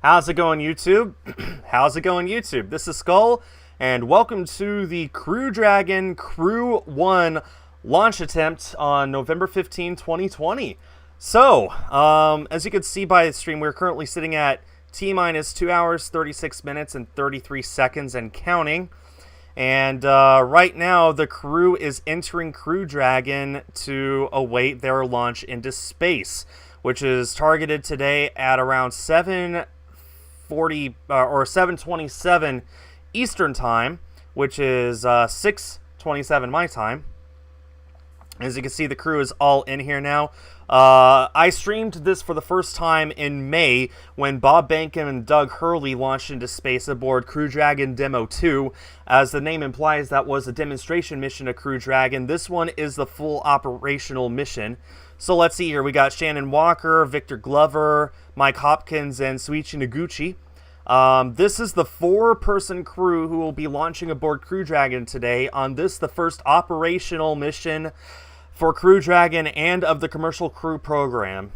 How's it going, YouTube? How's it going, YouTube? This is Skull, and welcome to the Crew-Dragon Crew-1 launch attempt on November 15, 2020. So, as you can see by the stream, we're currently sitting at T-minus 2 hours, 36 minutes, and 33 seconds and counting. And right now, the crew is entering Crew-Dragon to await their launch into space, which is targeted today at around 7:40 or 7:27 Eastern Time, which is 6:27 my time. As you can see, the crew is all in here now. I streamed this for the first time in May when Bob Bankham and Doug Hurley launched into space aboard Crew-Dragon Demo 2. As the name implies, that was a demonstration mission of Crew-Dragon. This one is the full operational mission. So let's see here. We got Shannon Walker, Victor Glover, Mike Hopkins, and Suichi Noguchi. This is the 4-person crew who will be launching aboard Crew-Dragon today on this, the first operational mission for Crew-Dragon and of the commercial crew program.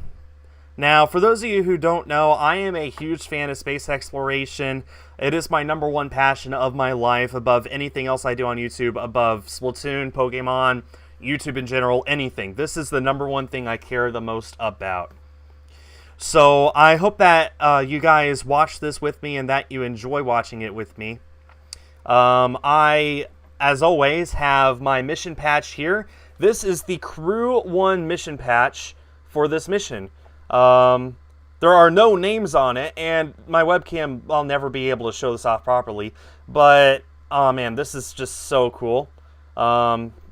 Now, for those of you who don't know, I am a huge fan of space exploration. It is my #1 passion of my life, above anything else I do on YouTube, above Splatoon, Pokemon, YouTube in general, anything. This is the #1 thing I care the most about. So I hope that you guys watch this with me and that you enjoy watching it with me. I, as always, have my mission patch here. This is the Crew-1 mission patch for this mission. There are no names on it, and my webcam, I'll never be able to show this off properly. But, oh man, this is just so cool.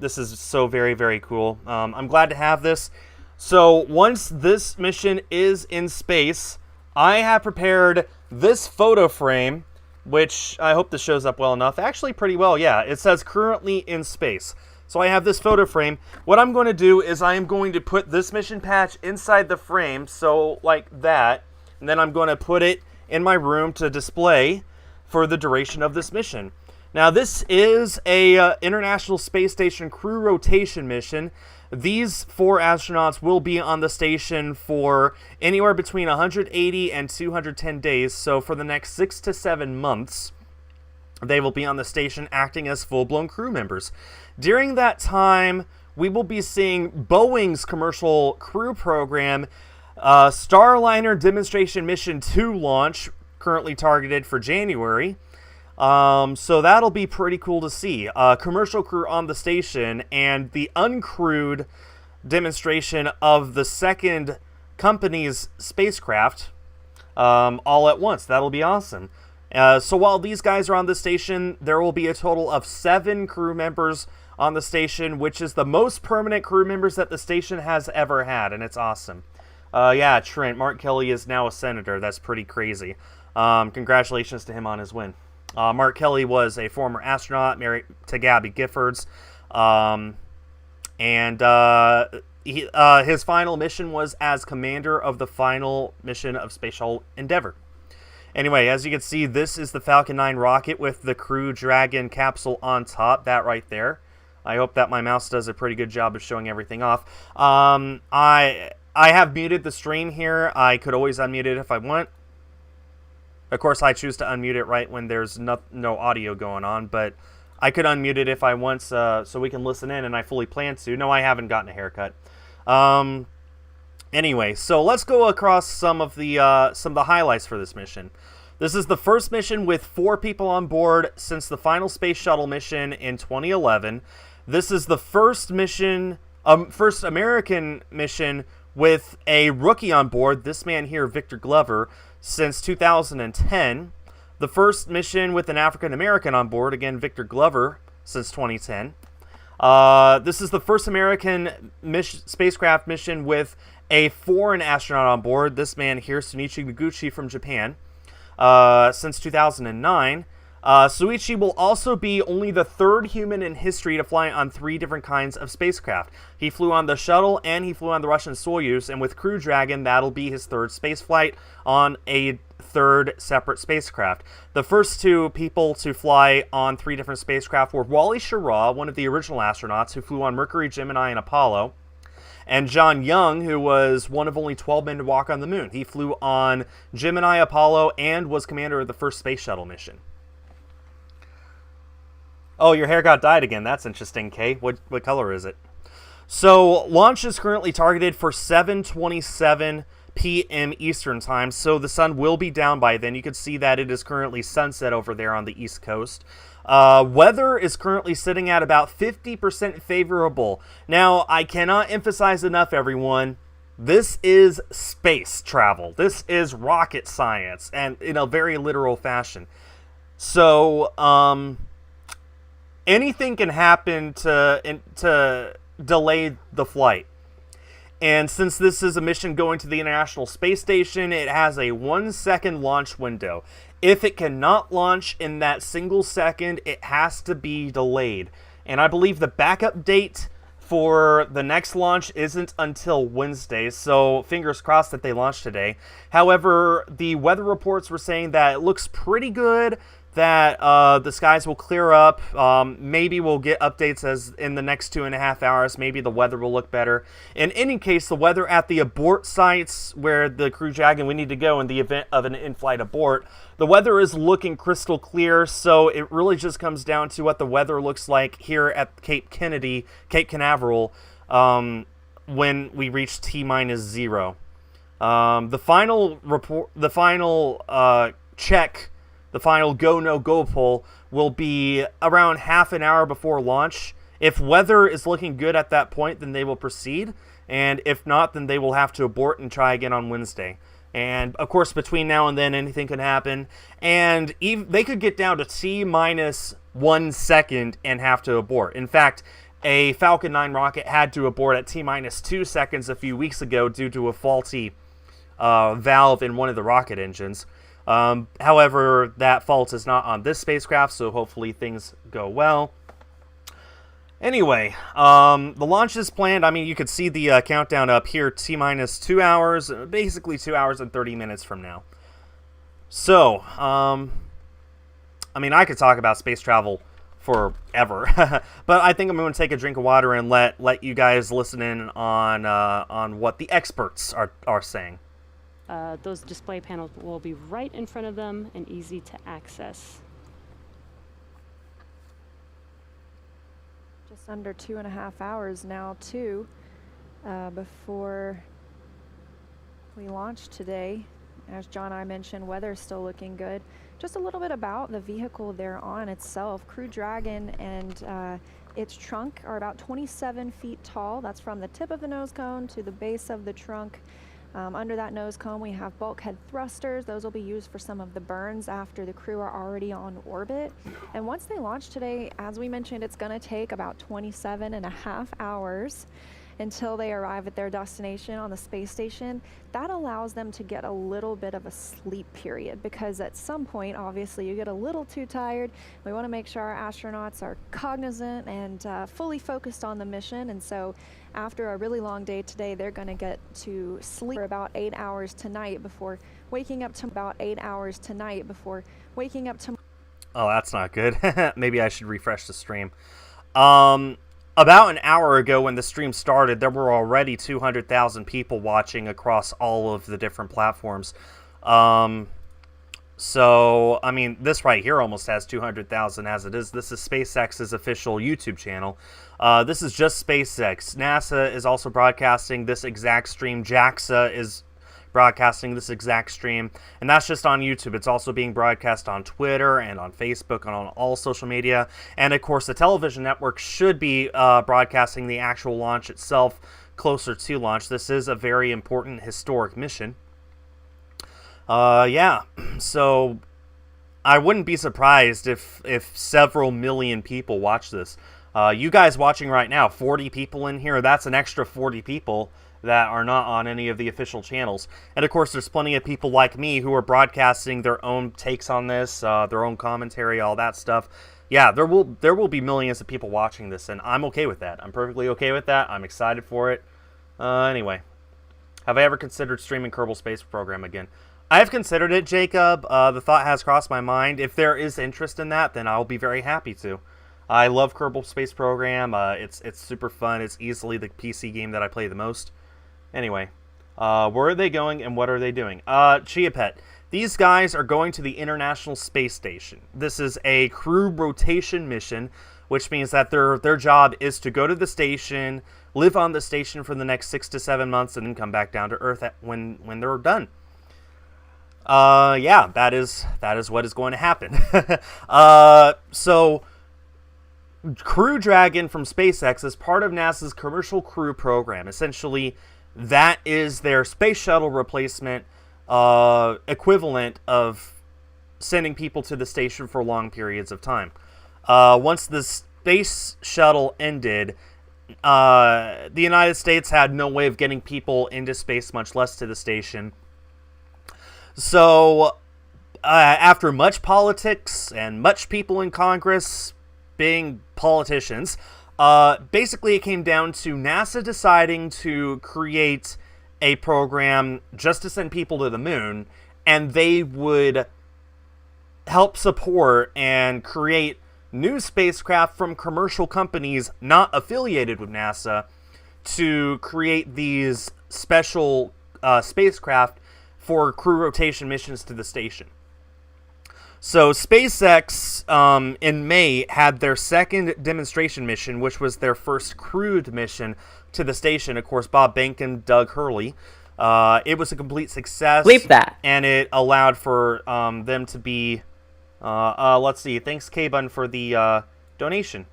This is so very, very cool. I'm glad to have this. So once this mission is in space, I have prepared this photo frame, which I hope this shows up well enough. Actually, pretty well, yeah. It says currently in space. So I have this photo frame. What I'm going to do is I am going to put this mission patch inside the frame, so like that. And then I'm going to put it in my room to display for the duration of this mission. Now, this is a International Space Station crew rotation mission. These 4 astronauts will be on the station for anywhere between 180 and 210 days. So for the next 6 to 7 months, they will be on the station acting as full-blown crew members. During that time, we will be seeing Boeing's commercial crew program, Starliner Demonstration Mission 2 launch, currently targeted for January. So that'll be pretty cool to see. Commercial crew on the station and the uncrewed demonstration of the second company's spacecraft all at once. That'll be awesome. So while these guys are on the station, there will be a total of 7 crew members on the station, which is the most permanent crew members that the station has ever had, and it's awesome. Yeah, Trent, Mark Kelly is now a senator. That's pretty crazy. Congratulations to him on his win. Mark Kelly was a former astronaut married to Gabby Giffords, his final mission was as commander of the final mission of Space Shuttle Endeavour. Anyway, as you can see, this is the Falcon 9 rocket with the Crew-Dragon capsule on top, that right there. I hope that my mouse does a pretty good job of showing everything off. I have muted the stream here. I could always unmute it if I want. Of course, I choose to unmute it right when there's no audio going on, but I could unmute it if I want, so we can listen in, and I fully plan to. No, I haven't gotten a haircut. Anyway, so let's go across some of the highlights for this mission. This is the first mission with 4 people on board since the final space shuttle mission in 2011. This is the first mission, first American mission with a rookie on board. This man here, Victor Glover, since 2010. The first mission with an African American on board, again, Victor Glover, since 2010. This is the first American spacecraft mission with a foreign astronaut on board. This man here, Suichi Noguchi from Japan, since 2009. Suichi will also be only the 3rd human in history to fly on 3 different kinds of spacecraft. He flew on the shuttle and he flew on the Russian Soyuz, and with Crew-Dragon, that'll be his 3rd space flight on a 3rd separate spacecraft. The first 2 people to fly on 3 different spacecraft were Wally Schirra, one of the original astronauts who flew on Mercury, Gemini, and Apollo, And John Young, who was one of only 12 men to walk on the moon. He flew on Gemini, Apollo, and was commander of the first space shuttle mission. Oh, your hair got dyed again. That's interesting, Kay. What color is it? So, launch is currently targeted for 7:27 p.m. Eastern Time, so the sun will be down by then. You can see that it is currently sunset over there on the East Coast. Weather is currently sitting at about 50% favorable. Now, I cannot emphasize enough, everyone, this is space travel. This is rocket science, and in a very literal fashion. So, anything can happen to delay the flight. And since this is a mission going to the International Space Station, it has a 1-second launch window. If it cannot launch in that single second, it has to be delayed. And I believe the backup date for the next launch isn't until Wednesday, so fingers crossed that they launch today. However, the weather reports were saying that it looks pretty good, that the skies will clear up. Maybe we'll get updates as in the next 2.5 hours. Maybe the weather will look better. In any case, the weather at the abort sites where the Crew Dragon we need to go in the event of an in-flight abort, the weather is looking crystal clear, so it really just comes down to what the weather looks like here at Cape Canaveral, when we reach T-0. The final report, the final check, the final go, no go poll will be around half an hour before launch. If weather is looking good at that point, then they will proceed. And if not, then they will have to abort and try again on Wednesday. And of course, between now and then, anything could happen. And they could get down to T-1 second and have to abort. In fact, a Falcon 9 rocket had to abort at T-2 seconds a few weeks ago due to a faulty valve in one of the rocket engines. However, that fault is not on this spacecraft, so hopefully things go well. Anyway, the launch is planned. I mean, you could see the countdown up here, T-2 hours, basically 2 hours and 30 minutes from now. So, I mean, I could talk about space travel forever, but I think I'm going to take a drink of water and let you guys listen in on what the experts are saying. Those display panels will be right in front of them and easy to access. Just under 2.5 hours now, too, before we launch today. As John and I mentioned, weather's still looking good. Just a little bit about the vehicle they're on itself. Crew Dragon and its trunk are about 27 feet tall. That's from the tip of the nose cone to the base of the trunk. Under that nose cone, we have bulkhead thrusters. Those will be used for some of the burns after the crew are already on orbit. And once they launch today, as we mentioned, it's going to take about 27.5 hours until they arrive at their destination on the space station. That allows them to get a little bit of a sleep period, because at some point, obviously, you get a little too tired. We want to make sure our astronauts are cognizant and fully focused on the mission. And so after a really long day today, they're going to get to sleep for about 8 hours tonight before waking up to Oh, that's not good. Maybe I should refresh the stream. About an hour ago when the stream started, there were already 200,000 people watching across all of the different platforms. So, I mean, this right here almost has 200,000 as it is. This is SpaceX's official YouTube channel. This is just SpaceX. NASA is also broadcasting this exact stream. JAXA is broadcasting this exact stream. And that's just on YouTube. It's also being broadcast on Twitter and on Facebook and on all social media. And, of course, the television network should be broadcasting the actual launch itself closer to launch. This is a very important historic mission. Yeah, so I wouldn't be surprised if several million people watch this. You guys watching right now, 40 people in here, that's an extra 40 people that are not on any of the official channels. And of course, there's plenty of people like me who are broadcasting their own takes on this, their own commentary, all that stuff. Yeah, there will be millions of people watching this, and I'm okay with that. I'm perfectly okay with that. I'm excited for it. Anyway, have I ever considered streaming Kerbal Space Program again? I have considered it, Jacob. The thought has crossed my mind. If there is interest in that, then I'll be very happy to. I love Kerbal Space Program. It's super fun. It's easily the PC game that I play the most. Anyway, where are they going and what are they doing? Chia Pet. These guys are going to the International Space Station. This is a crew rotation mission, which means that their job is to go to the station, live on the station for the next 6 to 7 months, and then come back down to Earth when they're done. Yeah, that is what is going to happen. So Crew Dragon from SpaceX is part of NASA's Commercial Crew program. Essentially, that is their space shuttle replacement equivalent of sending people to the station for long periods of time. Once the space shuttle ended, the United States had no way of getting people into space, much less to the station. So, after much politics and much people in Congress being politicians, basically it came down to NASA deciding to create a program just to send people to the moon, and they would help support and create new spacecraft from commercial companies not affiliated with NASA to create these special spacecraft for crew rotation missions to the station. So SpaceX in May had their second demonstration mission, which was their first crewed mission to the station. Of course, Bob Behnken, Doug Hurley. It was a complete success. Bleep that. And it allowed for them to be... let's see. Thanks, K-Bun, for the donation.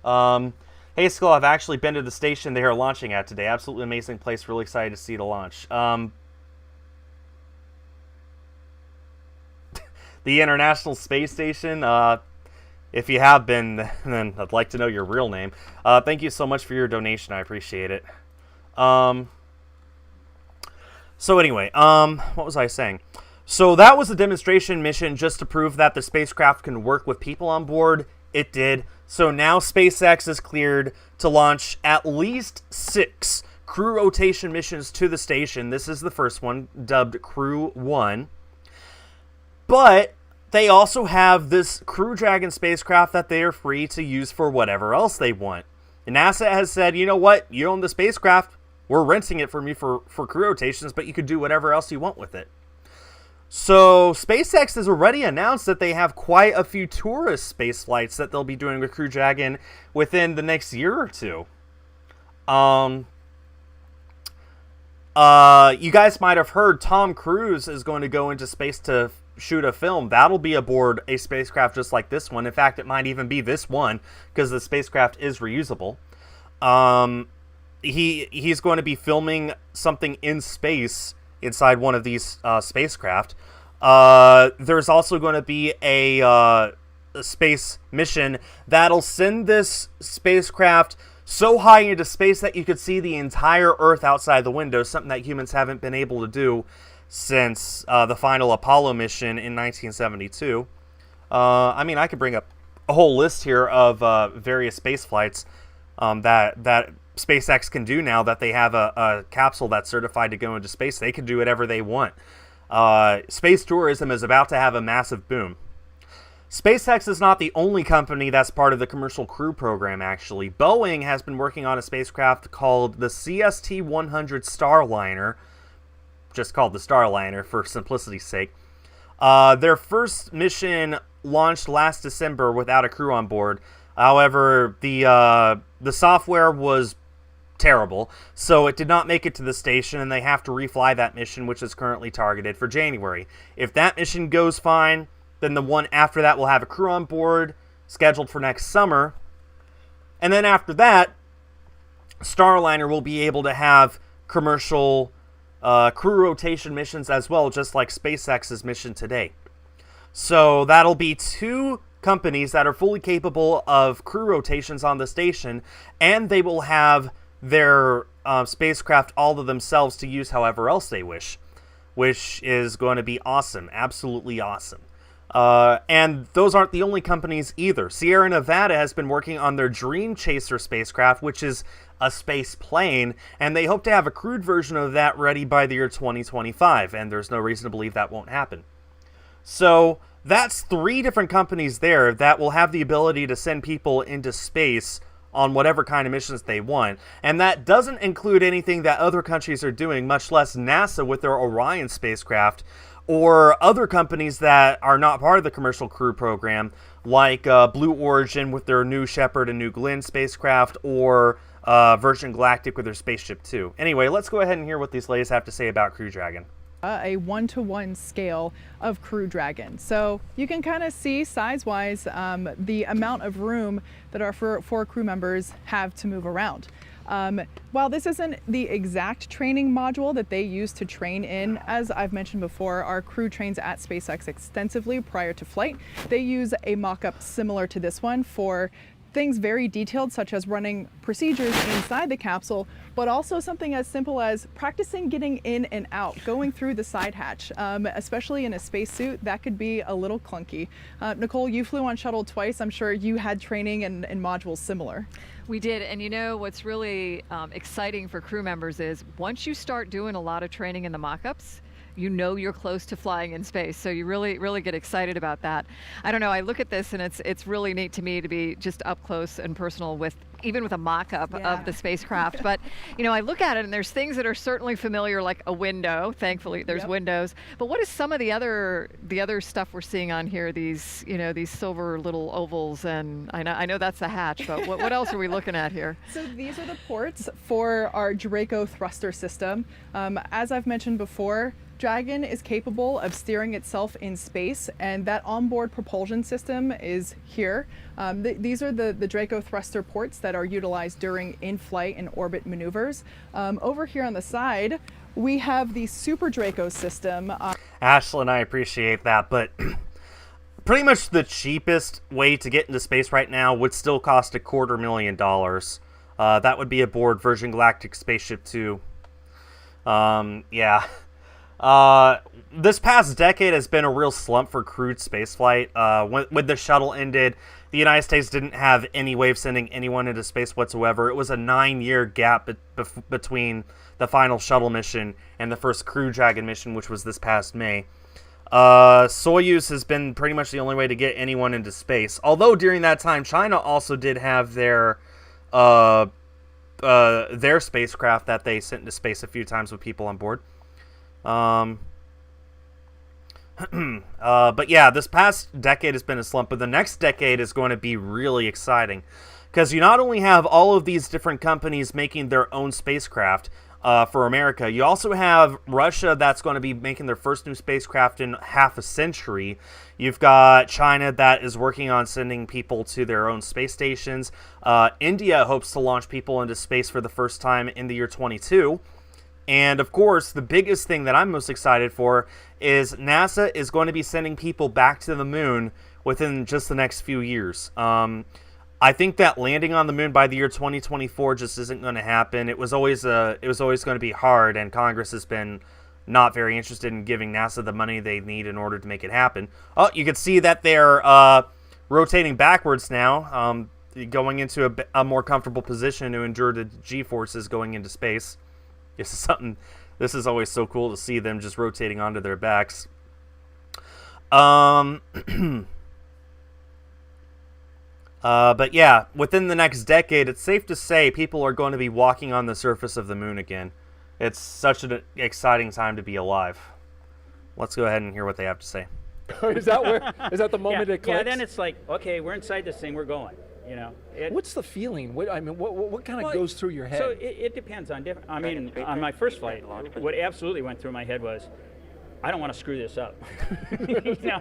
Hey, Skull, I've actually been to the station they are launching at today. Absolutely amazing place. Really excited to see the launch. The International Space Station. If you have been, then I'd like to know your real name. Thank you so much for your donation. I appreciate it. So anyway, what was I saying? So that was a demonstration mission just to prove that the spacecraft can work with people on board. It did. So now SpaceX is cleared to launch at least 6 crew rotation missions to the station. This is the first one, dubbed Crew-1. But they also have this Crew Dragon spacecraft that they are free to use for whatever else they want. And NASA has said, you know what? You own the spacecraft. We're renting it from you for crew rotations, but you could do whatever else you want with it. So SpaceX has already announced that they have quite a few tourist space flights that they'll be doing with Crew Dragon within the next year or two. You guys might have heard Tom Cruise is going to go into space to shoot a film. That'll be aboard a spacecraft just like this one. In fact, it might even be this one because the spacecraft is reusable. He's going to be filming something in space inside one of these spacecraft. There's also going to be a space mission that'll send this spacecraft so high into space that you could see the entire Earth outside the window, something that humans haven't been able to do since the final Apollo mission in 1972. I mean, I could bring up a whole list here of various space flights that SpaceX can do now that they have a capsule that's certified to go into space. They can do whatever they want. Space tourism is about to have a massive boom. SpaceX is not the only company that's part of the Commercial Crew program, actually. Boeing has been working on a spacecraft called the CST-100 Starliner, just called the Starliner for simplicity's sake. Their first mission launched last December without a crew on board. However, the software was terrible, so it did not make it to the station, and they have to refly that mission, which is currently targeted for January. If that mission goes fine, then the one after that will have a crew on board, scheduled for next summer. And then after that, Starliner will be able to have commercial crew rotation missions as well, just like SpaceX's mission today. So that'll be 2 companies that are fully capable of crew rotations on the station, and they will have their spacecraft all to themselves to use however else they wish, which is going to be awesome, absolutely awesome. And those aren't the only companies either. Sierra Nevada has been working on their Dream Chaser spacecraft, which is a space plane, and they hope to have a crewed version of that ready by the year 2025, and there's no reason to believe that won't happen. So that's 3 different companies there that will have the ability to send people into space on whatever kind of missions they want. And that doesn't include anything that other countries are doing, much less NASA with their Orion spacecraft, or other companies that are not part of the Commercial Crew program, like Blue Origin with their New Shepard and New Glenn spacecraft, or Virgin Galactic with their Spaceship Two. Anyway, let's go ahead and hear what these ladies have to say about Crew Dragon. A 1-to-1 scale of Crew Dragon. So you can kind of see size-wise the amount of room that our 4 crew members have to move around. While this isn't the exact training module that they use to train in, as I've mentioned before, our crew trains at SpaceX extensively prior to flight. They use a mock-up similar to this one for things very detailed, such as running procedures inside the capsule, but also something as simple as practicing getting in and out, going through the side hatch. Especially in a spacesuit, that could be a little clunky. Nicole, you flew on shuttle twice. I'm sure you had training and modules similar. We did, and you know what's really exciting for crew members is once you start doing a lot of training in the mock-ups, you know you're close to flying in space, so you really get excited about that. I don't know, I look at this and it's really neat to me to be just up close and personal with, even with a mock-up of the spacecraft. But you know, I look at it and there's things that are certainly familiar, like a window. Thankfully there's windows, but what is some of the other stuff we're seeing on here, these, you know, these silver little ovals, and I know that's the hatch, but what else are we looking at here? So these are the ports for our Draco thruster system. As I've mentioned before, Dragon is capable of steering itself in space, and that onboard propulsion system is here. These are the Draco thruster ports that are utilized during in-flight and orbit maneuvers. Over here on the side, we have the Super Draco system. Ashlyn, I appreciate that, but pretty much the cheapest way to get into space right now would still cost $250,000. That would be aboard Virgin Galactic Spaceship Two. Yeah. This past decade has been a real slump for crewed spaceflight. When the shuttle ended, the United States didn't have any way of sending anyone into space whatsoever. It was a 9-year gap between the final shuttle mission and the first Crew Dragon mission, which was this past May. Soyuz has been pretty much the only way to get anyone into space. Although during that time, China also did have their spacecraft that they sent into space a few times with people on board. But yeah, this past decade has been a slump, but the next decade is going to be really exciting, because you not only have all of these different companies making their own spacecraft for America, you also have Russia that's going to be making their first new spacecraft in half a century. You've got China that is working on sending people to their own space stations. India hopes to launch people into space for the first time in the year 22. And of course, the biggest thing that I'm most excited for is NASA is going to be sending people back to the moon within just the next few years. I think that landing on the moon by the year 2024 just isn't going to happen. It was always going to be hard, and Congress has been not very interested in giving NASA the money they need in order to make it happen. Oh, you can see that they're rotating backwards now, going into a more comfortable position to endure the G-forces going into space. This is always so cool to see them just rotating onto their backs. But yeah, within the next decade, it's safe to say people are going to be walking on the surface of the moon again. It's such an exciting time to be alive. Let's go ahead and hear what they have to say. Is that the moment it clicks? Yeah, then it's like, okay, we're inside this thing, we're going. You know, what's the feeling? What kind of goes through your head? So it depends on different. I mean, on my first flight, what absolutely went through my head was, I don't want to screw this up. You know,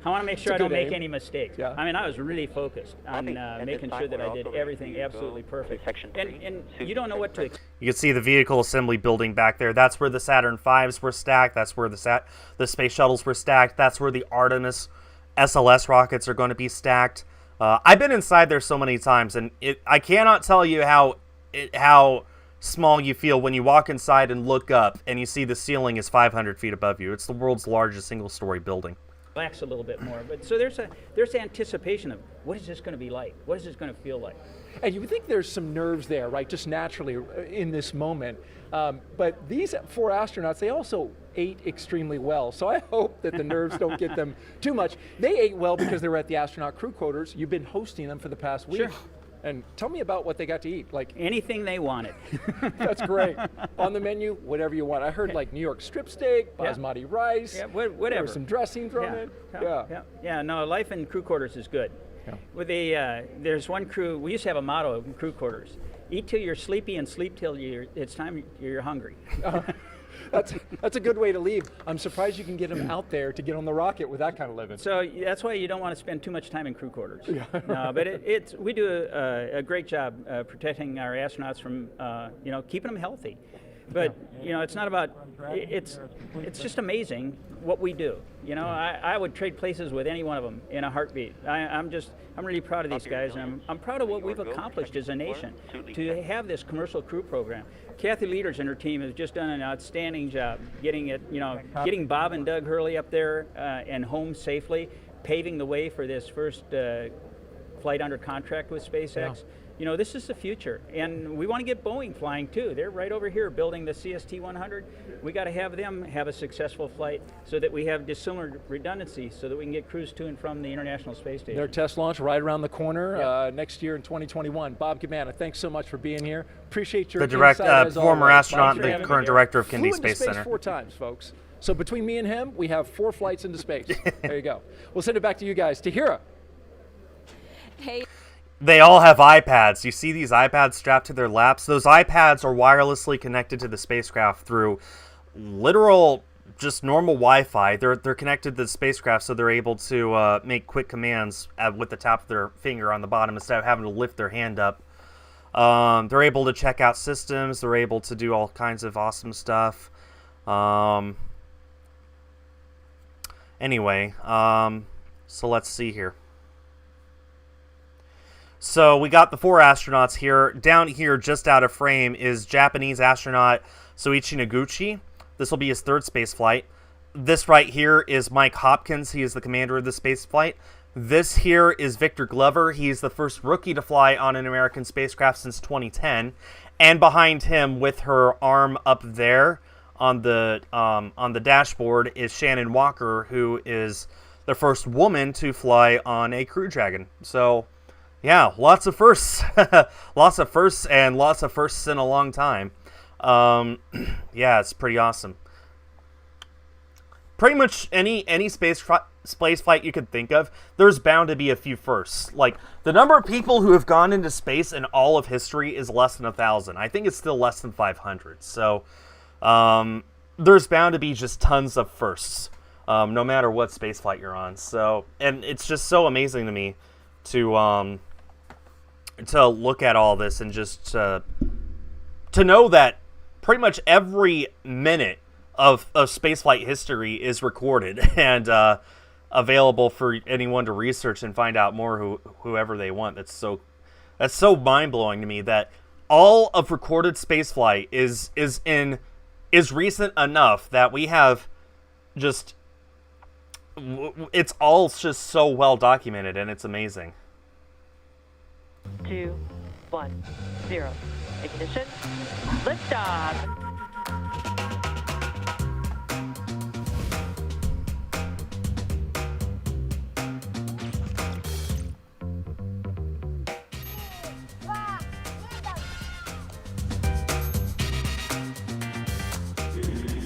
I want to make sure I don't make any mistakes. Yeah. I mean, I was really focused on making sure that I did everything absolutely perfect. And you don't know what to expect. You can see the vehicle assembly building back there. That's where the Saturn V's were stacked. That's where the space shuttles were stacked. That's where the Artemis SLS rockets are going to be stacked. I've been inside there so many times, and I cannot tell you how small you feel when you walk inside and look up and you see the ceiling is 500 feet above you. It's the world's largest single-story building. Relax a little bit more, but so there's anticipation of what is this going to be like? What is this going to feel like? And you would think there's some nerves there, right, just naturally in this moment. But these 4 astronauts, they also ate extremely well. So I hope that the nerves don't get them too much. They ate well because they were at the astronaut crew quarters. You've been hosting them for the past week. Sure. And tell me about what they got to eat. Like Anything they wanted. That's great. On the menu, whatever you want. I heard like New York strip steak, Yeah. basmati rice. Yeah, whatever. There was some dressing thrown in. Yeah. No, life in crew quarters is good. Yeah. With there's one crew. We used to have a motto in crew quarters: eat till you're sleepy and sleep till it's time you're hungry. That's a good way to leave. I'm surprised you can get them out there to get on the rocket with that kind of living. So that's why you don't want to spend too much time in crew quarters. No, but we do a great job protecting our astronauts from keeping them healthy. But it's not about it's just amazing what we do. I would trade places with any one of them in a heartbeat. I'm really proud of these guys, and I'm proud of what we've accomplished as a nation to have this commercial crew program. Kathy Leaders and her team have just done an outstanding job getting Bob and Doug Hurley up there and home safely, paving the way for this first flight under contract with SpaceX. This is the future, and we want to get Boeing flying too. They're right over here building the CST-100. We got to have them have a successful flight so that we have dissimilar redundancy so that we can get crews to and from the International Space Station. Their test launch right around the corner next year in 2021. Bob Cabana, thanks so much for being here. Appreciate your The former astronaut, Bob's the current director of Kennedy flew into Space Center. 4 times, folks. So between me and him, we have 4 flights into space. There you go. We'll send it back to you guys. Tahira. Hey. They all have iPads. You see these iPads strapped to their laps? Those iPads are wirelessly connected to the spacecraft through literal, just normal Wi-Fi. They're connected to the spacecraft, so they're able to make quick commands with the tap of their finger on the bottom instead of having to lift their hand up. They're able to check out systems. They're able to do all kinds of awesome stuff. Anyway, so let's see here. So we got the 4 astronauts here. Down here, just out of frame, is Japanese astronaut Soichi Noguchi. This will be his 3rd space flight. This right here is Mike Hopkins. He is the commander of the space flight. This here is Victor Glover. He is the first rookie to fly on an American spacecraft since 2010. And behind him, with her arm up there on the dashboard, is Shannon Walker, who is the first woman to fly on a Crew Dragon. So yeah, lots of firsts. Lots of firsts and lots of firsts in a long time. Yeah, it's pretty awesome. Pretty much any space flight you could think of, there's bound to be a few firsts. Like, the number of people who have gone into space in all of history is less than 1,000. I think it's still less than 500. So, there's bound to be just tons of firsts, no matter what space flight you're on. So, and it's just so amazing to me to look at all this and just to know that pretty much every minute of spaceflight history is recorded and available for anyone to research and find out more whoever they want. That's so mind-blowing to me that all of recorded spaceflight is recent enough that we have just it's all just so well documented, and it's amazing. 2, 1, 0. Ignition. Liftoff.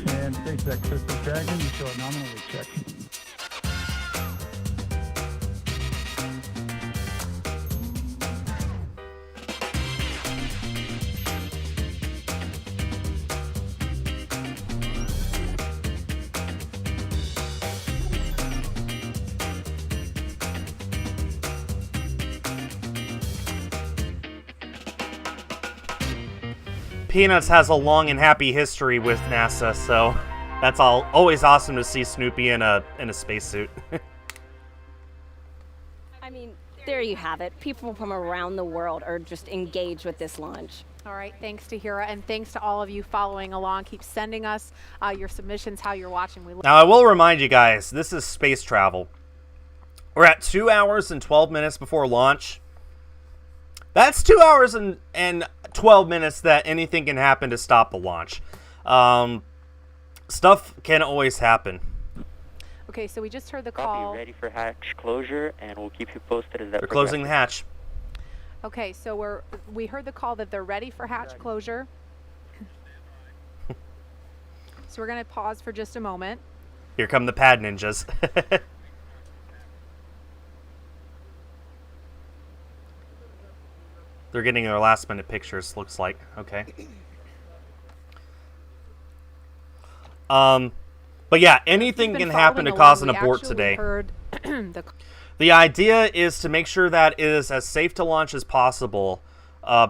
And SpaceX Crystal Dragon, you show a nominally check. Peanuts has a long and happy history with NASA, so that's always awesome to see Snoopy in a spacesuit. I mean, there you have it. People from around the world are just engaged with this launch. All right, thanks to Hira, and thanks to all of you following along. Keep sending us your submissions, how you're watching. Now, I will remind you guys, this is space travel. We're at 2 hours and 12 minutes before launch. That's 2 hours and 12 minutes that anything can happen to stop the launch. Stuff can always happen. Okay, so we just heard the Copy, call. ready for hatch closure, and we'll keep you posted as that They're closing the hatch. Okay, so we heard the call that they're ready for hatch closure. So we're going to pause for just a moment. Here come the pad ninjas. They're getting their last minute pictures, looks like. Okay. But yeah, anything can happen to cause an abort today. The idea is to make sure that it is as safe to launch as possible,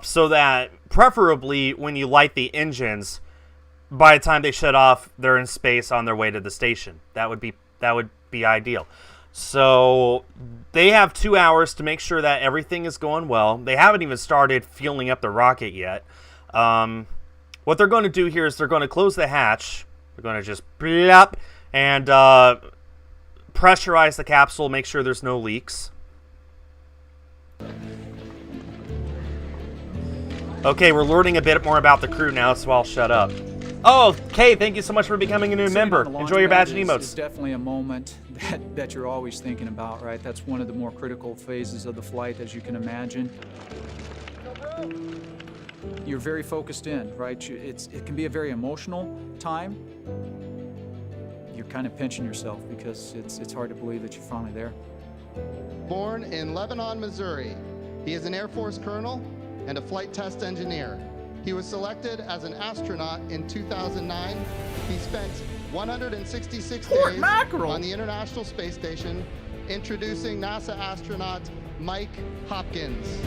so that preferably when you light the engines, by the time they shut off, they're in space on their way to the station. That would be ideal. So they have 2 hours to make sure that everything is going well. They haven't even started fueling up the rocket yet. What they're going to do here is they're going to close the hatch. They're going to just blop and pressurize the capsule, make sure there's no leaks. Okay, we're learning a bit more about the crew now, so I'll shut up. Oh, Kay, thank you so much for becoming a new member. Enjoy your badge and emotes. It's definitely a moment that you're always thinking about, right? That's one of the more critical phases of the flight, as you can imagine. You're very focused in, right? It can be a very emotional time. You're kind of pinching yourself because it's hard to believe that you're finally there. Born in Lebanon, Missouri, he is an Air Force colonel and a flight test engineer. He was selected as an astronaut in 2009. He spent 166 days on the International Space Station, introducing NASA astronaut Mike Hopkins.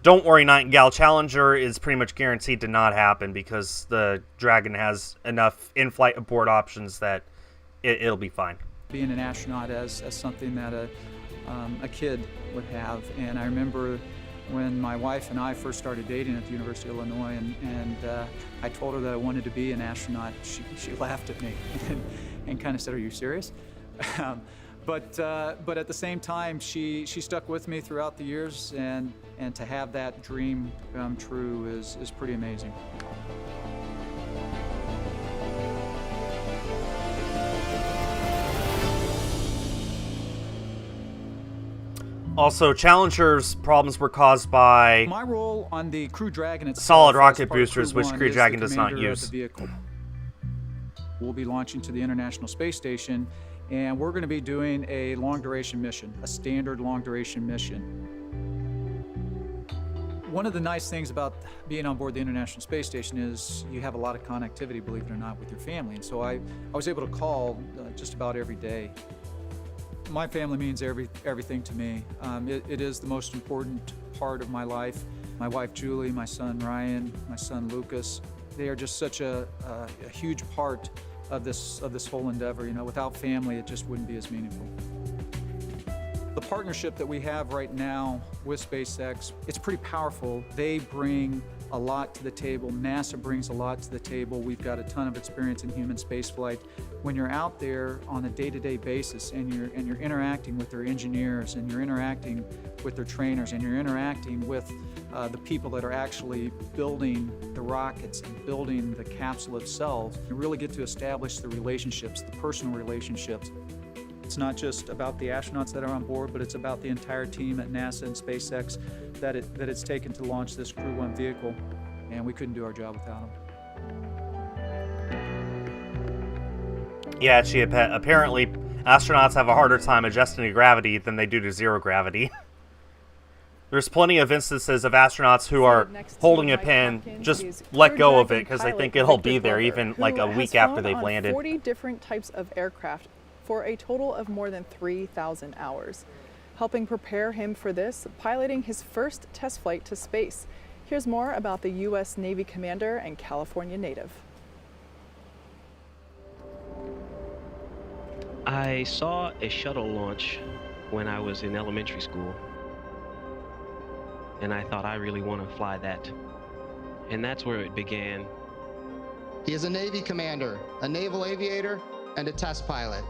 Don't worry, Nightingale. Challenger is pretty much guaranteed to not happen because the Dragon has enough in-flight abort options that it'll be fine. Being an astronaut as something that a kid would have, and I remember when my wife and I first started dating at the University of Illinois, and I told her that I wanted to be an astronaut. She laughed at me and kind of said, "Are you serious?" But at the same time, she stuck with me throughout the years, and to have that dream come true is pretty amazing. Also, Challenger's problems were caused by my role on the Crew Dragon itself, solid rocket boosters, which Crew Dragon does not use. We'll be launching to the International Space Station, and we're going to be doing a long-duration mission, a standard long-duration mission. One of the nice things about being on board the International Space Station is you have a lot of connectivity, believe it or not, with your family. And so I was able to call just about every day. My family means everything to me. It is the most important part of my life. My wife Julie, my son Ryan, my son Lucas, they are just such a huge part of this whole endeavor. You know, without family, it just wouldn't be as meaningful. The partnership that we have right now with SpaceX, it's pretty powerful. They bring a lot to the table. NASA brings a lot to the table. We've got a ton of experience in human spaceflight. When you're out there on a day-to-day basis and you're interacting with their engineers, and you're interacting with their trainers, and you're interacting with the people that are actually building the rockets and building the capsule itself, you really get to establish the relationships, the personal relationships. It's not just about the astronauts that are on board, but it's about the entire team at NASA and SpaceX that it's taken to launch this Crew-1 vehicle, and we couldn't do our job without them. Yeah, apparently astronauts have a harder time adjusting to gravity than they do to zero gravity. There's plenty of instances of astronauts who are holding a pin, just let go of it because they think it'll be there even like a week after they've landed. 40 different types of aircraft for a total of more than 3,000 hours. Helping prepare him for this, piloting his first test flight to space. Here's more about the U.S. Navy commander and California native. I saw a shuttle launch when I was in elementary school, and I thought I really want to fly that. And that's where it began. He is a Navy commander, a naval aviator, and a test pilot.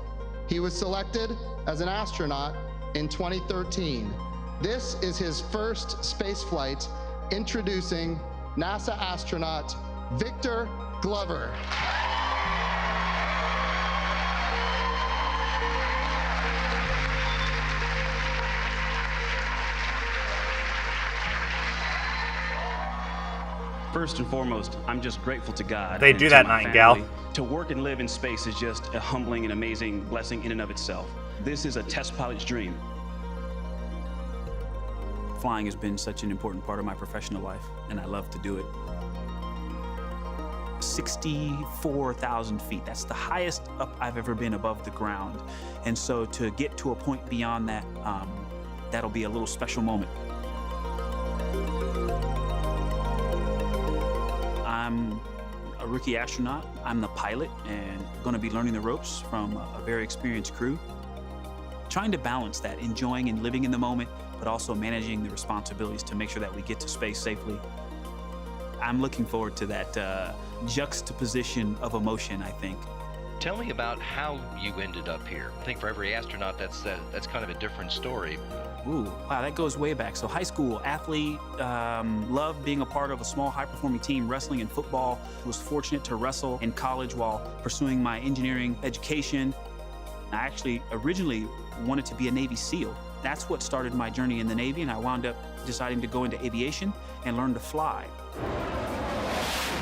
He was selected as an astronaut in 2013. This is his first space flight. Introducing NASA astronaut Victor Glover. First and foremost, I'm just grateful to God. They and do to that, my Nightingale. family. To work and live in space is just a humbling and amazing blessing in and of itself. This is a test pilot's dream. Flying has been such an important part of my professional life, and I love to do it. 64,000 feet, that's the highest up I've ever been above the ground. And so to get to a point beyond that, that'll be a little special moment. I'm a rookie astronaut. I'm the pilot and going to be learning the ropes from a very experienced crew. Trying to balance that, enjoying and living in the moment, but also managing the responsibilities to make sure that we get to space safely. I'm looking forward to that juxtaposition of emotion, I think. Tell me about how you ended up here. I think for every astronaut, that's kind of a different story. Ooh, wow, that goes way back. So high school athlete, loved being a part of a small high-performing team, wrestling and football. Was fortunate to wrestle in college while pursuing my engineering education. I actually originally wanted to be a Navy SEAL. That's what started my journey in the Navy, and I wound up deciding to go into aviation and learn to fly.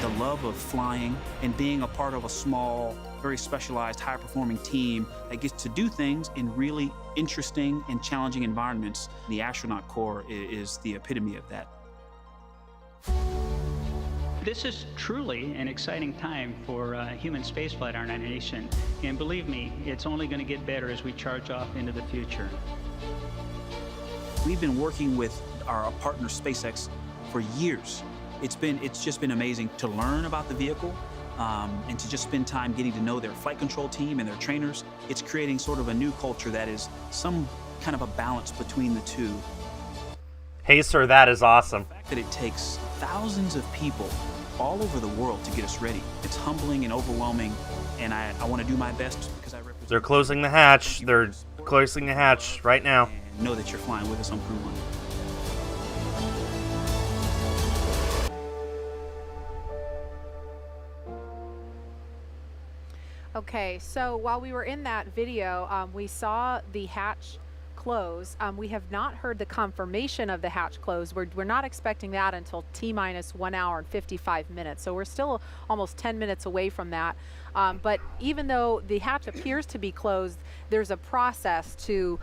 The love of flying and being a part of a small, very specialized, high-performing team that gets to do things in really interesting and challenging environments. The astronaut corps is the epitome of that. This is truly an exciting time for human spaceflight in our nation, and believe me, it's only going to get better as we charge off into the future. We've been working with our partner SpaceX for years. It's just been amazing to learn about the vehicle and to just spend time getting to know their flight control team and their trainers. It's creating sort of a new culture that is some kind of a balance between the two. Hey, sir, that is awesome. The fact that it takes thousands of people all over the world to get us ready. It's humbling and overwhelming, and I want to do my best because I represent. They're closing the hatch. They're closing the hatch right now. And know that you're flying with us on Crew-1. Okay, so while we were in that video, we saw the hatch close. We have not heard the confirmation of the hatch close. We're not expecting that until T-minus 1 hour and 55 minutes. So we're still almost 10 minutes away from that. But even though the hatch appears to be closed, there's a process to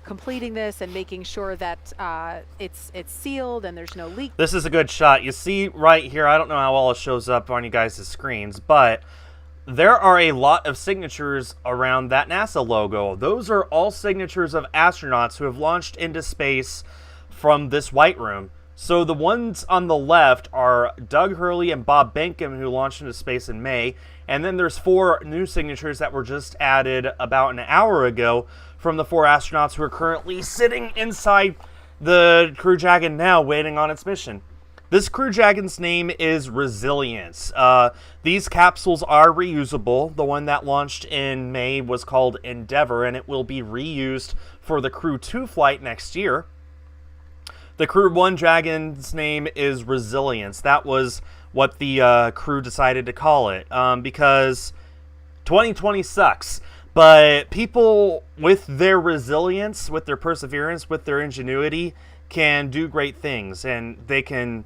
completing this and making sure that it's sealed and there's no leak. This is a good shot. You see right here, I don't know how well it shows up on you guys' screens, but there are a lot of signatures around that NASA logo. Those are all signatures of astronauts who have launched into space from this White Room. So the ones on the left are Doug Hurley and Bob Behnken, who launched into space in May. And then there's 4 new signatures that were just added about an hour ago from the 4 astronauts who are currently sitting inside the Crew Dragon now waiting on its mission. This Crew Dragon's name is Resilience. These capsules are reusable. The one that launched in May was called Endeavor, and it will be reused for the Crew-2 flight next year. The Crew-1 Dragon's name is Resilience. That was what the crew decided to call it, because 2020 sucks. But people with their resilience, with their perseverance, with their ingenuity, can do great things, and they can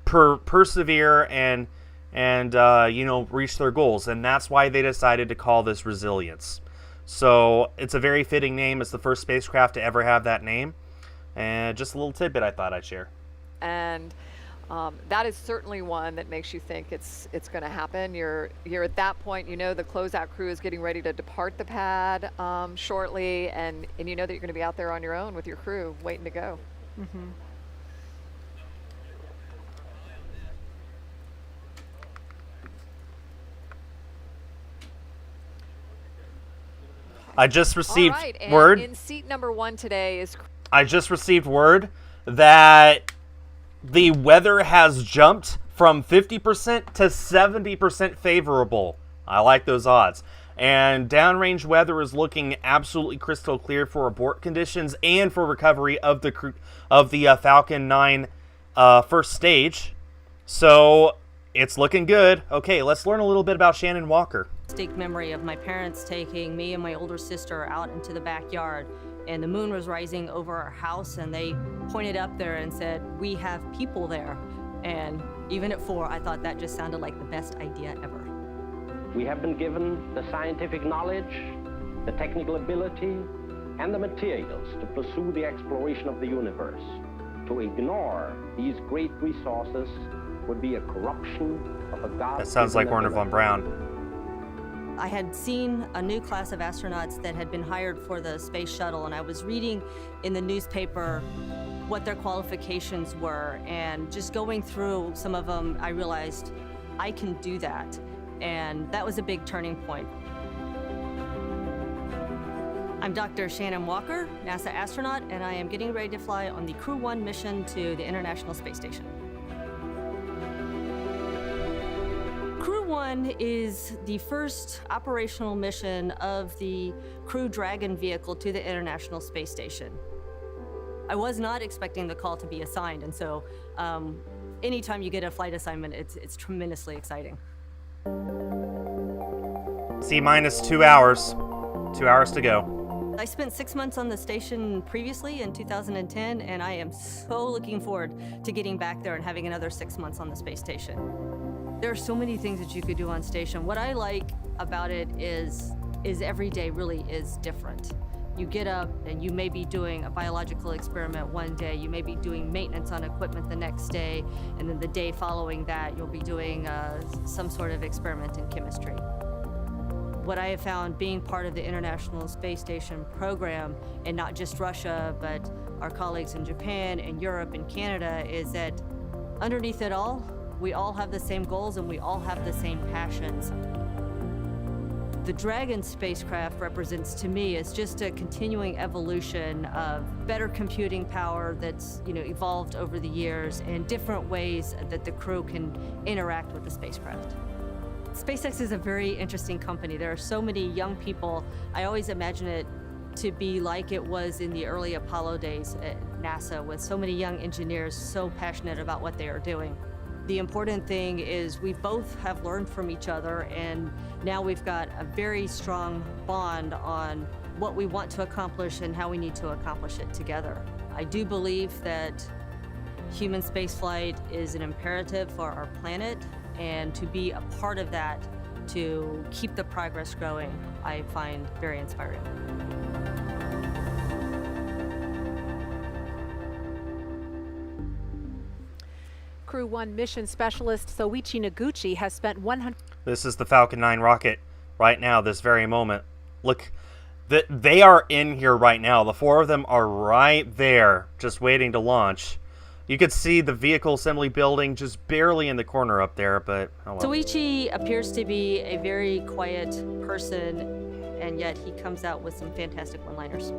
persevere and you know, reach their goals, and that's why they decided to call this Resilience. So it's a very fitting name. It's the first spacecraft to ever have that name, and just a little tidbit I thought I'd share. And that is certainly one that makes you think it's going to happen. You're at that point, you know, the closeout crew is getting ready to depart the pad shortly, and you know that you're going to be out there on your own with your crew waiting to go. Mm-hmm. I just received and word. In seat number 1 today is. I just received word that the weather has jumped from 50% to 70% favorable. I like those odds. and downrange weather is looking absolutely crystal clear for abort conditions and for recovery of the Falcon 9 first stage. So it's looking good. Okay, let's learn a little bit about Shannon Walker. Distinct memory of my parents taking me and my older sister out into the backyard, and the moon was rising over our house, and they pointed up there and said, "We have people there." And even at 4, I thought that just sounded like the best idea ever. We have been given the scientific knowledge, the technical ability, and the materials to pursue the exploration of the universe. To ignore these great resources would be a corruption of a God. That sounds like Werner von Braun. I had seen a new class of astronauts that had been hired for the space shuttle, and I was reading in the newspaper what their qualifications were, and just going through some of them, I realized I can do that, and that was a big turning point. I'm Dr. Shannon Walker, NASA astronaut, and I am getting ready to fly on the Crew-1 mission to the International Space Station. Crew-1 is the first operational mission of the Crew-Dragon vehicle to the International Space Station. I was not expecting the call to be assigned, and so anytime you get a flight assignment, it's tremendously exciting. C-minus 2 hours. 2 hours to go. I spent 6 months on the station previously in 2010, and I am so looking forward to getting back there and having another 6 months on the space station. There are so many things that you could do on station. What I like about it is every day really is different. You get up and you may be doing a biological experiment one day, you may be doing maintenance on equipment the next day, and then the day following that you'll be doing some sort of experiment in chemistry. What I have found being part of the International Space Station program, and not just Russia, but our colleagues in Japan and Europe and Canada, is that underneath it all, we all have the same goals and we all have the same passions. The Dragon spacecraft represents to me is just a continuing evolution of better computing power that's evolved over the years, and different ways that the crew can interact with the spacecraft. SpaceX is a very interesting company. There are so many young people. I always imagine it to be like it was in the early Apollo days at NASA, with so many young engineers so passionate about what they are doing. The important thing is we both have learned from each other, and now we've got a very strong bond on what we want to accomplish and how we need to accomplish it together. I do believe that human spaceflight is an imperative for our planet, and to be a part of that, to keep the progress growing, I find very inspiring. Crew-1 mission specialist Soichi Noguchi has spent 100... This is the Falcon 9 rocket right now, this very moment. Look, they are in here right now. The 4 of them are right there, just waiting to launch. You could see the vehicle assembly building just barely in the corner up there, but oh well. Soichi appears to be a very quiet person, and yet he comes out with some fantastic one-liners.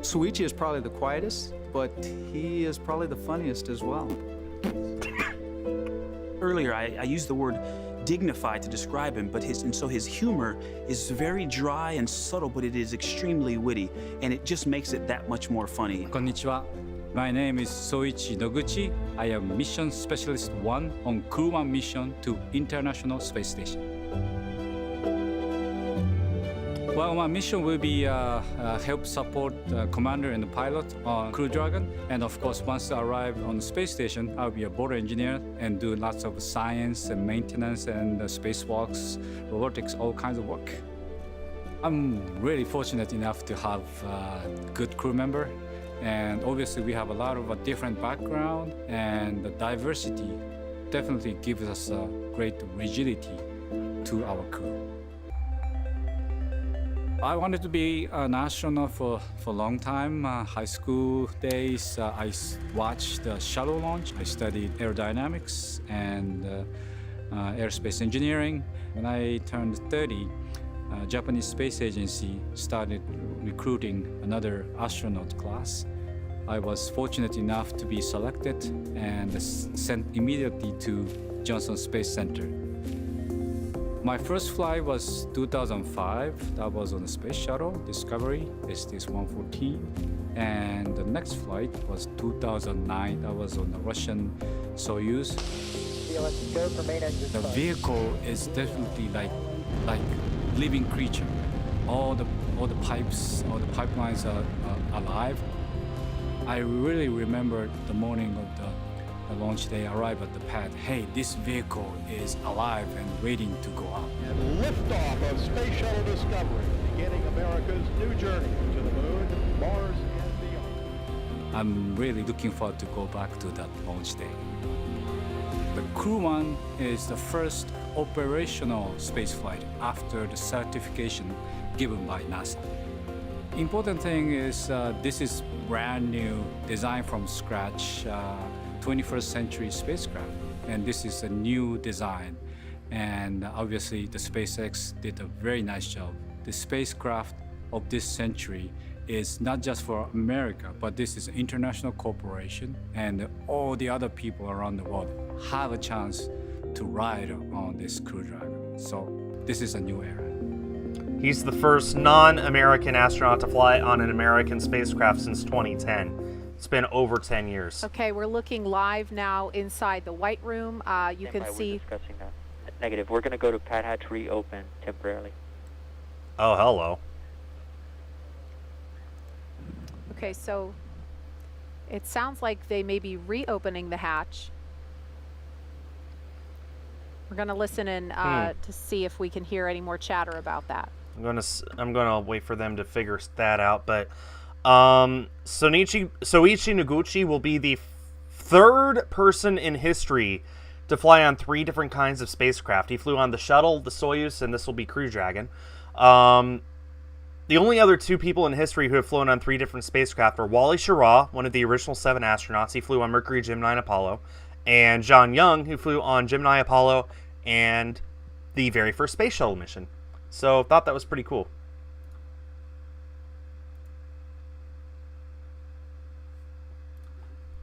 Soichi is probably the quietest, but he is probably the funniest as well. Earlier, I used the word dignified to describe him, but his humor is very dry and subtle, but it is extremely witty, and it just makes it that much more funny. Konnichiwa. My name is Soichi Noguchi. I am Mission Specialist 1 on Crew-1 mission to International Space Station. Well, my mission will be help support commander and the pilot on Crew-Dragon. And of course, once I arrive on the space station, I'll be a board engineer and do lots of science and maintenance and spacewalks, robotics, all kinds of work. I'm really fortunate enough to have a good crew member. And obviously we have a lot of different background, and the diversity definitely gives us a great rigidity to our crew. I wanted to be an astronaut for a long time. High school days, I watched the shuttle launch. I studied aerodynamics and aerospace engineering. When I turned 30, Japanese Space Agency started recruiting another astronaut class. I was fortunate enough to be selected and sent immediately to Johnson Space Center. My first flight was 2005. That was on the space shuttle Discovery, STS-114. And the next flight was 2009. That was on the Russian Soyuz. The vehicle is definitely like living creature. All the pipes, all the pipelines are alive. I really remember the morning of the launch day. Arrive at the pad. Hey, this vehicle is alive and waiting to go out. And liftoff of Space Shuttle Discovery, beginning America's new journey to the moon, Mars, and beyond. I'm really looking forward to go back to that launch day. The Crew-1 is the first operational spaceflight after the certification given by NASA. Important thing is this is brand new, designed from scratch, 21st century spacecraft, and this is a new design. And obviously the SpaceX did a very nice job. The spacecraft of this century is not just for America, but this is an international corporation, and all the other people around the world have a chance to ride on this Crew Dragon. So this is a new era. He's the first non-American astronaut to fly on an American spacecraft since 2010. It's been over 10 years. Okay, we're looking live now inside the White Room. You can see. We're discussing that. Negative. We're going to go to pad hatch reopen temporarily. Oh, hello. Okay, so it sounds like they may be reopening the hatch. We're going to listen in to see if we can hear any more chatter about that. I'm gonna wait for them to figure that out. But Soichi Noguchi will be the third person in history to fly on 3 different kinds of spacecraft. He flew on the shuttle, the Soyuz, and this will be Crew Dragon. The only other 2 people in history who have flown on 3 different spacecraft are Wally Schirra, one of the original 7 astronauts. He flew on Mercury, Gemini, and Apollo. And John Young, who flew on Gemini, Apollo, and the very first space shuttle mission. So thought that was pretty cool.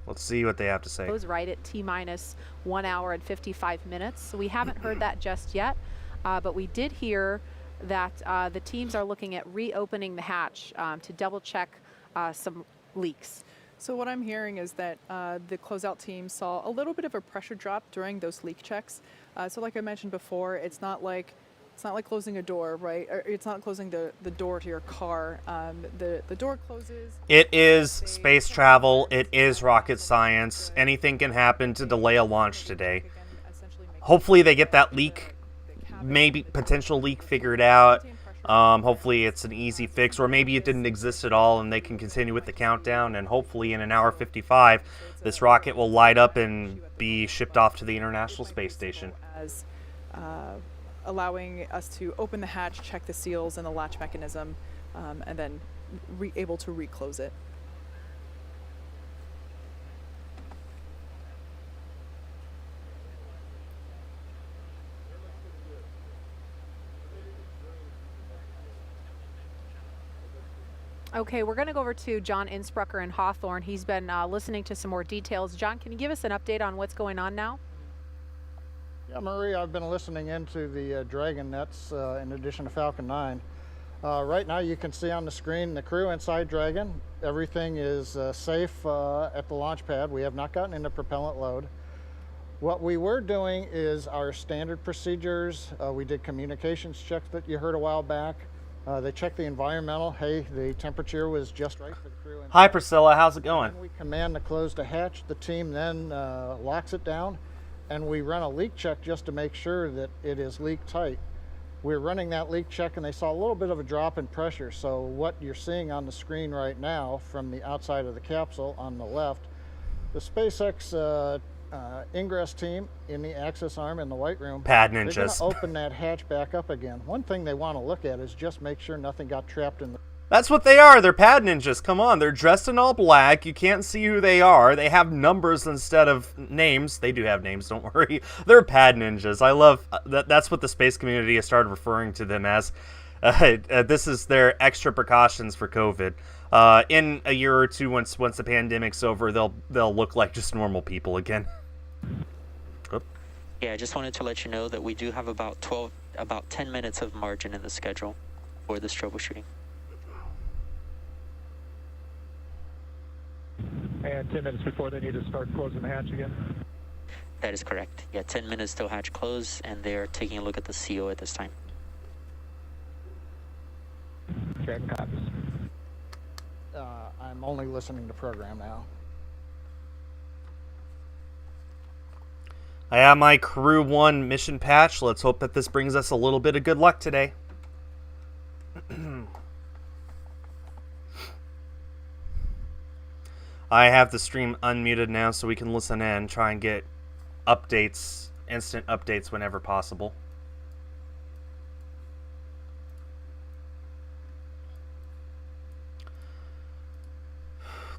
Let's see what they have to say. Goes right at T-minus 1 hour and 55 minutes. So we haven't heard that just yet, but we did hear that the teams are looking at reopening the hatch to double check some leaks. So what I'm hearing is that the closeout team saw a little bit of a pressure drop during those leak checks. So like I mentioned before, it's not like closing a door, right? Or it's not closing the door to your car. The door closes. It is space travel. It is rocket science. Anything can happen to delay a launch today. Hopefully they get that leak, maybe potential leak figured out. Hopefully it's an easy fix, or maybe it didn't exist at all and they can continue with the countdown, and hopefully in an hour 55 this rocket will light up and be shipped off to the International Space Station. As allowing us to open the hatch, check the seals and the latch mechanism, and then able to reclose it. Okay, we're going to go over to John Innsbrucker in Hawthorne. He's been listening to some more details. John, can you give us an update on what's going on now? Yeah, Marie, I've been listening into the Dragon nets in addition to Falcon 9. Right now you can see on the screen the crew inside Dragon. Everything is safe at the launch pad. We have not gotten into propellant load. What we were doing is our standard procedures. We did communications checks that you heard a while back. They checked the environmental. Hey, the temperature was just right for the crew. Hi Priscilla, how's it going? When we command to close the hatch, the team then locks it down, and we run a leak check just to make sure that it is leak tight. We're running that leak check and they saw a little bit of a drop in pressure. So what you're seeing on the screen right now from the outside of the capsule on the left, the SpaceX ingress team in the access arm in the White Room, Pad they're going ninjas. to open that hatch back up again. One thing they want to look at is just make sure nothing got trapped in the... That's what they are. They're pad ninjas. Come on. They're dressed in all black. You can't see who they are. They have numbers instead of names. They do have names, don't worry. They're pad ninjas. I love that. That's what the space community has started referring to them as. This is their extra precautions for COVID. In a year or two, once the pandemic's over, they'll look like just normal people again. Yeah, I just wanted to let you know that we do have about 12 about 10 minutes of margin in the schedule for this troubleshooting. And 10 minutes before they need to start closing the hatch again? That is correct. Yeah, 10 minutes till hatch close, and they're taking a look at the CO at this time. Dragon copies. I'm only listening to program now. I have my Crew-1 mission patch. Let's hope that this brings us a little bit of good luck today. I have the stream unmuted now so we can listen in, try and get updates, instant updates whenever possible.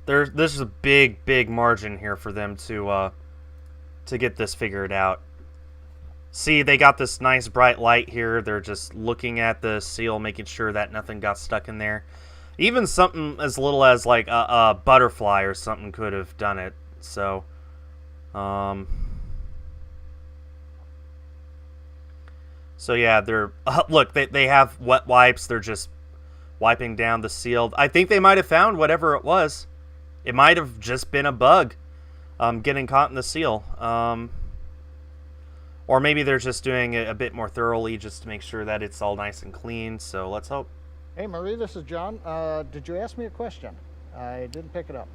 This is a big margin here for them to get this figured out. See, they got this nice bright light here. They're just looking at the seal, making sure that nothing got stuck in there. Even something as little as like a butterfly or something could have done it. So, so yeah, they're look. They have wet wipes. They're just wiping down the seal. I think they might have found whatever it was. It might have just been a bug getting caught in the seal. Or maybe they're just doing it a bit more thoroughly just to make sure that it's all nice and clean. So let's hope. Hey Marie, this is John. Did you ask me a question? I didn't pick it up.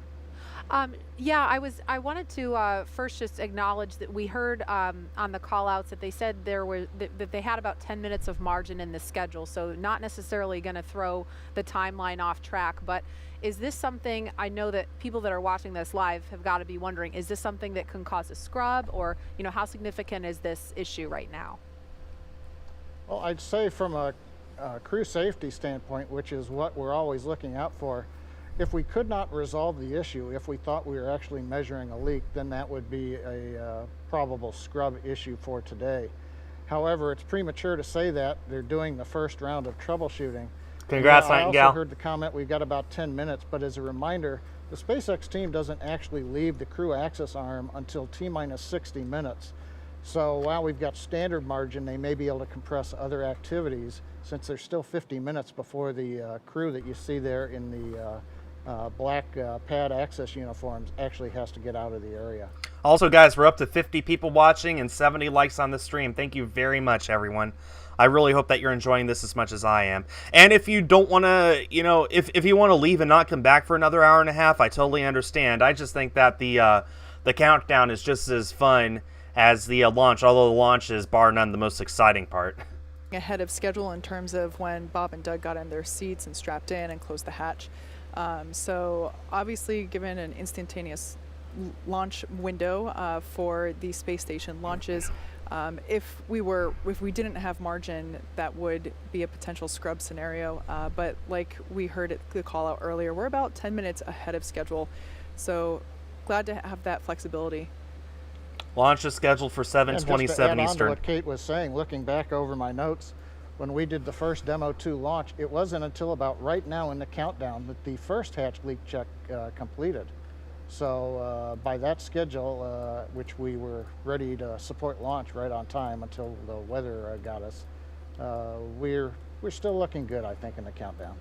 Yeah, I wanted to first just acknowledge that we heard on the call-outs that they said that they had about 10 minutes of margin in the schedule, so not necessarily going to throw the timeline off track. But is this something, I know that people that are watching this live have got to be wondering, is this something that can cause a scrub, or how significant is this issue right now? Well, I'd say from a crew safety standpoint, which is what we're always looking out for, if we could not resolve the issue, if we thought we were actually measuring a leak, then that would be a probable scrub issue for today. However, it's premature to say that. They're doing the first round of troubleshooting. Congrats, Nightingale. I also heard the comment, we've got about 10 minutes, but as a reminder, the SpaceX team doesn't actually leave the crew access arm until T-minus 60 minutes. So while we've got standard margin, they may be able to compress other activities since there's still 50 minutes before the crew that you see there in the black pad access uniforms actually has to get out of the area. Also, guys, we're up to 50 people watching and 70 likes on the stream. Thank you very much, everyone. I really hope that you're enjoying this as much as I am. And if you don't want to, if you want to leave and not come back for another hour and a half, I totally understand. I just think that the countdown is just as fun as the launch, although the launch is bar none the most exciting part. Ahead of schedule in terms of when Bob and Doug got in their seats and strapped in and closed the hatch. So obviously, given an instantaneous launch window for the space station launches, if we didn't have margin, that would be a potential scrub scenario. But like we heard at the call out earlier, we're about 10 minutes ahead of schedule. So glad to have that flexibility. Launch is scheduled for 7:27 Eastern. On to what Kate was saying, looking back over my notes, when we did the first Demo 2 launch, it wasn't until about right now in the countdown that the first hatch leak check completed. So by that schedule, which we were ready to support launch right on time until the weather got us, we're still looking good, I think, in the countdown.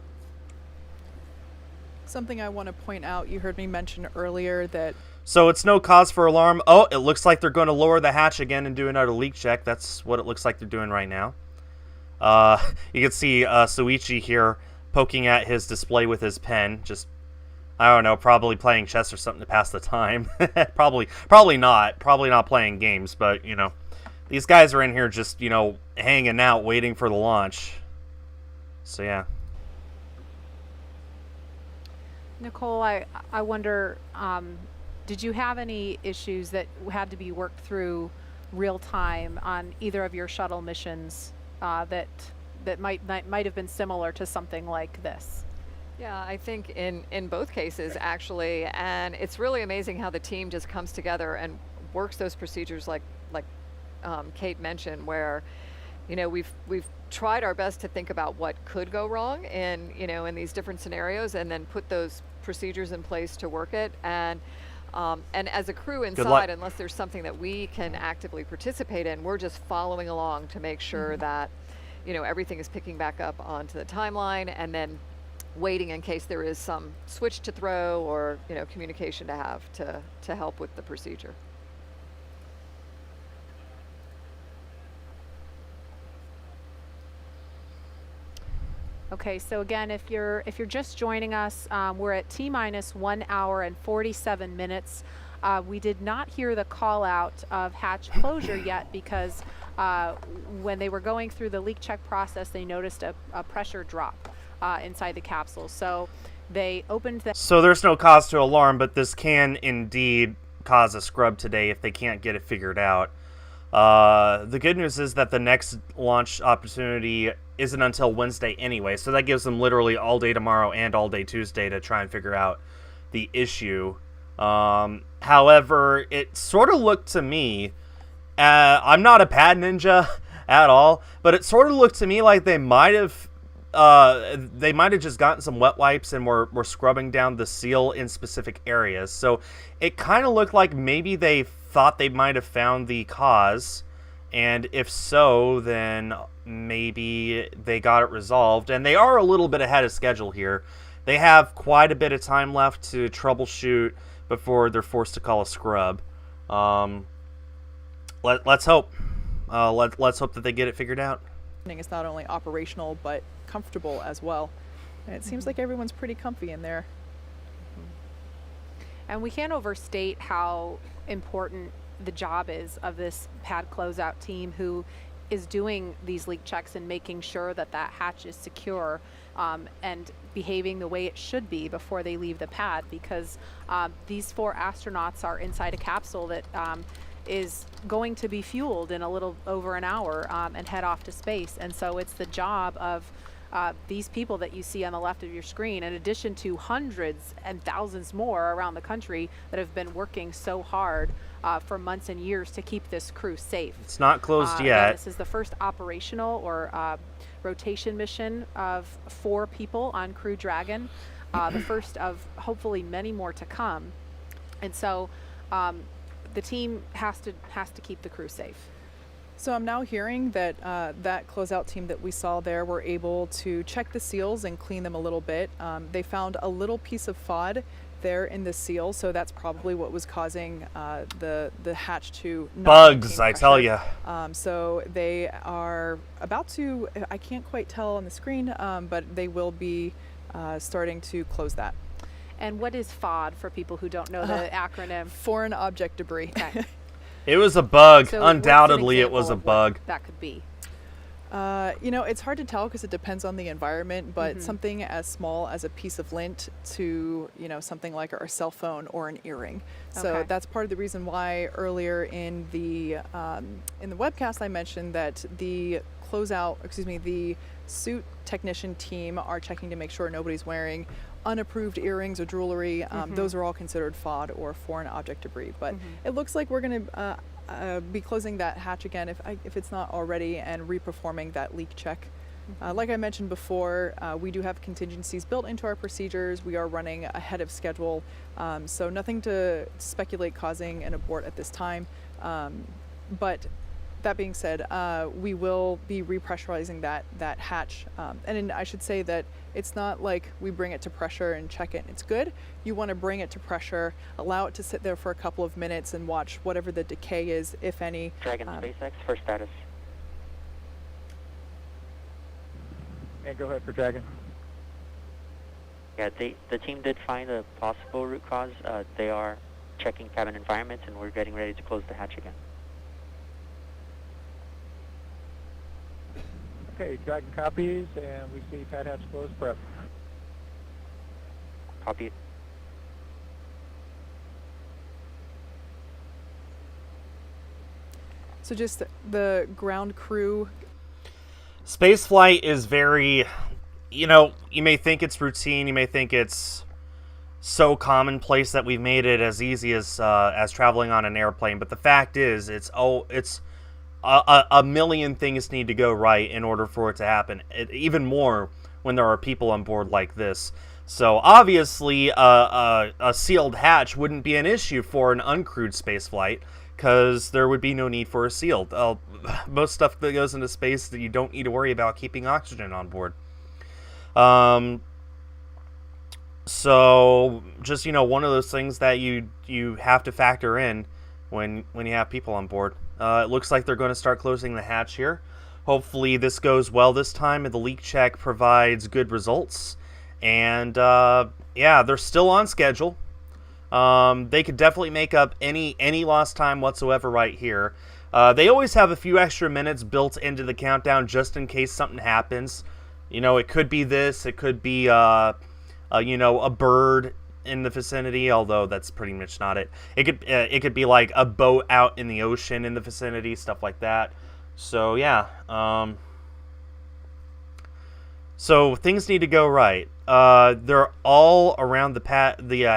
Something I want to point out, you heard me mention earlier that... So it's no cause for alarm. Oh, it looks like they're going to lower the hatch again and do another leak check. That's what it looks like they're doing right now. You can see Suichi here poking at his display with his pen. Just, I don't know, probably playing chess or something to pass the time. Probably not. Probably not playing games, but, these guys are in here just, hanging out, waiting for the launch. So, yeah. Nicole, I wonder, did you have any issues that had to be worked through real time on either of your shuttle missions that might have been similar to something like this? Yeah, I think in both cases, actually, and it's really amazing how the team just comes together and works those procedures like Kate mentioned, where we've tried our best to think about what could go wrong in these different scenarios, and then put those procedures in place to work it. And as a crew inside, unless there's something that we can actively participate in, we're just following along to make sure that everything is picking back up onto the timeline, and then waiting in case there is some switch to throw or communication to have to help with the procedure. Okay, so again, if you're just joining us, we're at T-minus 1 hour and 47 minutes. We did not hear the call out of hatch closure yet because when they were going through the leak check process, they noticed a pressure drop inside the capsule. So they opened the... So there's no cause to alarm, but this can indeed cause a scrub today if they can't get it figured out. The good news is that the next launch opportunity isn't until Wednesday anyway, so that gives them literally all day tomorrow and all day Tuesday to try and figure out the issue. However, it sort of looked to me, I'm not a pad ninja at all, but it sort of looked to me like they might have just gotten some wet wipes and were scrubbing down the seal in specific areas. So it kind of looked like maybe they thought they might have found the cause, and if so, then maybe they got it resolved. And they are a little bit ahead of schedule here. They have quite a bit of time left to troubleshoot before they're forced to call a scrub. Let's hope. Let's hope that they get it figured out. It's not only operational but comfortable as well. And it seems like everyone's pretty comfy in there. And we can't overstate how important the job is of this pad closeout team who is doing these leak checks and making sure that that hatch is secure and behaving the way it should be before they leave the pad, because these 4 astronauts are inside a capsule that is going to be fueled in a little over an hour and head off to space. And so it's the job of these people that you see on the left of your screen, in addition to hundreds and thousands more around the country that have been working so hard for months and years to keep this crew safe. It's not closed yet. This is the first operational or rotation mission of 4 people on Crew Dragon, the first of hopefully many more to come. And so the team has to keep the crew safe. So I'm now hearing that that closeout team that we saw there were able to check the seals and clean them a little bit. They found a little piece of FOD there in the seal, so that's probably what was causing the hatch to not bugs, maintain I tell you. So they are about to, I can't quite tell on the screen, but they will be starting to close that. And what is FOD for people who don't know the acronym? Foreign object debris. Okay. It was a bug. So Undoubtedly, it was a bug. That could be. It's hard to tell because it depends on the environment, but something as small as a piece of lint to, something like our cell phone or an earring. So that's part of the reason why earlier in the webcast I mentioned that the the suit technician team are checking to make sure nobody's wearing unapproved earrings or jewelry. Those are all considered FOD or foreign object debris. But it looks like we're going to be closing that hatch again if it's not already, and reperforming that leak check. Like I mentioned before, we do have contingencies built into our procedures. We are running ahead of schedule, so nothing to speculate causing an abort at this time. But that being said, we will be repressurizing that hatch. And I should say that it's not like we bring it to pressure and check it. It's good. You want to bring it to pressure, allow it to sit there for a couple of minutes and watch whatever the decay is, if any. Dragon SpaceX, first status. And go ahead for Dragon. Yeah, the team did find a possible root cause. They are checking cabin environments, and we're getting ready to close the hatch again. Okay, Dragon copies, and we see pad hatch closed, prep. Copy it. So just the ground crew. Spaceflight is very, you may think it's routine, you may think it's so commonplace that we've made it as easy as traveling on an airplane, but the fact is, it's a million things need to go right in order for it to happen, even more when there are people on board like this. So obviously a sealed hatch wouldn't be an issue for an uncrewed spaceflight, because there would be no need for a seal. Most stuff that goes into space that you don't need to worry about keeping oxygen on board. So just, one of those things that you have to factor in when you have people on board. It looks like they're going to start closing the hatch here. Hopefully this goes well this time and the leak check provides good results. And yeah, they're still on schedule. They could definitely make up any lost time whatsoever right here. They always have a few extra minutes built into the countdown just in case something happens. It could be this, it could be a bird in the vicinity, although that's pretty much not it. It could be like a boat out in the ocean in the vicinity, stuff like that. So yeah, so things need to go right. They're all around the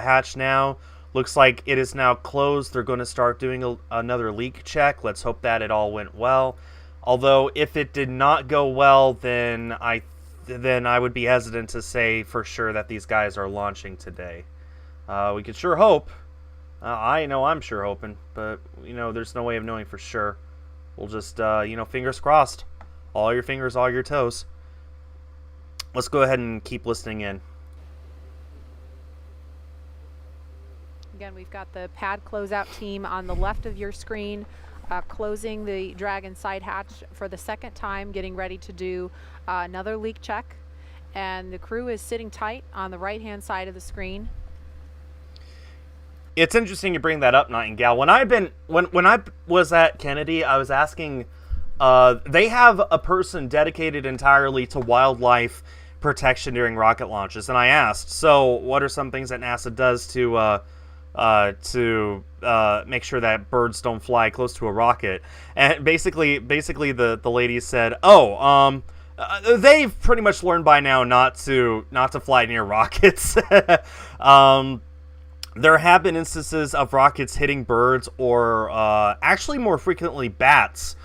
hatch now. Looks like it is now closed. They're going to start doing another leak check. Let's hope that it all went well. Although if it did not go well, then I would be hesitant to say for sure that these guys are launching today. We could sure hope. I know I'm sure hoping, but there's no way of knowing for sure. We'll just fingers crossed. All your fingers, all your toes. Let's go ahead and keep listening in. Again, we've got the pad closeout team on the left of your screen, closing the Dragon side hatch for the second time, getting ready to do another leak check. And the crew is sitting tight on the right-hand side of the screen. It's interesting you bring that up, Nightingale. When I was at Kennedy, I was asking, they have a person dedicated entirely to wildlife protection during rocket launches, and I asked, so what are some things that NASA does to make sure that birds don't fly close to a rocket? And basically the lady said, they've pretty much learned by now not to fly near rockets. There have been instances of rockets hitting birds or actually more frequently bats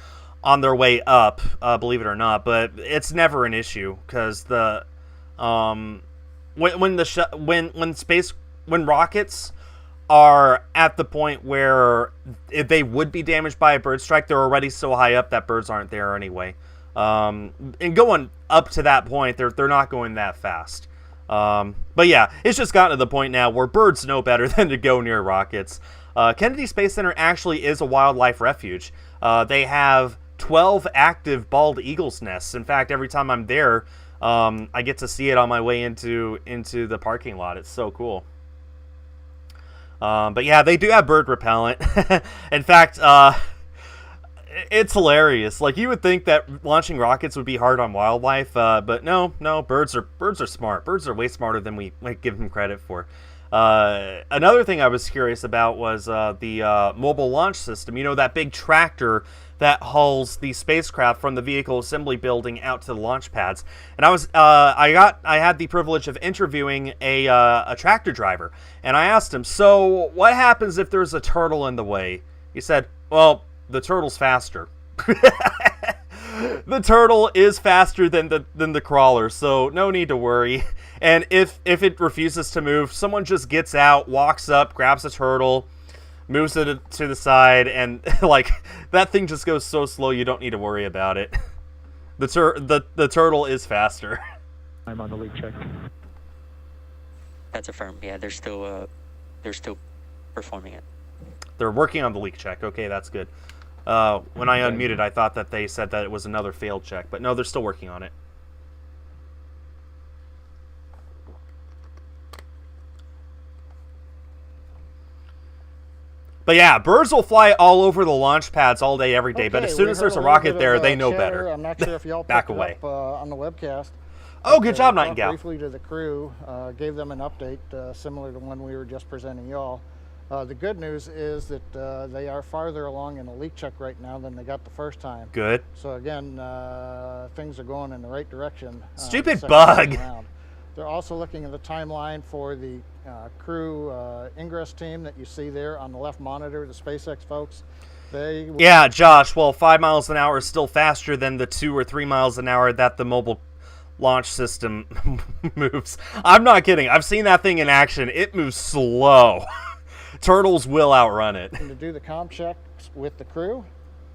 on their way up, believe it or not, but it's never an issue because when rockets are at the point where if they would be damaged by a bird strike, they're already so high up that birds aren't there anyway. And going up to that point, they're not going that fast. But yeah, it's just gotten to the point now where birds know better than to go near rockets. Kennedy Space Center actually is a wildlife refuge. They have 12 active bald eagles nests. In fact, every time I'm there, I get to see it on my way into the parking lot. It's so cool. But yeah, they do have bird repellent. In fact, it's hilarious. Like, you would think that launching rockets would be hard on wildlife, but no, birds are smart. Birds are way smarter than we might give them credit for. Another thing I was curious about was the mobile launch system. That big tractor that hauls the spacecraft from the vehicle assembly building out to the launch pads. And I had the privilege of interviewing a tractor driver, and I asked him, so what happens if there's a turtle in the way? He said, well, the turtle's faster. The turtle is faster than the crawler, so no need to worry. And if it refuses to move, someone just gets out, walks up, grabs the turtle, moves it to the side, and like that thing just goes so slow you don't need to worry about it. The turtle is faster. I'm on the leak check. That's affirmed. Yeah, they're still performing it. They're working on the leak check. Okay, that's good. When I unmuted, I thought that they said that it was another failed check, but no, they're still working on it. But yeah, birds will fly all over the launch pads all day, every day. But as soon as there's a rocket there, they know better. I'm not sure if y'all back picked away it up on the webcast. Oh, good job, Nightingale. Briefly to the crew, gave them an update similar to one we were just presenting y'all. The good news is that they are farther along in the leak check right now than they got the first time. Good. So again, things are going in the right direction. Stupid bug. They're also looking at the timeline for the crew ingress team that you see there on the left monitor, the SpaceX folks. Yeah, Josh, well, 5 miles an hour is still faster than the 2 or 3 miles an hour that the mobile launch system moves. I'm not kidding. I've seen that thing in action. It moves slow. Turtles will outrun it. To do the comm check with the crew.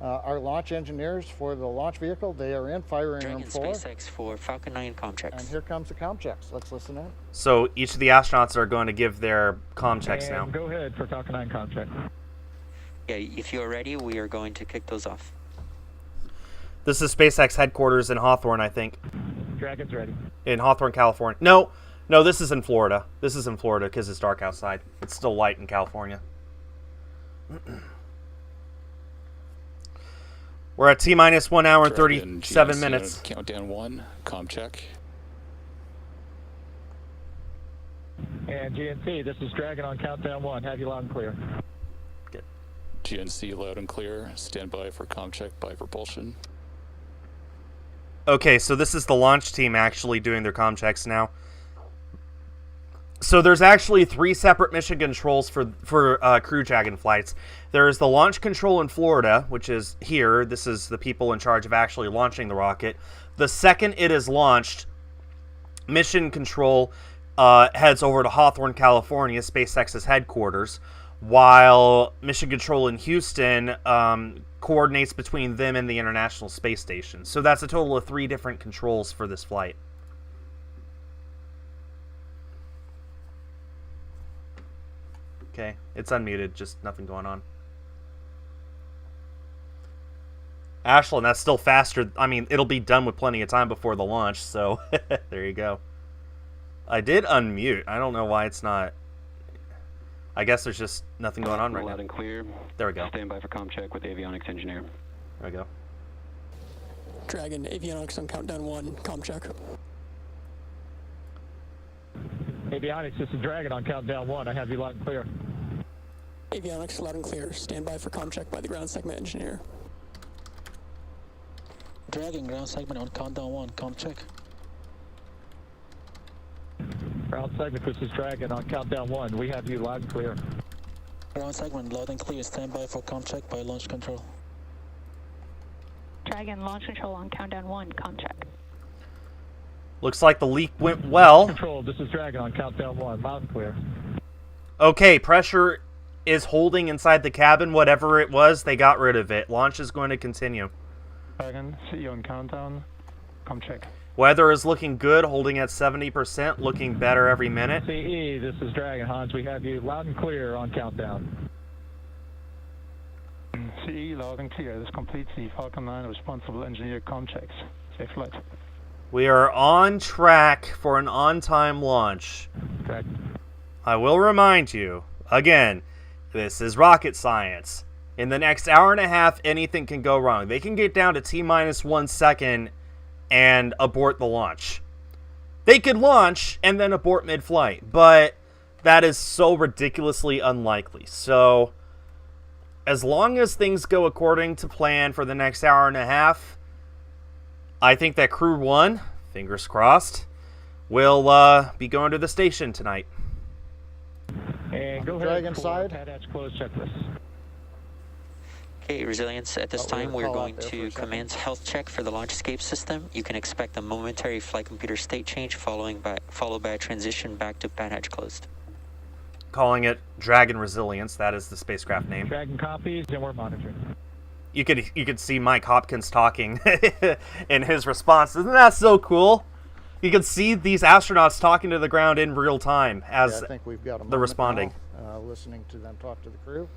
Our launch engineers for the launch vehicle, they are in firing Dragon room 4. SpaceX for Falcon 9 comm checks. And here comes the comm checks. Let's listen in. So each of the astronauts are going to give their comm checks now. Go ahead for Falcon 9 comm check. Yeah, if you are ready, we are going to kick those off. This is SpaceX headquarters in Hawthorne, I think. Dragon's ready. In Hawthorne, California. No, this is in Florida. This is in Florida because it's dark outside. It's still light in California. We're at T-minus 1 hour and 37 minutes. Countdown 1, comm check. And GNC, this is Dragon on countdown 1. Have you loud and clear. Good. GNC loud and clear. Stand by for comm check by propulsion. Okay, so this is the launch team actually doing their comm checks now. So there's actually 3 separate mission controls for Crew Dragon flights. There's the launch control in Florida, which is here. This is the people in charge of actually launching the rocket. The second it is launched, mission control heads over to Hawthorne, California, SpaceX's headquarters, while mission control in Houston coordinates between them and the International Space Station. So that's a total of 3 different controls for this flight. Okay, it's unmuted, just nothing going on. Ashlyn, that's still faster. I mean, it'll be done with plenty of time before the launch, so there you go. I did unmute. I don't know why it's not. I guess there's just nothing going on right now. Loud and clear. There we go. Stand by for comm check with avionics engineer. There we go. Dragon, avionics on countdown 1, comm check. Avionics, this is Dragon on countdown 1. I have you loud and clear. Avionics loud and clear. Stand by for comm check by the ground segment engineer. Dragon, ground segment on countdown 1, comm check. Ground segment, this is Dragon on countdown 1. We have you loud and clear. Ground segment loud and clear. Stand by for comm check by launch control. Dragon, launch control on countdown 1, comm check. Looks like the leak went well. Control, this is Dragon on countdown 1, loud and clear. Okay, pressure is holding inside the cabin. Whatever it was, they got rid of it. Launch is going to continue. Dragon, see you on countdown. Comm check. Weather is looking good, holding at 70%, looking better every minute. CE, this is Dragon. Hans, we have you loud and clear on countdown. CE, loud and clear. This completes the Falcon 9 responsible engineer comm checks. Safe flight. We are on track for an on-time launch. Correct. I will remind you, again, this is rocket science. In the next hour and a half, anything can go wrong. They can get down to T-minus 1 second and abort the launch. They could launch and then abort mid-flight, but that is so ridiculously unlikely. So, as long as things go according to plan for the next hour and a half, I think that Crew-1, fingers crossed, will be going to the station tonight. And go Dragon ahead for side. PADAT's closed checklist. Okay, Resilience, at this time we're going to commence health check for the launch escape system. You can expect a momentary flight computer state change followed by a transition back to pad hatch closed. Calling it Dragon Resilience, that is the spacecraft name. Dragon copies, and we're monitoring. You could see Mike Hopkins talking in his response. Isn't that so cool? You can see these astronauts talking to the ground in real time as I think we've got a they're responding. now, listening to them talk to the crew.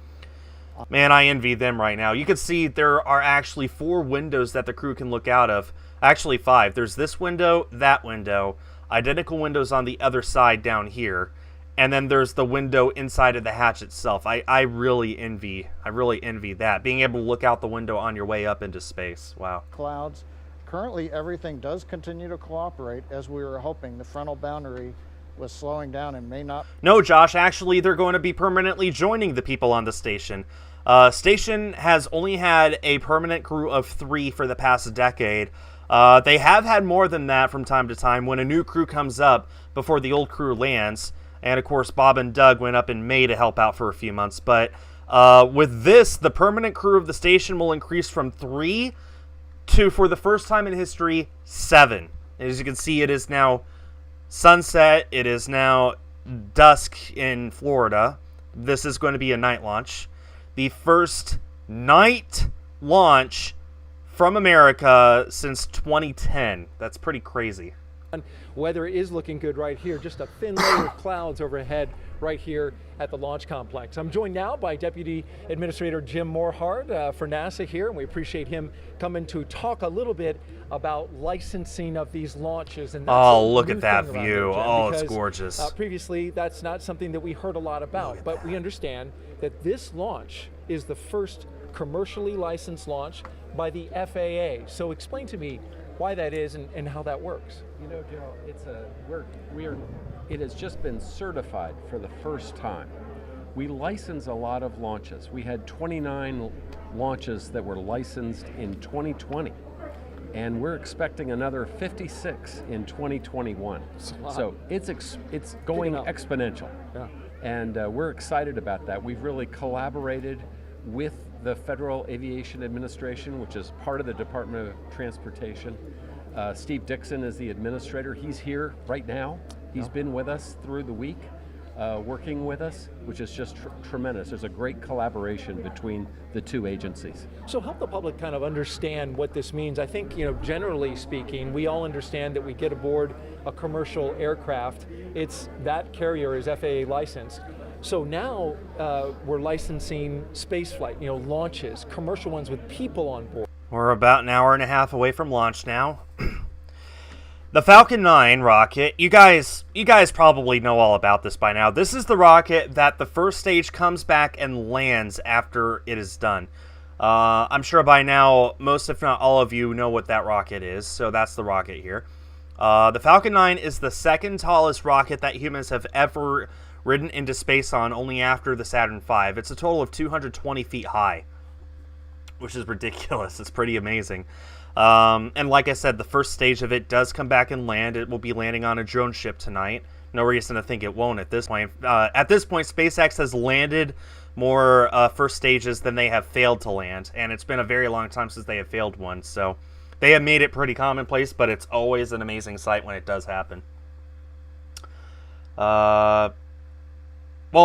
Man, I envy them right now. You can see there are actually 4 windows that the crew can look out of. Actually 5. There's this window, that window, identical windows on the other side down here, and then there's the window inside of the hatch itself. I really envy that. Being able to look out the window on your way up into space. Wow. Clouds. Currently, everything does continue to cooperate as we were hoping. The frontal boundary was slowing down and may not. No, Josh, actually, they're going to be permanently joining the people on the station. Station has only had a permanent crew of 3 for the past decade. They have had more than that from time to time when a new crew comes up before the old crew lands. And, of course, Bob and Doug went up in May to help out for a few months. But with this, the permanent crew of the station will increase from 3 to, for the first time in history, 7. As you can see, it is now sunset. It is now dusk in Florida. This is going to be a night launch. The first night launch from America since 2010. That's pretty crazy. Weather is looking good right here, just a thin layer of clouds overhead right here at the launch complex. I'm joined now by Deputy Administrator Jim Morehart for NASA here, and we appreciate him coming to talk a little bit about licensing of these launches. And that's look new at that thing around view. here, Jim, Oh, it's because, gorgeous. Previously, that's not something that we heard a lot about, but we understand that this launch is the first commercially licensed launch by the FAA. So explain to me why that is and how that works. You know, Joe, it has just been certified for the first time. We license a lot of launches. We had 29 launches that were licensed in 2020, and we're expecting another 56 in 2021. So it's going exponential, and we're excited about that. We've really collaborated with the Federal Aviation Administration, which is part of the Department of Transportation. Steve Dixon is the administrator. He's here right now. He's been with us through the week, working with us, which is just tremendous. There's a great collaboration between the two agencies. So help the public kind of understand what this means. I think, generally speaking, we all understand that we get aboard a commercial aircraft. That carrier is FAA licensed. So now we're licensing space flight, launches, commercial ones with people on board. We're about an hour and a half away from launch now. The Falcon 9 rocket, you guys probably know all about this by now. This is the rocket that the first stage comes back and lands after it is done. I'm sure by now, most if not all of you know what that rocket is, so that's the rocket here. The Falcon 9 is the second tallest rocket that humans have ever ridden into space on, only after the Saturn V. It's a total of 220 feet high, which is ridiculous. It's pretty amazing. And like I said, the first stage of it does come back and land. It will be landing on a drone ship tonight. No reason to think it won't at this point. At this point, SpaceX has landed more first stages than they have failed to land, and it's been a very long time since they have failed one. So they have made it pretty commonplace, but it's always an amazing sight when it does happen. Well,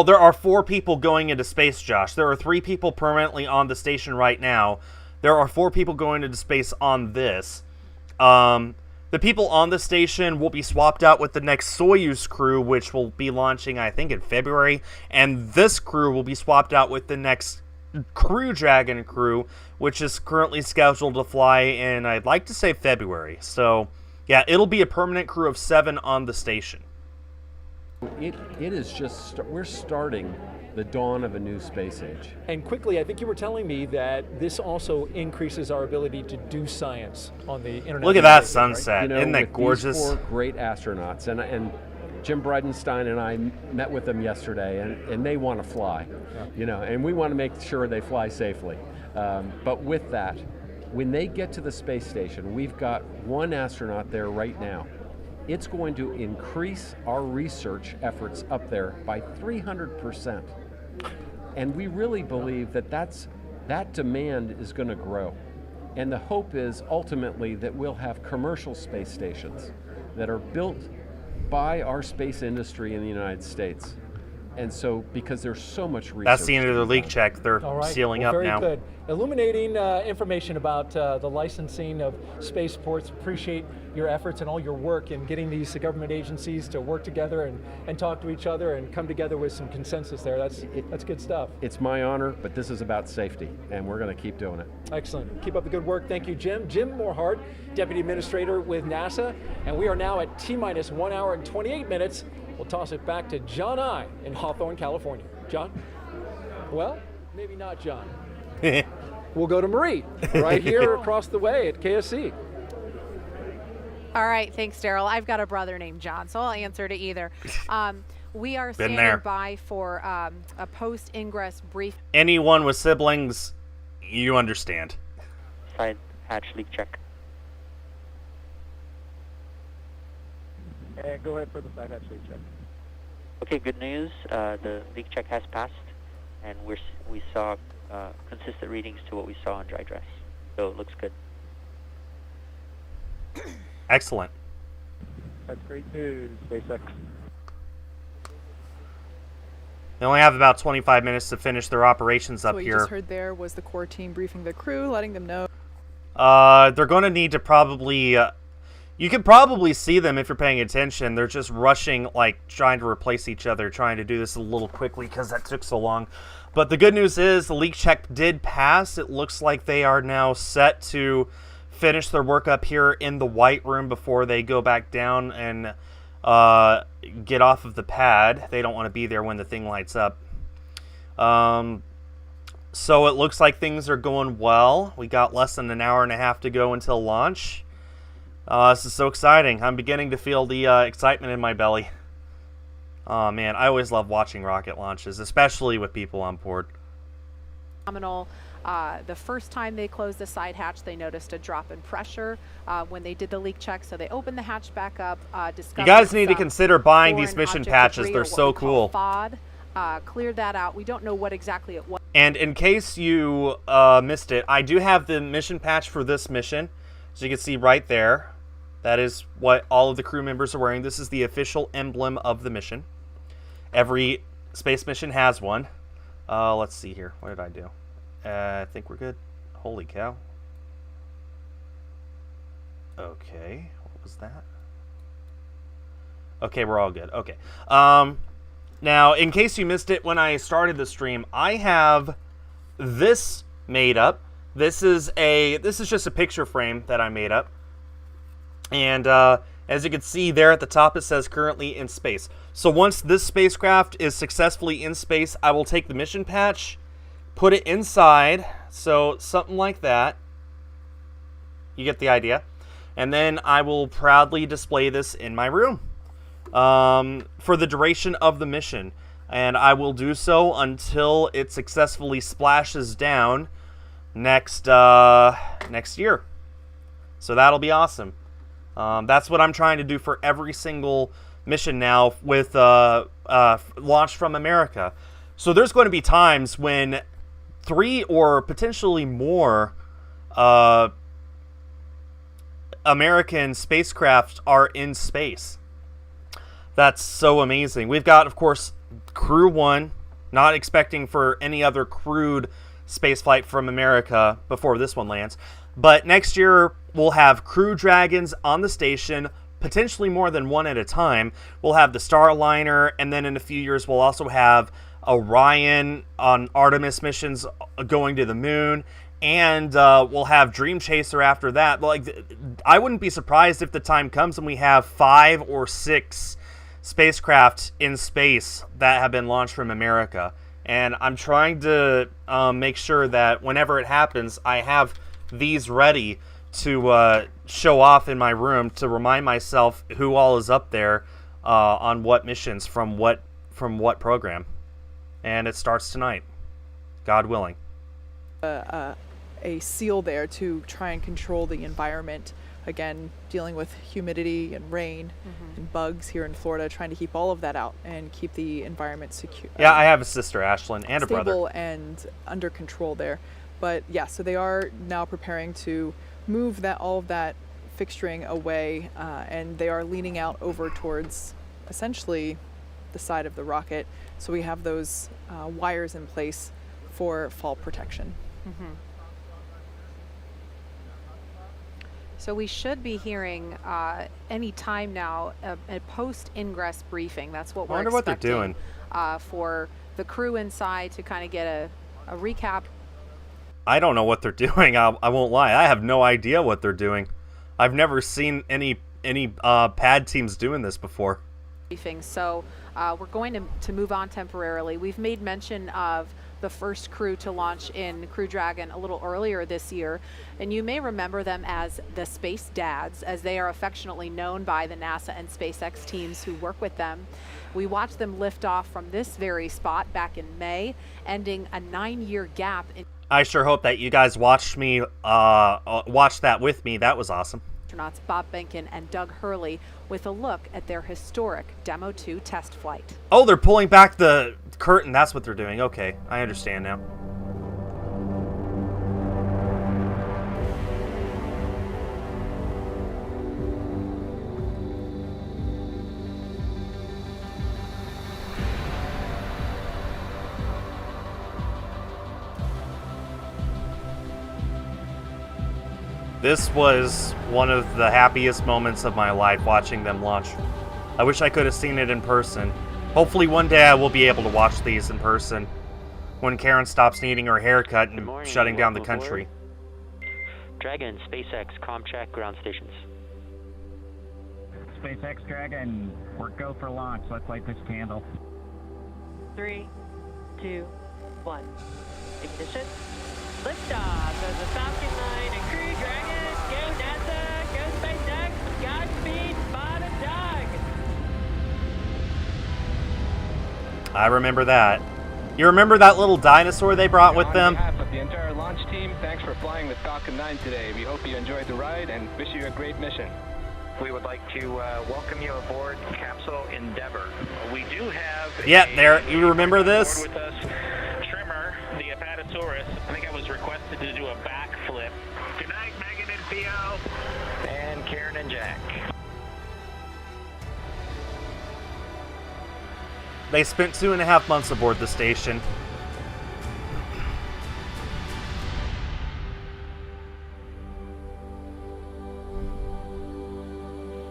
there are 4 people going into space, Josh. There are 3 people permanently on the station right now. There are 4 people going into space on this. The people on the station will be swapped out with the next Soyuz crew, which will be launching, I think, in February. And this crew will be swapped out with the next Crew-Dragon crew, which is currently scheduled to fly in, I'd like to say, February. So, yeah, it'll be a permanent crew of 7 on the station. It is just, we're starting the dawn of a new space age. And quickly, I think you were telling me that this also increases our ability to do science on the internet. Look at that sunset. Right? Isn't that gorgeous? These 4 great astronauts, and Jim Bridenstine and I met with them yesterday, and they want to fly, and we want to make sure they fly safely. But with that, when they get to the space station, we've got 1 astronaut there right now. It's going to increase our research efforts up there by 300%. And we really believe that demand is going to grow. And the hope is ultimately that we'll have commercial space stations that are built by our space industry in the United States. And so, because there's so much research. That's the end of the leak check. They're sealing up very now. Very good. Illuminating information about the licensing of spaceports. Appreciate your efforts and all your work in getting these government agencies to work together and talk to each other and come together with some consensus there. That's good stuff. It's my honor, but this is about safety, and we're going to keep doing it. Excellent. Keep up the good work. Thank you, Jim. Jim Morehart, Deputy Administrator with NASA, and we are now at T-minus 1 hour and 28 minutes. We'll toss it back to John I in Hawthorne, California. John? Well, maybe not John. We'll go to Marie, right here across the way at KSC. All right, thanks, Daryl. I've got a brother named John, so I'll answer to either. We are standing by for a post-ingress brief. Anyone with siblings, you understand. Side hatch leak check. And go ahead for the side hatch leak check. Okay, good news. The leak check has passed, and we saw consistent readings to what we saw on dry dress. So it looks good. Excellent. That's great news, SpaceX. They only have about 25 minutes to finish their operations So up what here. you just heard there was the core team briefing the crew, letting them know. They're going to need to probably... you can probably see them if you're paying attention. They're just rushing, like, trying to replace each other, trying to do this a little quickly because that took so long. But the good news is the leak check did pass. It looks like they are now set to finish their work up here in the white room before they go back down and get off of the pad. They don't want to be there when the thing lights up. So it looks like things are going well. We got less than an hour and a half to go until launch. This is so exciting. I'm beginning to feel the excitement in my belly. Oh man, I always love watching rocket launches, especially with people on board. Phenomenal. The first time they closed the side hatch, they noticed a drop in pressure when they did the leak check. So they opened the hatch back up. You guys need to consider buying these mission patches. They're so cool. FOD, cleared that out. We don't know what exactly it was. And in case you missed it, I do have the mission patch for this mission. So you can see right there. That is what all of the crew members are wearing. This is the official emblem of the mission. Every space mission has one. Let's see here. What did I do? I think we're good. Holy cow. Okay. What was that? Okay, we're all good. Okay. Now, in case you missed it when I started the stream, I have this made up. This is just a picture frame that I made up. And as you can see there at the top, it says currently in space. So once this spacecraft is successfully in space, I will take the mission patch, put it inside, so something like that. You get the idea. And then I will proudly display this in my room for the duration of the mission. And I will do so until it successfully splashes down next year. So that'll be awesome. That's what I'm trying to do for every single mission now with Launch from America. So there's going to be times when 3 or potentially more American spacecraft are in space. That's so amazing. We've got, of course, Crew-1, not expecting for any other crewed spaceflight from America before this one lands. But next year, we'll have Crew Dragons on the station, potentially more than one at a time. We'll have the Starliner, and then in a few years, we'll also have Orion on Artemis missions going to the moon. And we'll have Dream Chaser after that. Like, I wouldn't be surprised if the time comes and we have 5 or 6 spacecraft in space that have been launched from America. And I'm trying to make sure that whenever it happens, I have these ready to show off in my room to remind myself who all is up there on what missions from what program. And it starts tonight, God willing. A seal there to try and control the environment. Again, dealing with humidity and rain and bugs here in Florida, trying to keep all of that out and keep the environment secure. Yeah, I have a sister, Ashlyn, and a brother. Stable and under control there. But yeah, so they are now preparing to move all of that fixturing away, and they are leaning out over towards essentially the side of the rocket. So we have those wires in place for fall protection. So we should be hearing any time now a post-ingress briefing. That's what we're expecting. I wonder what they're doing. For the crew inside to kind of get a recap. I don't know what they're doing. I won't lie. I have no idea what they're doing. I've never seen any pad teams doing this before. So we're going to move on temporarily. We've made mention of the first crew to launch in Crew Dragon a little earlier this year, and you may remember them as the Space Dads, as they are affectionately known by the NASA and SpaceX teams who work with them. We watched them lift off from this very spot back in May, ending a 9-year gap in I sure hope that you guys watched that with me. That was awesome. Astronauts Bob Behnken and Doug Hurley with a look at their historic Demo 2 test flight. Oh, they're pulling back the curtain. That's what they're doing. Okay, I understand now. This was one of the happiest moments of my life watching them launch. I wish I could have seen it in person. Hopefully one day I will be able to watch these in person when Karen stops needing her haircut and shutting down the country. Dragon, SpaceX, ComCheck, ground stations. SpaceX Dragon, we're go for launch. Let's light this candle. 3, 2, 1. Ignition. Liftoff of the Falcon 9 and Crew Dragon. Go NASA, go SpaceX, Godspeed, Spot and Dog. I remember that. You remember that little dinosaur they brought with them? On behalf of the entire launch team, thanks for flying the Falcon 9 today. We hope you enjoyed the ride and wish you a great mission. We would like to welcome you aboard Capsule Endeavour. We do have there. You remember this? with us, Trimmer, the Apatosaurus. I think I was requested to do a backflip. Good night, Megan and Theo. And Karen and Jack. They spent 2.5 months aboard the station.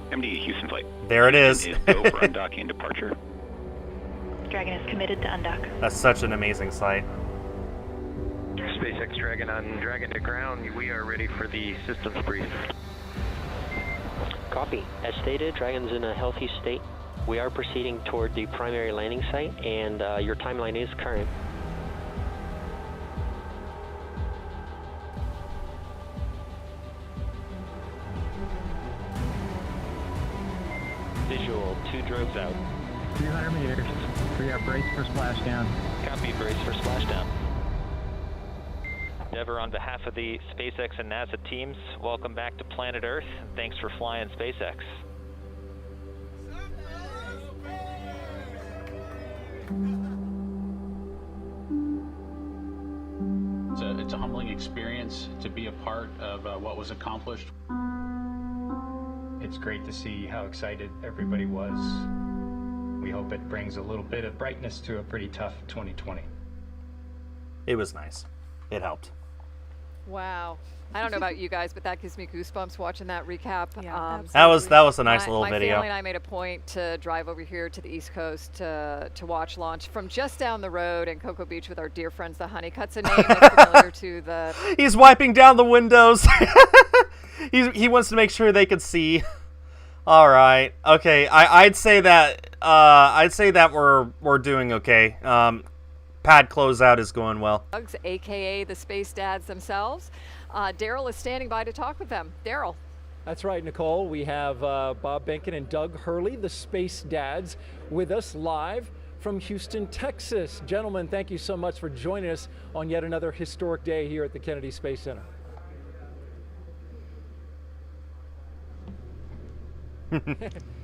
MD Houston flight. There it is. Go for undocking and departure. Dragon is committed to undock. That's such an amazing sight. SpaceX Dragon on Dragon to ground. We are ready for the systems brief. Copy. As stated, Dragon's in a healthy state. We are proceeding toward the primary landing site, and your timeline is current. Visual, 2 drogues out. 300 meters. We are braced for splashdown. Copy, brace for splashdown. Endeavour, on behalf of the SpaceX and NASA teams, welcome back to planet Earth, and thanks for flying SpaceX. It's a humbling experience to be a part of what was accomplished. It's great to see how excited everybody was. We hope it brings a little bit of brightness to a pretty tough 2020. It was nice. It helped. Wow. I don't know about you guys, but that gives me goosebumps watching that recap. Yeah, that was a nice little video. My family and I made a point to drive over here to the East Coast to watch launch from just down the road in Cocoa Beach with our dear friends, the Honeycutts, a name that's familiar to the... He's wiping down the windows. He wants to make sure they could see. All right. Okay. I'd say that we're doing okay. Pad closeout is going well. AKA the Space Dads themselves. Daryl is standing by to talk with them. Daryl. That's right, Nicole. We have Bob Benkin and Doug Hurley, the Space Dads, with us live from Houston, Texas. Gentlemen, thank you so much for joining us on yet another historic day here at the Kennedy Space Center.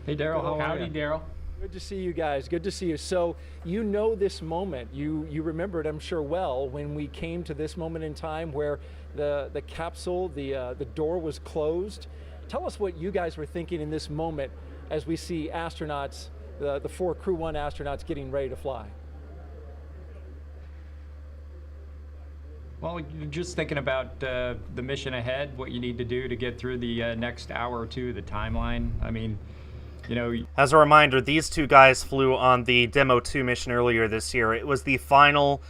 Hey, Daryl. How are you? Howdy, Daryl. Good to see you guys. Good to see you. So you know this moment. You remember it, I'm sure, well, when we came to this moment in time where the capsule, the door was closed. Tell us what you guys were thinking in this moment as we see astronauts, the 4 Crew-1 astronauts getting ready to fly. Well, you're just thinking about the mission ahead, what you need to do to get through the next hour or two, the timeline. I mean, you know, as a reminder, these two guys flew on the Demo 2 mission earlier this year. It was the final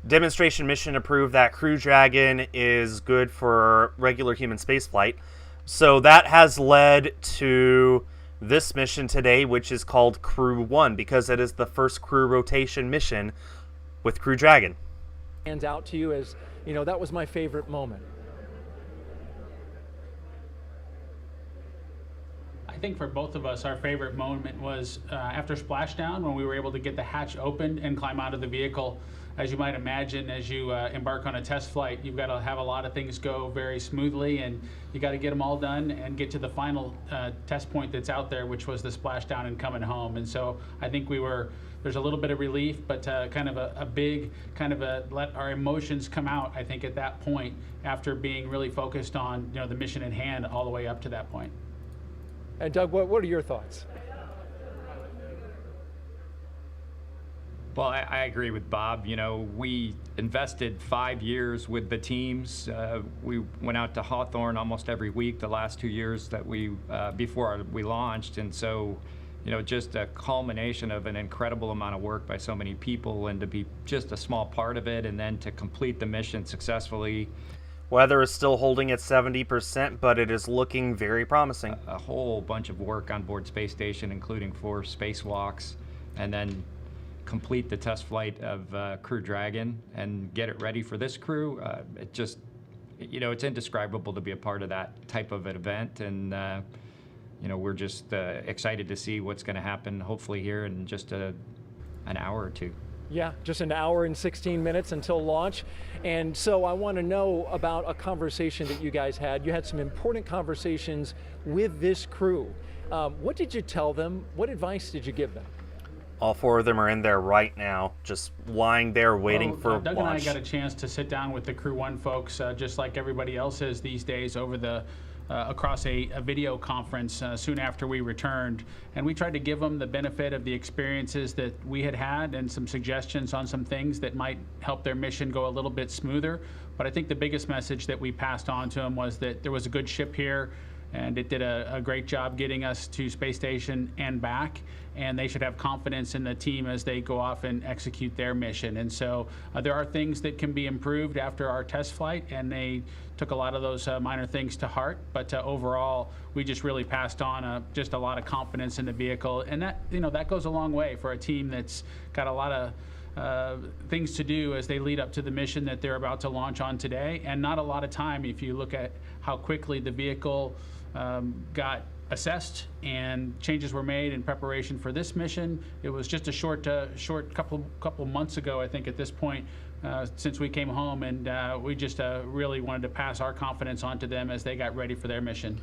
demonstration mission to prove that Crew Dragon is good for regular human spaceflight. So that has led to this mission today, which is called Crew-1, because it is the first crew rotation mission with Crew Dragon. Hands out to you as, you know, that was my favorite moment. I think for both of us, our favorite moment was after splashdown, when we were able to get the hatch opened and climb out of the vehicle. As you might imagine, as you embark on a test flight, you've got to have a lot of things go very smoothly, and you got to get them all done and get to the final test point that's out there, which was the splashdown and coming home. And so I think there's a little bit of relief, but kind of let our emotions come out, I think, at that point, after being really focused on, you know, the mission at hand all the way up to that point. And Doug, what are your thoughts? Well, I agree with Bob. You know, we invested 5 years with the teams. We went out to Hawthorne almost every week the last 2 years that before we launched. And so, you know, just a culmination of an incredible amount of work by so many people, and to be just a small part of it, and then to complete the mission successfully. Weather is still holding at 70%, but it is looking very promising. A whole bunch of work on board Space Station, including 4 spacewalks, and then complete the test flight of Crew Dragon and get it ready for this crew. It just, you know, it's indescribable to be a part of that type of an event, and you know, we're just excited to see what's going to happen hopefully here in just an hour or two. Yeah, just an hour and 16 minutes until launch. And so I want to know about a conversation that you guys had. You had some important conversations with this crew. What did you tell them? What advice did you give them? All 4 of them are in there right now, just lying there waiting for Doug launch. and I got a chance to sit down with the Crew-1 folks, just like everybody else is these days, over the across a video conference soon after we returned, and we tried to give them the benefit of the experiences that we had and some suggestions on some things that might help their mission go a little bit smoother. But I think the biggest message that we passed on to them was that there was a good ship here, and it did a great job getting us to Space Station and back, and they should have confidence in the team as they go off and execute their mission. And so there are things that can be improved after our test flight, and they took a lot of those minor things to heart. But overall, we just really passed on just a lot of confidence in the vehicle, and that, you know, that goes a long way for a team that's got a lot of things to do as they lead up to the mission that they're about to launch on today, and not a lot of time if you look at how quickly the vehicle got assessed and changes were made in preparation for this mission. It was just a short couple months ago, I think, at this point, since we came home, and we just really wanted to pass our confidence on to them as they got ready for their mission.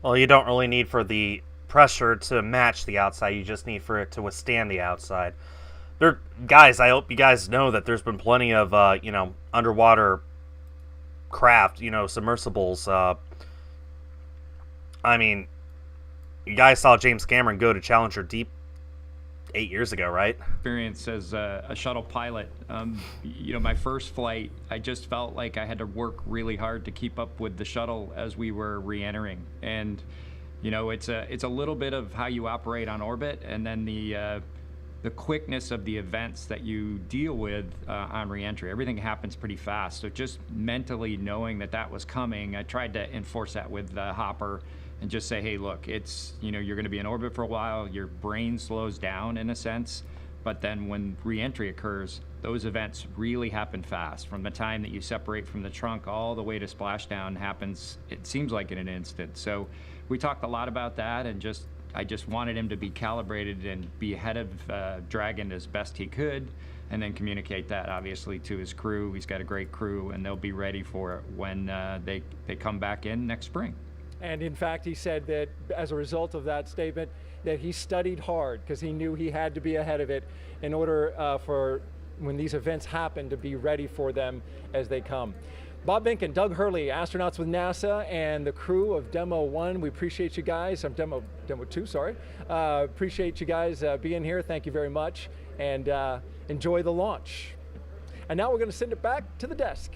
Well, you don't really need for the pressure to match the outside. You just need for it to withstand the outside. Guys, I hope you guys know that there's been plenty of you know, underwater craft, you know, submersibles. I mean, you guys saw James Cameron go to Challenger Deep 8 years ago, right? Experience as a shuttle pilot. You know, my first flight, I just felt like I had to work really hard to keep up with the shuttle as we were re-entering. And, you know, it's a little bit of how you operate on orbit, and then the quickness of the events that you deal with on re-entry. Everything happens pretty fast. So just mentally knowing that that was coming, I tried to enforce that with Hopper, and just say, hey, look, it's, you know, you're going to be in orbit for a while, your brain slows down in a sense, but then when re-entry occurs, those events really happen fast. From the time that you separate from the trunk all the way to splashdown happens, it seems like in an instant. So we talked a lot about that, and I just wanted him to be calibrated and be ahead of Dragon as best he could, and then communicate that obviously to his crew. He's got a great crew, and they'll be ready for it when they come back in next spring. And in fact, he said that as a result of that statement, that he studied hard because he knew he had to be ahead of it in order for when these events happen to be ready for them as they come. Bob Bink and Doug Hurley, astronauts with NASA and the crew of Demo 1. We appreciate you guys. Demo 2, sorry. Appreciate you guys being here. Thank you very much. And enjoy the launch. And now we're going to send it back to the desk.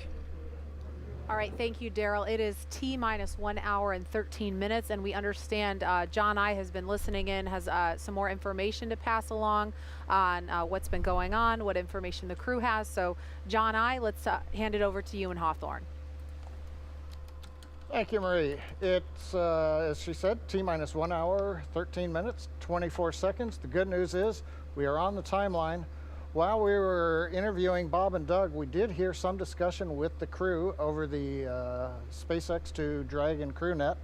All right, thank you, Daryl. It is T-minus 1 hour and 13 minutes, and we understand John I has been listening in, has some more information to pass along on what's been going on, what information the crew has. So, John I, let's hand it over to you in Hawthorne. Thank you, Marie. It's, as she said, T-minus 1 hour, 13 minutes, 24 seconds. The good news is we are on the timeline. While we were interviewing Bob and Doug, we did hear some discussion with the crew over the SpaceX to Dragon CrewNet.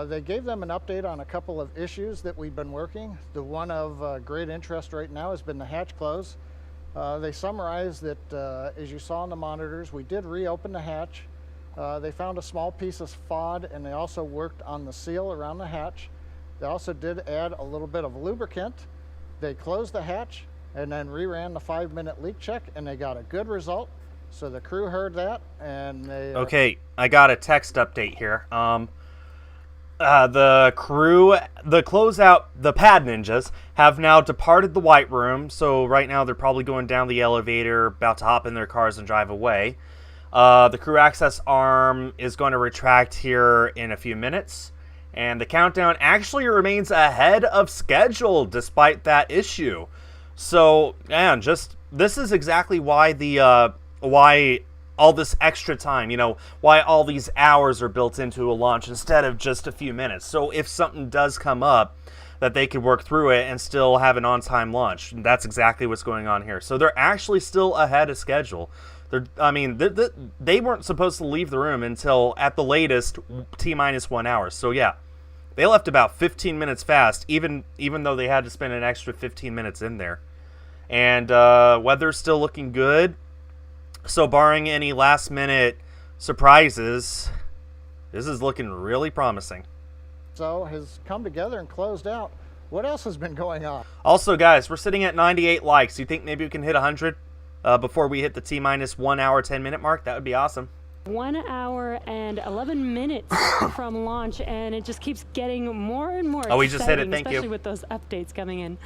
They gave them an update on a couple of issues that we've been working. The one of great interest right now has been the hatch close. They summarized that, as you saw on the monitors, we did reopen the hatch. They found a small piece of FOD, and they also worked on the seal around the hatch. They also did add a little bit of lubricant. They closed the hatch and then reran the 5-minute leak check, and they got a good result. So the crew heard that, and they... Okay, I got a text update here. The crew, the closeout, the pad ninjas have now departed the White Room. So right now they're probably going down the elevator, about to hop in their cars and drive away. The crew access arm is going to retract here in a few minutes. And the countdown actually remains ahead of schedule despite that issue. So, man, this is exactly why why all this extra time, why all these hours are built into a launch instead of just a few minutes. So if something does come up, that they could work through it and still have an on-time launch. And that's exactly what's going on here. So they're actually still ahead of schedule. They weren't supposed to leave the room until, at the latest, T-minus 1 hour. So yeah, they left about 15 minutes fast, even though they had to spend an extra 15 minutes in there. And weather's still looking good. So barring any last-minute surprises, this is looking really promising. So has come together and closed out. What else has been going on? Also, guys, we're sitting at 98 likes. You think maybe we can hit 100 before we hit the T-minus 1 hour, 10 minute mark? That would be awesome. 1 hour and 11 minutes from launch, and it just keeps getting more and more exciting, we just hit it. Thank especially you. with those updates coming in.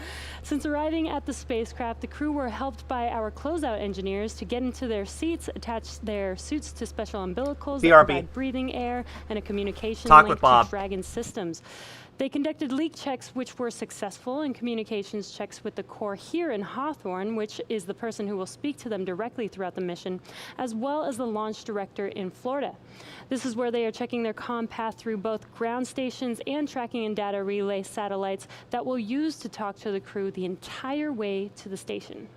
Since arriving at the spacecraft, the crew were helped by our closeout engineers to get into their seats, attach their suits to special umbilicals that provide breathing air and a communication link to Dragon systems. They conducted leak checks which were successful, and communications checks with the core here in Hawthorne, which is the person who will speak to them directly throughout the mission, as well as the launch director in Florida. This is where they are checking their comm path through both ground stations and tracking and data relay satellites that will use to talk to the crew the entire way to the station.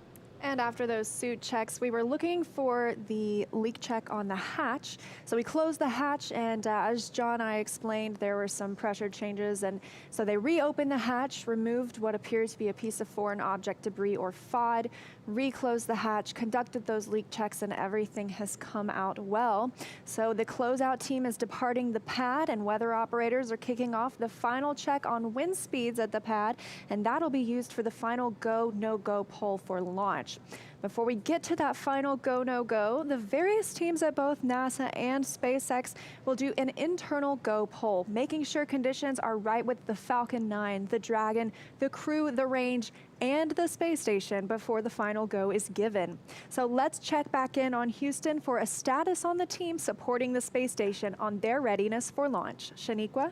And after those suit checks, we were looking for the leak check on the hatch. So we closed the hatch, and as John and I explained, there were some pressure changes. And so they reopened the hatch, removed what appeared to be a piece of foreign object debris or FOD, reclosed the hatch, conducted those leak checks, and everything has come out well. So the closeout team is departing the pad, and weather operators are kicking off the final check on wind speeds at the pad, and that'll be used for the final go, no-go poll for launch. Before we get to that final go, no-go, the various teams at both NASA and SpaceX will do an internal go poll, making sure conditions are right with the Falcon 9, the Dragon, the Crew, the range, and the space station before the final go is given. So let's check back in on Houston for a status on the team supporting the space station on their readiness for launch. Shaniqua?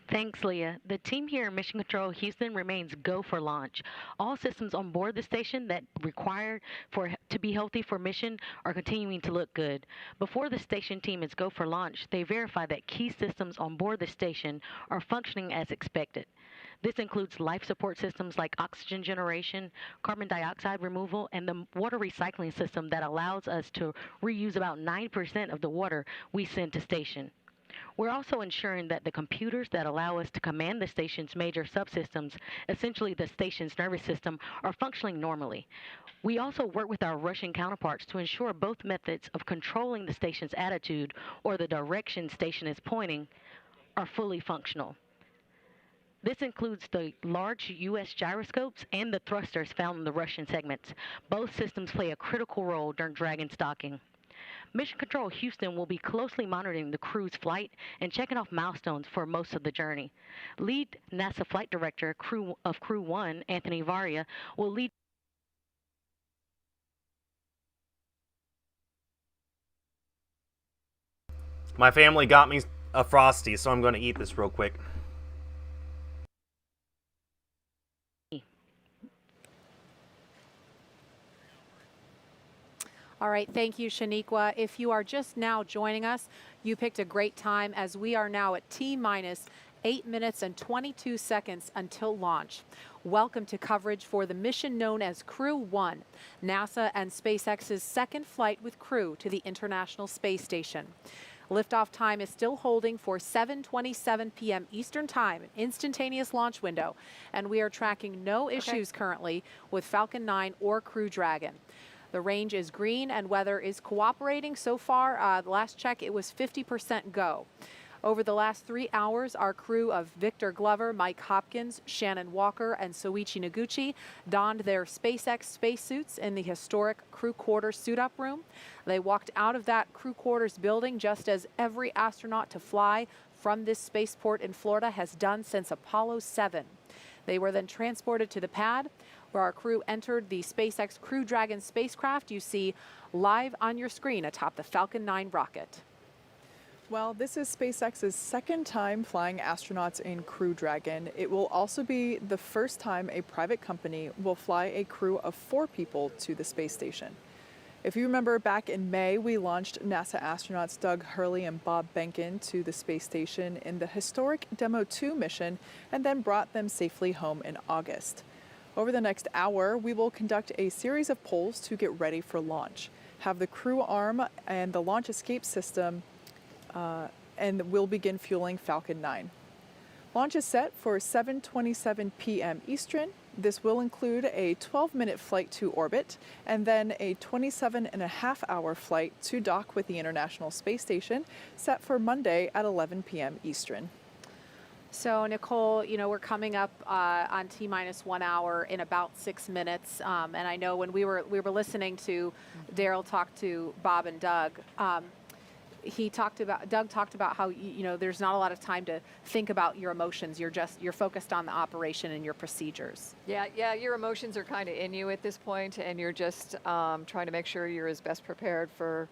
Thanks, Leah. The team here in Mission Control Houston remains go for launch. All systems on board the station that required to be healthy for mission are continuing to look good. Before the station team is go for launch, they verify that key systems on board the station are functioning as expected. This includes life support systems like oxygen generation, carbon dioxide removal, and the water recycling system that allows us to reuse about 9% of the water we send to station. We're also ensuring that the computers that allow us to command the station's major subsystems, essentially the station's nervous system, are functioning normally. We also work with our Russian counterparts to ensure both methods of controlling the station's attitude, or the direction station is pointing, are fully functional. This includes the large U.S. gyroscopes and the thrusters found in the Russian segments. Both systems play a critical role during Dragon's docking. Mission Control Houston will be closely monitoring the crew's flight and checking off milestones for most of the journey. Lead NASA Flight Director of Crew-1, Anthony Varia, will lead. My family got me a Frosty, so I'm going to eat this real quick. All right, thank you, Shaniqua. If you are just now joining us, you picked a great time, as we are now at T-minus 8 minutes and 22 seconds until launch. Welcome to coverage for the mission known as Crew-1, NASA and SpaceX's second flight with Crew to the International Space Station. Liftoff time is still holding for 7:27 p.m. Eastern Time, an instantaneous launch window, and we are tracking no issues currently with Falcon 9 or Crew Dragon. The range is green and weather is cooperating so far. The last check, it was 50% go. Over the last 3 hours, our crew of Victor Glover, Mike Hopkins, Shannon Walker, and Soichi Noguchi donned their SpaceX spacesuits in the historic crew quarters suit-up room. They walked out of that crew quarters building just as every astronaut to fly from this spaceport in Florida has done since Apollo 7. They were then transported to the pad, where our crew entered the SpaceX Crew Dragon spacecraft you see live on your screen atop the Falcon 9 rocket. Well, this is SpaceX's second time flying astronauts in Crew Dragon. It will also be the first time a private company will fly a crew of 4 people to the space station. If you remember, back in May, we launched NASA astronauts Doug Hurley and Bob Behnken to the space station in the historic Demo 2 mission and then brought them safely home in August. Over the next hour, we will conduct a series of polls to get ready for launch, have the crew arm and the launch escape system and we'll begin fueling Falcon 9. Launch is set for 7:27 p.m. Eastern. This will include a 12-minute flight to orbit and then a 27.5-hour flight to dock with the International Space Station, set for Monday at 11 p.m. Eastern. So Nicole, you know, we're coming up on T-minus 1 hour in about 6 minutes, and I know when we were listening to Daryl talk to Bob and Doug. Doug talked about how, you know, there's not a lot of time to think about your emotions. You're focused on the operation and your procedures. Yeah, your emotions are kind of in you at this point, and you're just trying to make sure you're as best prepared for,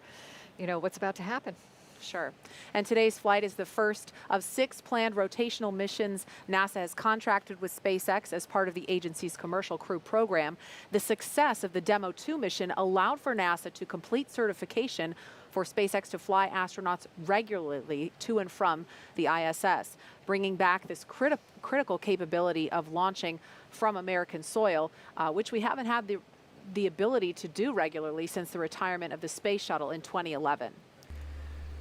you know, what's about to happen. Sure. And today's flight is the first of 6 planned rotational missions NASA has contracted with SpaceX as part of the agency's Commercial Crew program. The success of the Demo 2 mission allowed for NASA to complete certification for SpaceX to fly astronauts regularly to and from the ISS, bringing back this critical capability of launching from American soil, which we haven't had the ability to do regularly since the retirement of the space shuttle in 2011.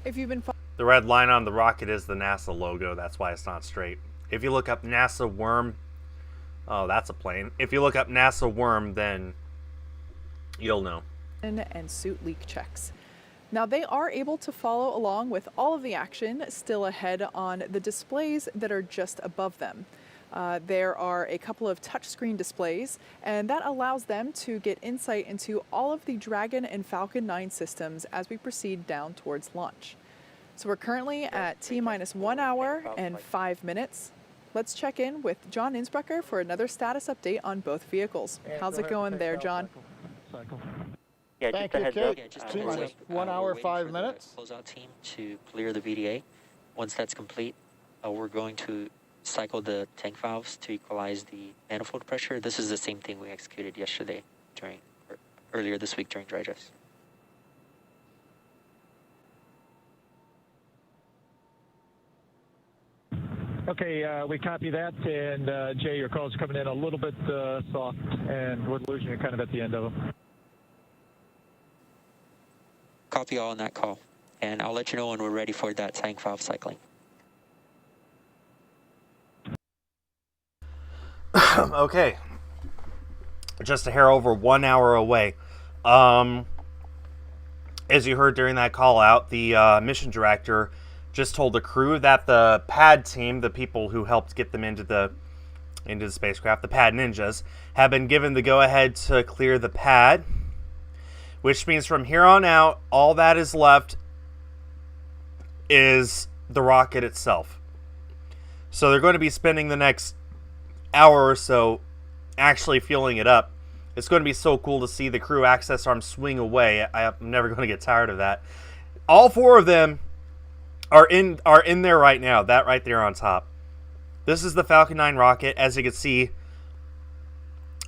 If you've been The red line on the rocket is the NASA logo. That's why it's not straight. If you look up NASA worm, oh, that's a plane. If you look up NASA worm, then you'll know. And suit leak checks. Now, they are able to follow along with all of the action still ahead on the displays that are just above them. There are a couple of touchscreen displays, and that allows them to get insight into all of the Dragon and Falcon 9 systems as we proceed down towards launch. So we're currently at T-minus 1 hour and 5 minutes. Let's check in with John Innsbrucker for another status update on both vehicles. How's it going there, John? Yeah, Thank just a you, heads Kate. up. T-minus 1 hour, 5 minutes. Closeout team to clear the VDA. Once that's complete, we're going to cycle the tank valves to equalize the manifold pressure. This is the same thing we executed yesterday earlier this week during dry dress. Okay, we copy that, and Jay, your call's coming in a little bit soft, and we're losing you kind of at the end of them. Copy all on that call, and I'll let you know when we're ready for that tank valve cycling. Okay, just a hair over 1 hour away. As you heard during that call out, the mission director just told the crew that the pad team, the people who helped get them into the spacecraft, the pad ninjas, have been given the go-ahead to clear the pad, which means from here on out, all that is left is the rocket itself. So they're going to be spending the next hour or so actually fueling it up. It's going to be so cool to see the crew access arm swing away. I'm never going to get tired of that. All 4 of them are in there right now. That right there on top. This is the Falcon 9 rocket. As you can see,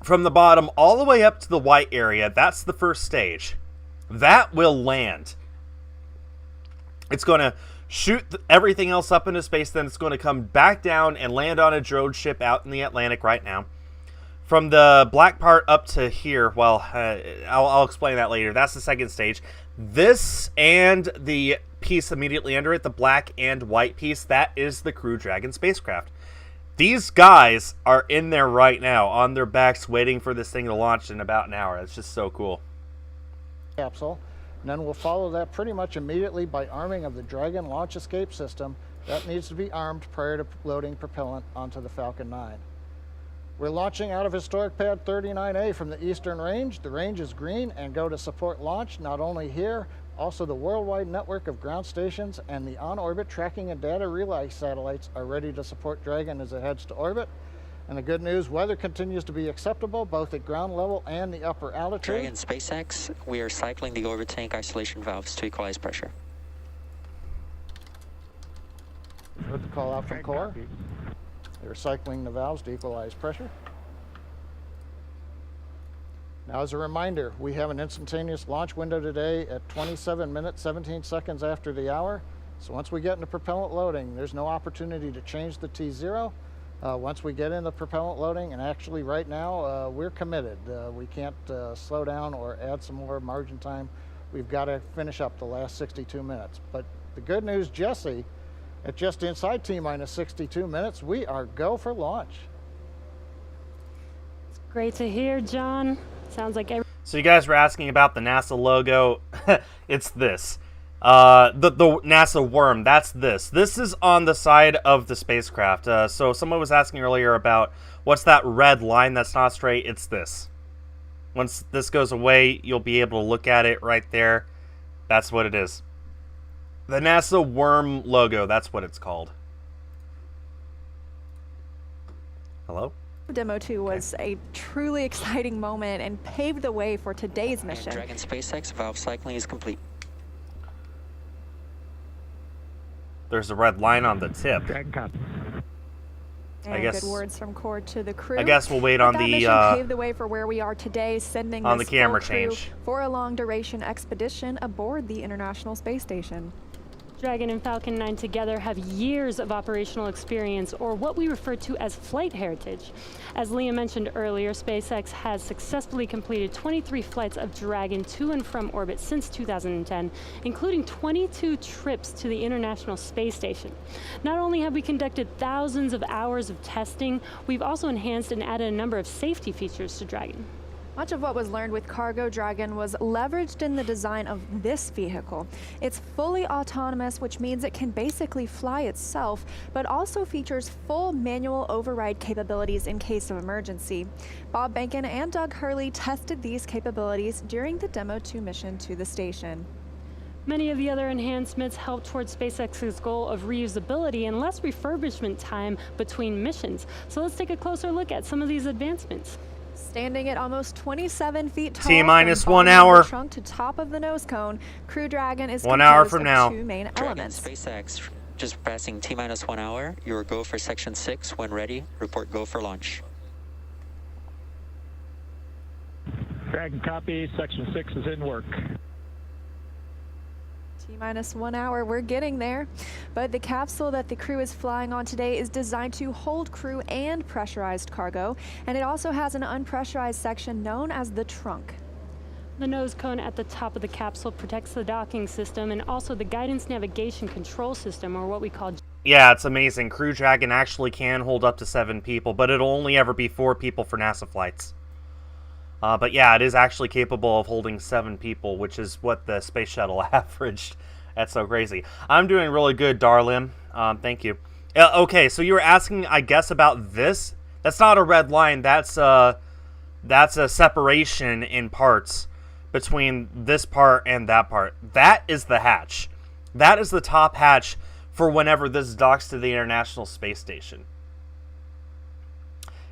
from the bottom all the way up to the white area, that's the first stage. That will land. It's going to shoot everything else up into space, then it's going to come back down and land on a drone ship out in the Atlantic right now. From the black part up to here, well, I'll explain that later. That's the second stage. This and the piece immediately under it, the black and white piece, that is the Crew Dragon spacecraft. These guys are in there right now on their backs waiting for this thing to launch in about an hour. It's just so cool. Capsule. And then we'll follow that pretty much immediately by arming of the Dragon launch escape system, That needs to be armed prior to loading propellant onto the Falcon 9. We're launching out of historic pad 39A from the Eastern Range. The range is green and go to support launch not only here, also the worldwide network of ground stations and the on-orbit tracking and data relay satellites are ready to support Dragon as it heads to orbit. And the good news, weather continues to be acceptable both at ground level and the upper altitude. Dragon SpaceX, we are cycling the orbit tank isolation valves to equalize pressure. Heard the call out from core. They're cycling the valves to equalize pressure. Now, as a reminder, we have an instantaneous launch window today at 27 minutes, 17 seconds after the hour. So once we get into propellant loading, there's no opportunity to change the T0. Once we get into propellant loading, and actually right now, we're committed. We can't slow down or add some more margin time. We've got to finish up the last 62 minutes. But the good news, Jesse, at just inside T-minus 62 minutes, we are go for launch. It's great to hear, John. Sounds like So you guys were asking about the NASA logo. It's this. The NASA worm, that's this. This is on the side of the spacecraft. So someone was asking earlier about what's that red line that's not straight. It's this. Once this goes away, you'll be able to look at it right there. That's what it is. The NASA worm logo, that's what it's called. Hello? Demo 2 was a truly exciting moment and paved the way for today's mission. And Dragon SpaceX, valve cycling is complete. There's a red line on the tip. And good words from core to the crew. I guess we'll wait on that the mission paved the way for where we are today, sending on this the camera full crew change for a long duration expedition aboard the International Space Station. Dragon and Falcon 9 together have years of operational experience, or what we refer to as flight heritage. As Leah mentioned earlier, SpaceX has successfully completed 23 flights of Dragon to and from orbit since 2010, including 22 trips to the International Space Station. Not only have we conducted thousands of hours of testing, we've also enhanced and added a number of safety features to Dragon. Much of what was learned with Cargo Dragon was leveraged in the design of this vehicle. It's fully autonomous, which means it can basically fly itself, but also features full manual override capabilities in case of emergency. Bob Behnken and Doug Hurley tested these capabilities during the Demo 2 mission to the station. Many of the other enhancements help towards SpaceX's goal of reusability and less refurbishment time between missions. So let's take a closer look at some of these advancements. Standing at almost 27 feet tall, T-minus from 1 bottom of hour. The trunk to top of the nose cone, Crew Dragon is 1 hour composed from of now. two main Dragon elements. SpaceX, just passing T-minus 1 hour. Your go for section 6. When ready, report go for launch. Dragon copy, section 6 is in work. T-minus 1 hour, we're getting there. But the capsule that the crew is flying on today is designed to hold crew and pressurized cargo, and it also has an unpressurized section known as the trunk. The nose cone at the top of the capsule protects the docking system and also the guidance navigation control system, or what we call... Yeah, it's amazing. Crew Dragon actually can hold up to 7 people, but it'll only ever be 4 people for NASA flights. But yeah, it is actually capable of holding 7 people, which is what the space shuttle averaged. That's so crazy. I'm doing really good, Darlin. Thank you. Okay, so you were asking, I guess, about this. That's not a red line. That's a separation in parts between this part and that part. That is the hatch. That is the top hatch for whenever this docks to the International Space Station.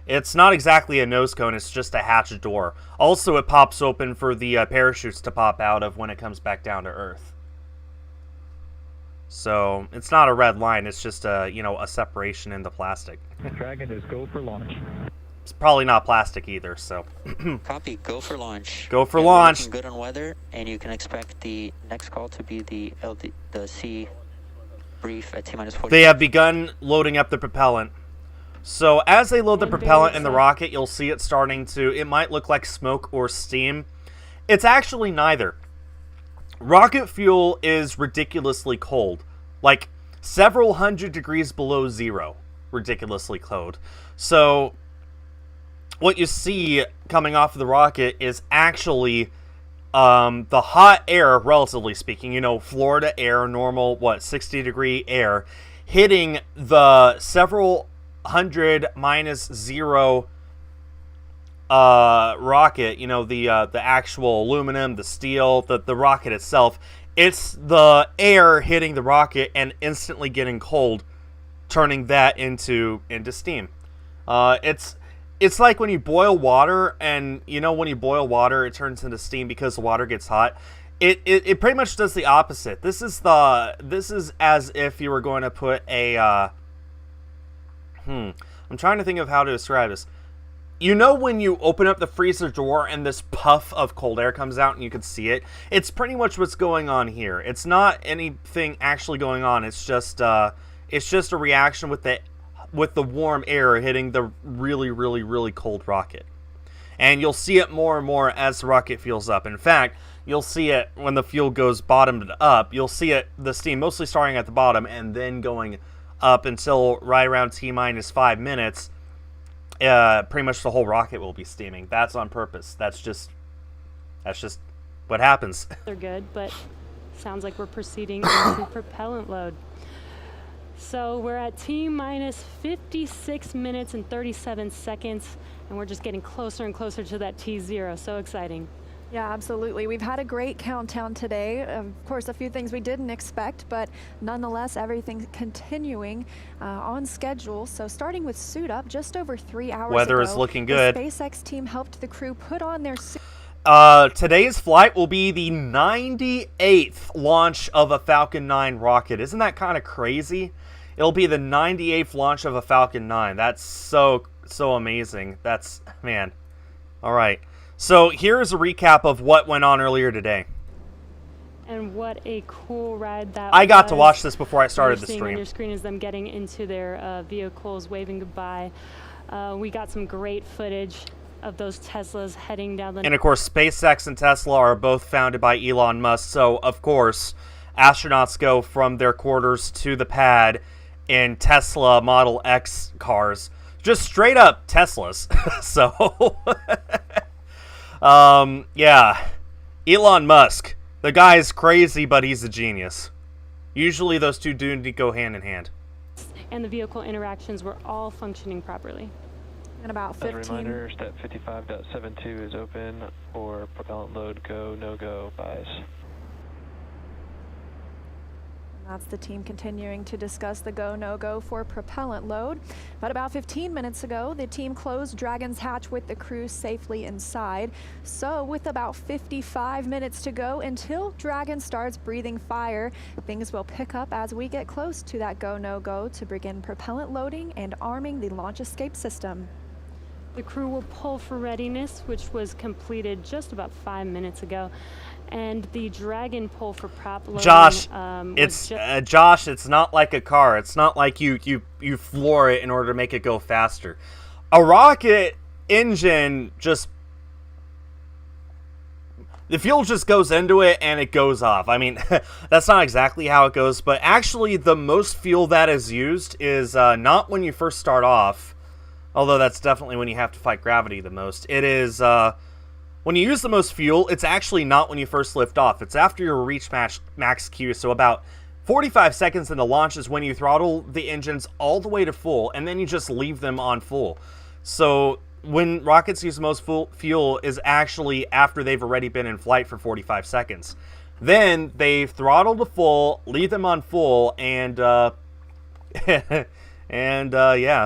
It's not exactly a nose cone, it's just a hatch door. Also, it pops open for the parachutes to pop out of when it comes back down to Earth. So, it's not a red line, it's just a separation in the plastic. Dragon is go for launch. It's probably not plastic either, so. Copy, go for launch. Go for Yeah, launch. we're looking good on weather, and you can expect the next call to be the C brief at T-minus 40. They have begun loading up the propellant. So as they load the propellant in the rocket, you'll see it starting to, it might look like smoke or steam. It's actually neither. Rocket fuel is ridiculously cold, like several hundred degrees below zero, ridiculously cold. So what you see coming off of the rocket is actually the hot air, relatively speaking, Florida air, normal, 60-degree air, hitting the several hundred -0 rocket, you know, the actual aluminum, the steel, the rocket itself. It's the air hitting the rocket and instantly getting cold, turning that into steam. It's like when you boil water, and you know, when you boil water, it turns into steam because the water gets hot. It pretty much does the opposite. This is as if you were going to put a I'm trying to think of how to describe this. You know, when you open up the freezer door and this puff of cold air comes out and you can see it? It's pretty much what's going on here. It's not anything actually going on. It's just a reaction with the warm air hitting the really, really, really cold rocket. And you'll see it more and more as the rocket fuels up. In fact, you'll see it when the fuel goes bottomed up. You'll see the steam mostly starting at the bottom and then going up until right around T-5 minutes. Pretty much the whole rocket will be steaming. That's on purpose. That's just what happens. They're good, but sounds like we're proceeding into propellant load. So we're at T-minus 56 minutes and 37 seconds, and we're just getting closer and closer to that T0. So exciting. Yeah, absolutely. We've had a great countdown today. Of course, a few things we didn't expect, but nonetheless, everything's continuing on schedule. So starting with suit up, just over 3 hours Weather ago, is looking good. The SpaceX team helped the crew put on their suit. Today's flight will be the 98th launch of a Falcon 9 rocket. Isn't that kind of crazy? It'll be the 98th launch of a Falcon 9. That's so amazing. That's, man. All right. So here's a recap of what went on earlier today. And what a cool ride that I got to was. watch this before I started the Seeing stream. on your screen is them getting into their vehicles, waving goodbye. We got some great footage of those Teslas heading down the... And of course, SpaceX and Tesla are both founded by Elon Musk. So, of course, astronauts go from their quarters to the pad in Tesla Model X cars. Just straight up Teslas. So... yeah, Elon Musk. The guy's crazy, but he's a genius. Usually those two do go hand in hand. And the vehicle interactions were all functioning properly. And about 15... As a reminder, step 55.72 is open for propellant load go, no-go buys. That's the team continuing to discuss the go, no-go for propellant load. But about 15 minutes ago, the team closed Dragon's hatch with the crew safely inside. So with about 55 minutes to go until Dragon starts breathing fire, things will pick up as we get close to that go, no-go to begin propellant loading and arming the launch escape system. The crew will pull for readiness, which was completed just about 5 minutes ago. And the Dragon pull for prop loading. Josh, Josh, it's not like a car. It's not like you floor it in order to make it go faster. A rocket engine the fuel just goes into it and it goes off. I mean, that's not exactly how it goes, but actually the most fuel that is used is not when you first start off, although that's definitely when you have to fight gravity the most. It is when you use the most fuel, it's actually not when you first lift off. It's after you reach max Q, so about 45 seconds into launch is when you throttle the engines all the way to full, and then you just leave them on full. So when rockets use the most fuel is actually after they've already been in flight for 45 seconds. Then they throttle to full, leave them on full, and yeah,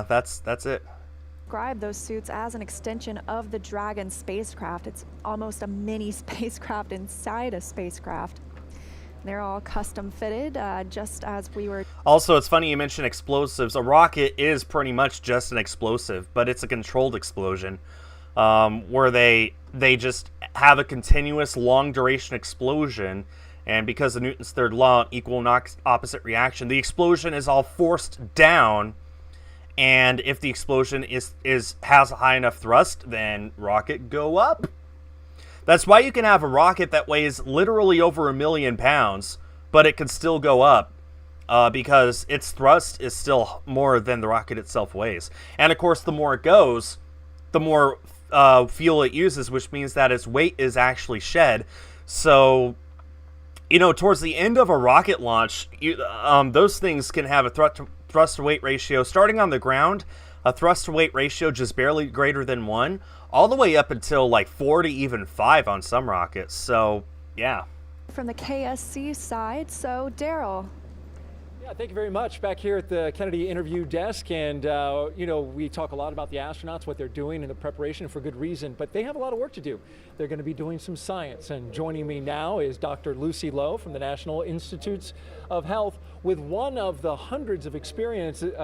that's it. Describe those suits as an extension of the Dragon spacecraft. It's almost a mini spacecraft inside a spacecraft. They're all custom fitted, just as we were... Also, it's funny you mentioned explosives. A rocket is pretty much just an explosive, but it's a controlled explosion, where they just have a continuous long-duration explosion, and because of Newton's third law, equal and opposite reaction, the explosion is all forced down. And if the explosion has a high enough thrust, then rocket go up. That's why you can have a rocket that weighs literally over 1 million pounds, but it can still go up because its thrust is still more than the rocket itself weighs. And of course, the more it goes, the more fuel it uses, which means that its weight is actually shed. So, you know, towards the end of a rocket launch, those things can have a thrust to weight ratio, starting on the ground, a thrust to weight ratio just barely greater than 1, all the way up until like 4 to even 5 on some rockets. So, yeah. From the KSC side, so Daryl. Yeah, thank you very much. Back here at the Kennedy interview desk, and we talk a lot about the astronauts, what they're doing in the preparation for good reason, but they have a lot of work to do. They're going to be doing some science, and joining me now is Dr. Lucy Lowe from the National Institutes of Health with one of the hundreds of experiments that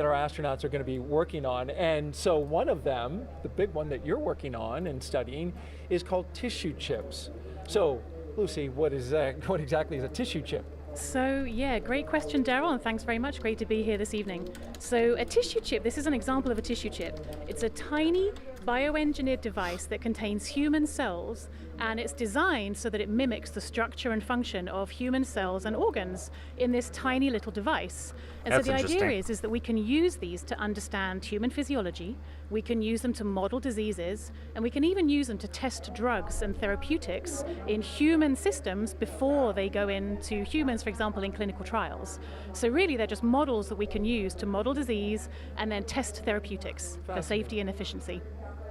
our astronauts are going to be working on. And so one of them, the big one that you're working on and studying, is called tissue chips. So, Lucy, what exactly is a tissue chip? So yeah, great question, Daryl, and thanks very much. Great to be here this evening. So a tissue chip, this is an example of a tissue chip. It's a tiny bioengineered device that contains human cells, and it's designed so that it mimics the structure and function of human cells and organs in this tiny little device. And That's so the idea interesting. is that we can use these to understand human physiology, we can use them to model diseases, and we can even use them to test drugs and therapeutics in human systems before they go into humans, for example, in clinical trials. So really they're just models that we can use to model disease and then test therapeutics for safety and efficiency.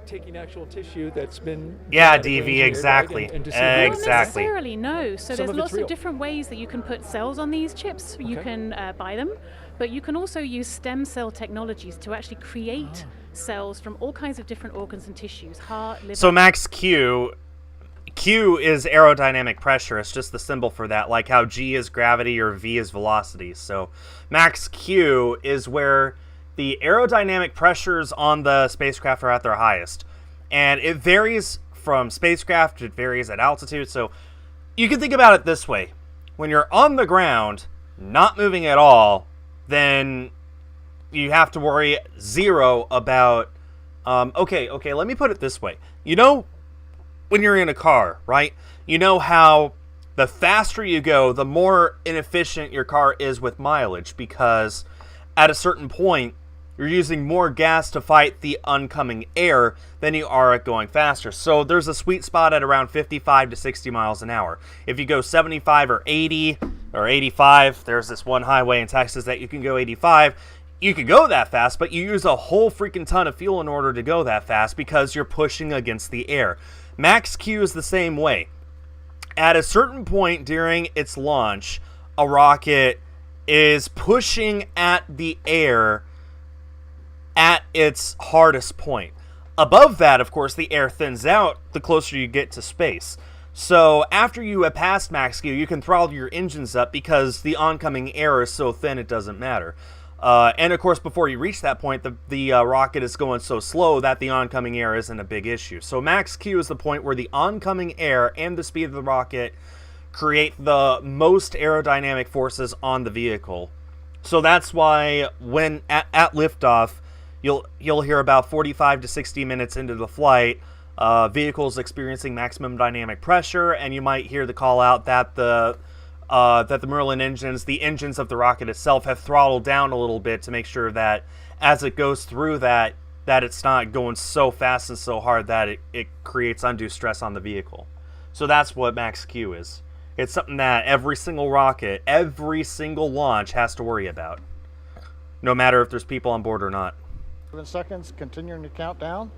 Taking actual tissue that's been DV, exactly. Right? And to see Not necessarily, no. So there's lots of real. different ways that you can put cells on these chips. You can buy them, but you can also use stem cell technologies to actually create cells from all kinds of different organs and tissues, heart, liver. So max Q is aerodynamic pressure. It's just the symbol for that, like how G is gravity or V is velocity. So max Q is where the aerodynamic pressures on the spacecraft are at their highest. And it varies from spacecraft, it varies at altitude. So you can think about it this way. When you're on the ground, not moving at all, then you have to worry zero about, okay, let me put it this way. You know, when you're in a car, right? You know how the faster you go, the more inefficient your car is with mileage, because at a certain point, you're using more gas to fight the oncoming air than you are at going faster. So there's a sweet spot at around 55 to 60 miles an hour. If you go 75 or 80 or 85, there's this one highway in Texas that you can go 85. You can go that fast, but you use a whole freaking ton of fuel in order to go that fast because you're pushing against the air. Max Q is the same way. At a certain point during its launch, a rocket is pushing at the air at its hardest point. Above that, of course, the air thins out the closer you get to space. So after you have passed max Q, you can throttle your engines up because the oncoming air is so thin it doesn't matter. And of course, before you reach that point, the rocket is going so slow that the oncoming air isn't a big issue. So max Q is the point where the oncoming air and the speed of the rocket create the most aerodynamic forces on the vehicle. So that's why when at liftoff, you'll hear about 45 to 60 minutes into the flight, vehicles experiencing maximum dynamic pressure, and you might hear the call out that the Merlin engines, the engines of the rocket itself, have throttled down a little bit to make sure that as it goes through that it's not going so fast and so hard that it creates undue stress on the vehicle. So that's what max Q is. It's something that every single rocket, every single launch has to worry about, no matter if there's people on board or not. 7 seconds, continuing to count down.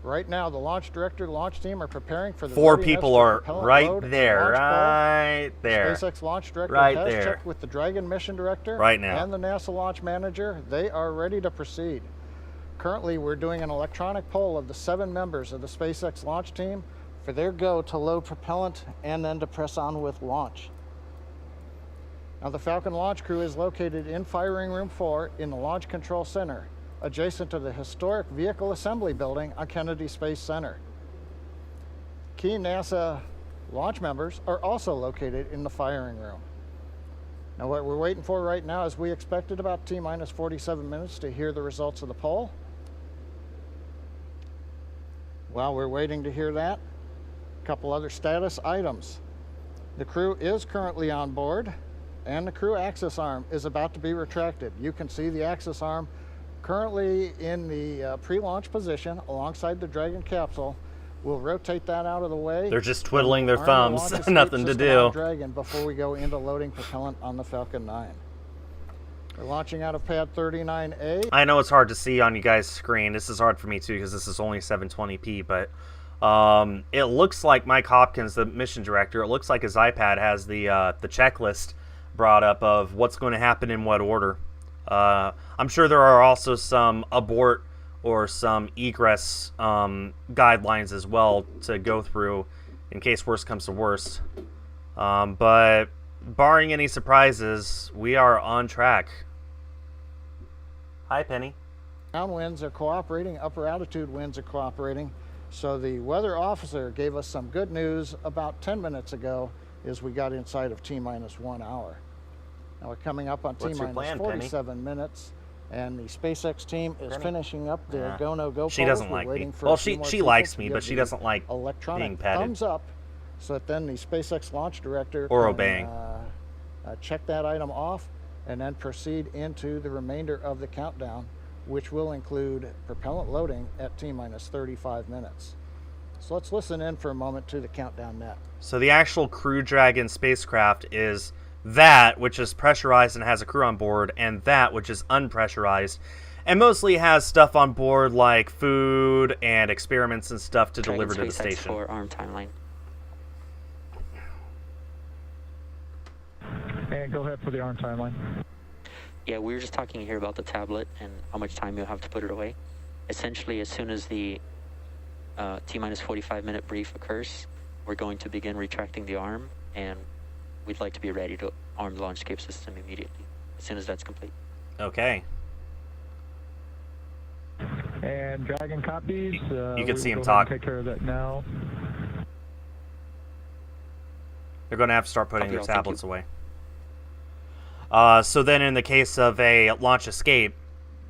Right now, the launch director, the launch team are preparing for the 4 readiness people for are propellant right load and there, launch pole. right there. SpaceX launch director Right has there. checked with the Dragon mission director Right now. and the NASA launch manager. They are ready to proceed. Currently, we're doing an electronic poll of the 7 members of the SpaceX launch team for their go to load propellant and then to press on with launch. Now, the Falcon launch crew is located in Firing Room 4 in the Launch Control Center, adjacent to the historic Vehicle Assembly Building on Kennedy Space Center. Key NASA launch members are also located in the firing room. Now, what we're waiting for right now is we expected about T-minus 47 minutes to hear the results of the poll. While we're waiting to hear that, a couple other status items. The crew is currently on board, and the crew access arm is about to be retracted. You can see the access arm currently in the pre-launch position alongside the Dragon capsule. We'll rotate that out of the way. They're just twiddling their Arm the thumbs. launch Nothing to escape system on do. Dragon before we go into loading propellant on the Falcon 9. We're launching out of pad 39A. I know it's hard to see on you guys' screen. This is hard for me too because this is only 720p, but it looks like Mike Hopkins, the mission director, it looks like his iPad has the checklist brought up of what's going to happen in what order. I'm sure there are also some abort or some egress guidelines as well to go through in case worst comes to worst. But barring any surprises, we are on track. Hi, Penny. Down winds are cooperating, upper altitude winds are cooperating. So the weather officer gave us some good news about 10 minutes ago as we got inside of T-minus 1 hour. Now we're coming up on T-minus 47 minutes, and the SpaceX team is finishing up their go, no, go polls. She doesn't like me. Well, she likes me, but she doesn't like being petted. Thumbs up, so that then the SpaceX launch director or can, obeying. Check that item off, and then proceed into the remainder of the countdown, which will include propellant loading at T-minus 35 minutes. So let's listen in for a moment to the countdown net. So the actual Crew Dragon spacecraft is that which is pressurized and has a crew on board, and that which is unpressurized and mostly has stuff on board like food and experiments and stuff to deliver to the station. For arm timeline. And go ahead for the arm timeline. Yeah, we were just talking here about the tablet and how much time you'll have to put it away. Essentially, as soon as the T-minus 45-minute brief occurs, we're going to begin retracting the arm, and we'd like to be ready to arm the launch escape system immediately, as soon as that's complete. Okay. And Dragon copies. You can see him go talk. ahead and take care of that now. They're going to have to start putting Copy their all, tablets away. So then in the case of a launch escape,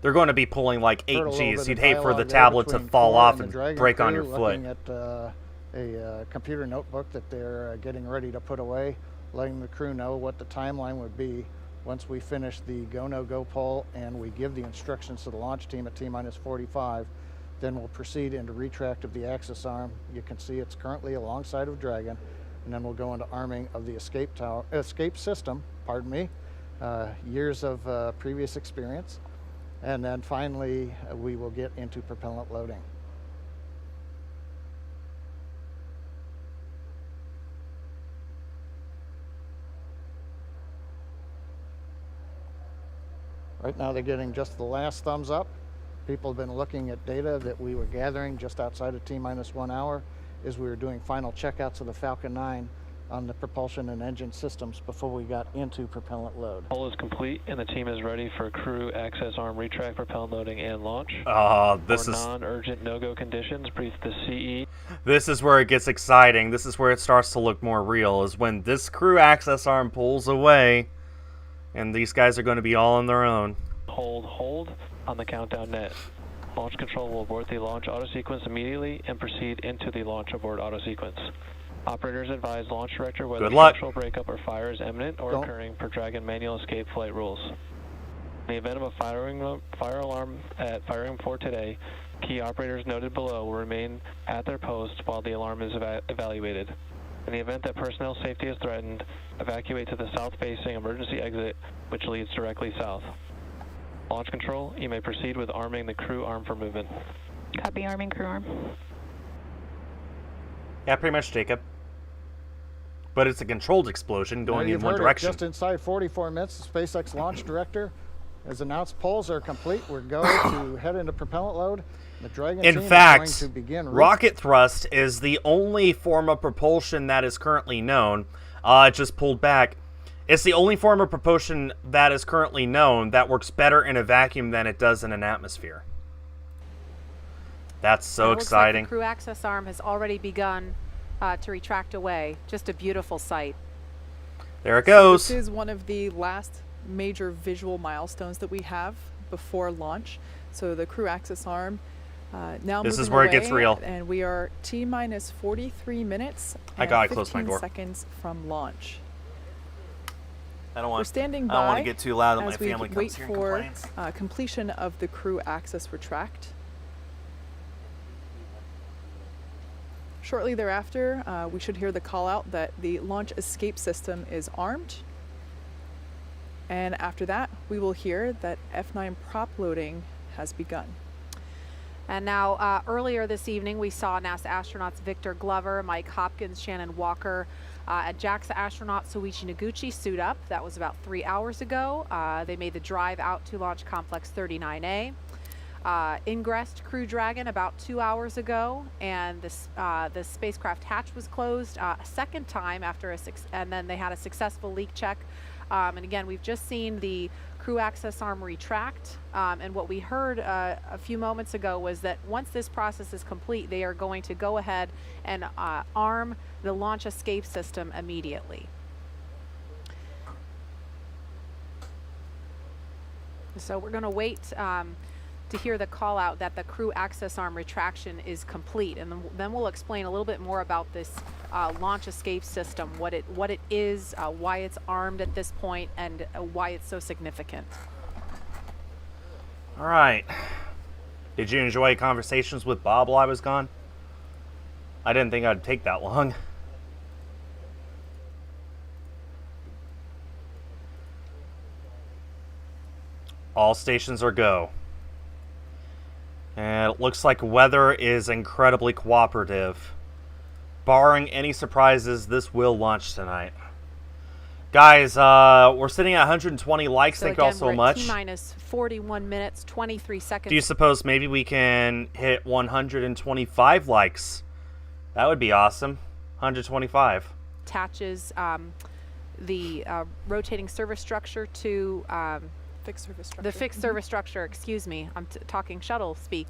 they're going to be pulling like 8 Gs. You'd hate for the tablet to fall off and break on your foot. Looking at a computer notebook that they're getting ready to put away, letting the crew know what the timeline would be once we finish the go, no, go poll and we give the instructions to the launch team at T-minus 45. Then we'll proceed into retract of the access arm. You can see it's currently alongside of Dragon, and then we'll go into arming of the escape system, pardon me, years of previous experience. And then finally, we will get into propellant loading. Right now they're getting just the last thumbs up. People have been looking at data that we were gathering just outside of T-minus 1 hour as we were doing final checkouts of the Falcon 9 on the propulsion and engine systems before we got into propellant load. Poll is complete and the team is ready for crew access arm retract, propellant loading, and launch. This is non-urgent no-go conditions. Brief the CE. This is where it gets exciting. This is where it starts to look more real, is when this crew access arm pulls away and these guys are going to be all on their own. Hold on the countdown net. Launch control will abort the launch auto sequence immediately and proceed into the launch abort auto sequence. Operators advise launch director whether structural breakup or fire is imminent or occurring per Dragon manual escape flight rules. In the event of a fire alarm at firing 4 today, key operators noted below will remain at their post while the alarm is evaluated. In the event that personnel safety is threatened, evacuate to the south-facing emergency exit, which leads directly south. Launch control, you may proceed with arming the crew arm for movement. Copy, arming crew arm. Yeah, pretty much, Jacob. But it's a controlled explosion going in one direction. Just inside 44 minutes, the SpaceX launch director has announced polls are complete. We're going to head into propellant load. The Dragon team is going to begin rocket thrust is the only form of propulsion that is currently known. It just pulled back. It's the only form of propulsion that is currently known that works better in a vacuum than it does in an atmosphere. That's so exciting. Like the crew access arm has already begun to retract away. Just a beautiful sight. There it goes. So this is one of the last major visual milestones that we have before launch. So the crew access arm now this moving is where away, it gets real. And we are T-minus 43 minutes and I gotta close my 15 door. seconds from launch. I don't want. We're standing by I don't want to get too loud when my as we family wait comes here and for complains. completion of the crew access retract. Shortly thereafter, we should hear the call out that the launch escape system is armed. And after that, we will hear that F9 prop loading has begun. And now, earlier this evening, we saw NASA astronauts Victor Glover, Mike Hopkins, Shannon Walker, and JAXA astronaut Soichi Noguchi suit up. That was about 3 hours ago. They made the drive out to Launch Complex 39A. Ingressed Crew Dragon about 2 hours ago, and the spacecraft hatch was closed a second time after and then they had a successful leak check. And again, we've just seen the crew access arm retract, and what we heard a few moments ago was that once this process is complete, they are going to go ahead and arm the launch escape system immediately. So we're going to wait to hear the call out that the crew access arm retraction is complete, and then we'll explain a little bit more about this launch escape system, what it is, why it's armed at this point, and why it's so significant. All right. Did you enjoy conversations with Bob while I was gone? I didn't think I'd take that long. All stations are go. And it looks like weather is incredibly cooperative. Barring any surprises, this will launch tonight. Guys, we're sitting at 120 likes. So thank you all so much. T-minus 41 minutes, 23 seconds. Do you suppose maybe we can hit 125 likes? That would be awesome. 125. Attaches the rotating service structure to fixed service structure. The fixed service structure, excuse me, I'm talking shuttle speak,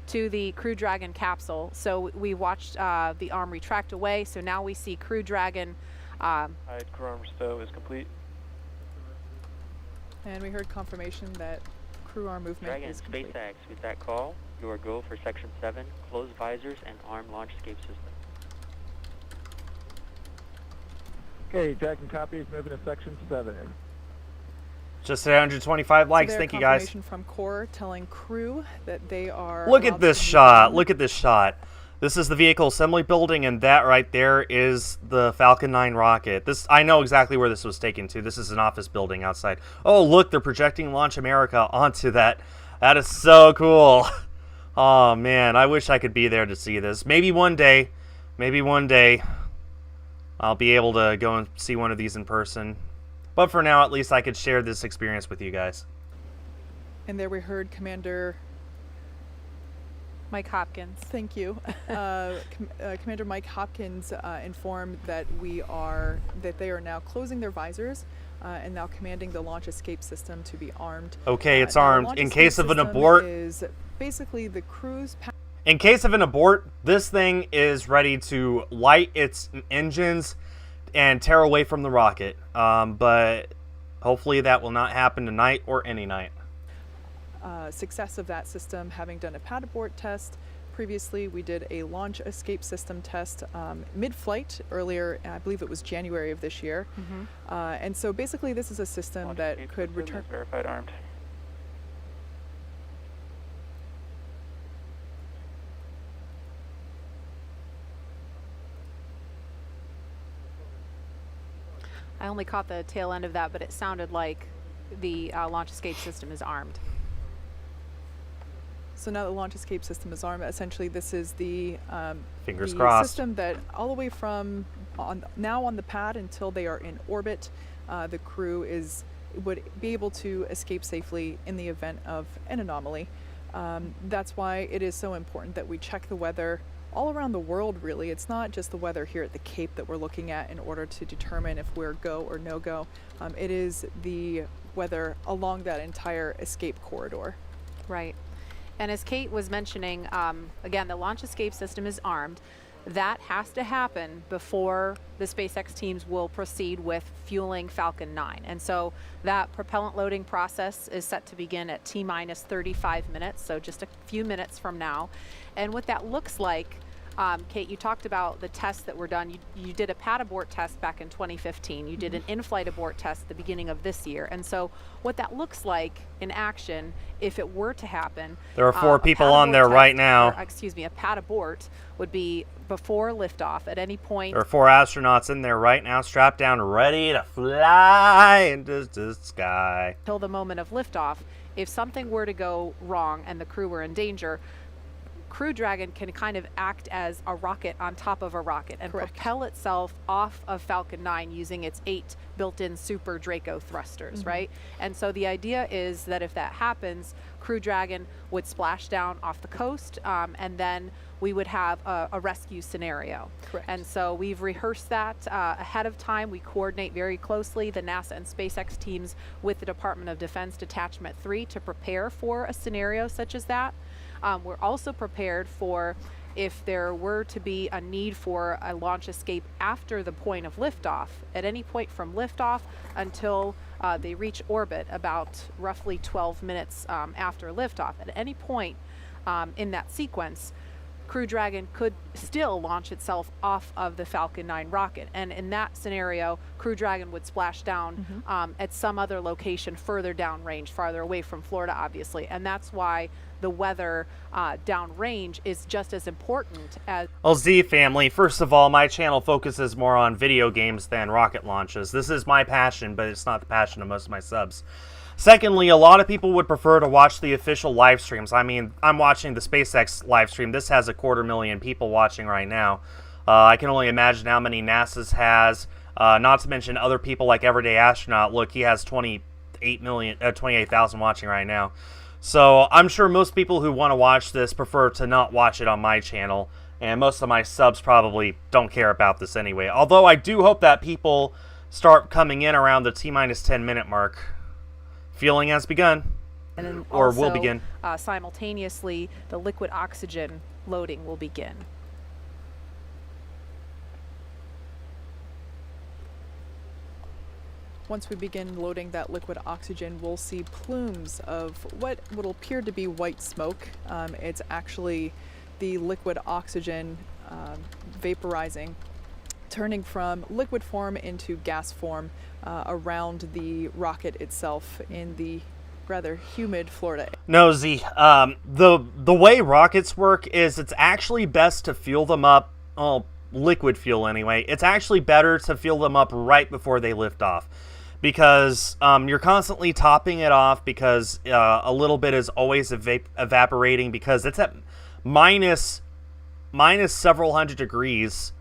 to the Crew Dragon capsule. So we watched the arm retract away, so now we see Crew Dragon. Crew arm stow is complete. And we heard confirmation that crew arm movement Dragon, is complete. SpaceX, with that call, you are go for Section 7, close visors and arm launch escape system. Okay, Dragon copies, moving to Section 7. Just 125 likes. So thank you, guys. Confirmation from Core telling crew that they are. Look at this shot. Look at this shot. This is the vehicle assembly building, and that right there is the Falcon 9 rocket. I know exactly where this was taken to. This is an office building outside. Oh, look, they're projecting Launch America onto that. That is so cool. Oh, man, I wish I could be there to see this. Maybe one day, I'll be able to go and see one of these in person. But for now, at least I could share this experience with you guys. And there we heard Commander Mike Hopkins. Thank you. Commander Mike Hopkins informed that they are now closing their visors and now commanding the launch escape system to be armed. Okay, it's armed. In case of an abort, is basically the crew's. In case of an abort, this thing is ready to light its engines and tear away from the rocket. But hopefully that will not happen tonight or any night. Success of that system having done a pad abort test. Previously, we did a launch escape system test mid-flight earlier, I believe it was January of this year. And so basically this is a system Launch that could return. Verified armed. I only caught the tail end of that, but it sounded like the launch escape system is armed. So now the launch escape system is armed. Essentially, this is the fingers crossed system that all the way from now on the pad until they are in orbit, the crew would be able to escape safely in the event of an anomaly. That's why it is so important that we check the weather all around the world, really. It's not just the weather here at the Cape that we're looking at in order to determine if we're go or no go. It is the weather along that entire escape corridor. Right. And as Kate was mentioning, again, the launch escape system is armed. That has to happen before the SpaceX teams will proceed with fueling Falcon 9. And so that propellant loading process is set to begin at T-minus 35 minutes, so just a few minutes from now. And what that looks like, Kate, you talked about the tests that were done. You did a pad abort test back in 2015. You did an in-flight abort test at the beginning of this year. And so what that looks like in action, if it were to happen. There are 4 people on there right now. A pad abort would be before liftoff, at any point. There are 4 astronauts in there right now, strapped down, ready to fly into the sky. Till the moment of liftoff, if something were to go wrong and the crew were in danger, Crew Dragon can kind of act as a rocket on top of a rocket and propel itself off of Falcon 9 using its 8 built-in Super Draco thrusters, right? And so the idea is that if that happens, Crew Dragon would splash down off the coast, and then we would have a rescue scenario. Correct. And so we've rehearsed that ahead of time. We coordinate very closely, the NASA and SpaceX teams, with the Department of Defense Detachment 3 to prepare for a scenario such as that. We're also prepared for if there were to be a need for a launch escape after the point of liftoff. At any point from liftoff until they reach orbit, about roughly 12 minutes after liftoff, at any point in that sequence, Crew Dragon could still launch itself off of the Falcon 9 rocket. And in that scenario, Crew Dragon would splash down at some other location further downrange, farther away from Florida, obviously. And that's why the weather downrange is just as important as... Well, Z family, first of all, my channel focuses more on video games than rocket launches. This is my passion, but it's not the passion of most of my subs. Secondly, a lot of people would prefer to watch the official live streams. I mean, I'm watching the SpaceX live stream. This has 250,000 people watching right now. I can only imagine how many NASA's has, not to mention other people like Everyday Astronaut. Look, he has 28,000 watching right now. So I'm sure most people who want to watch this prefer to not watch it on my channel, and most of my subs probably don't care about this anyway. Although I do hope that people start coming in around the T-minus 10 minute mark. Fueling has begun, and then or also, will begin. Simultaneously, the liquid oxygen loading will begin. Once we begin loading that liquid oxygen, we'll see plumes of what will appear to be white smoke. It's actually the liquid oxygen vaporizing, turning from liquid form into gas form around the rocket itself in the rather humid Florida. No, Z. The way rockets work is it's actually best to fuel them up, liquid fuel anyway. It's actually better to fuel them up right before they lift off, because you're constantly topping it off, because a little bit is always evaporating, because it's at minus several hundred degrees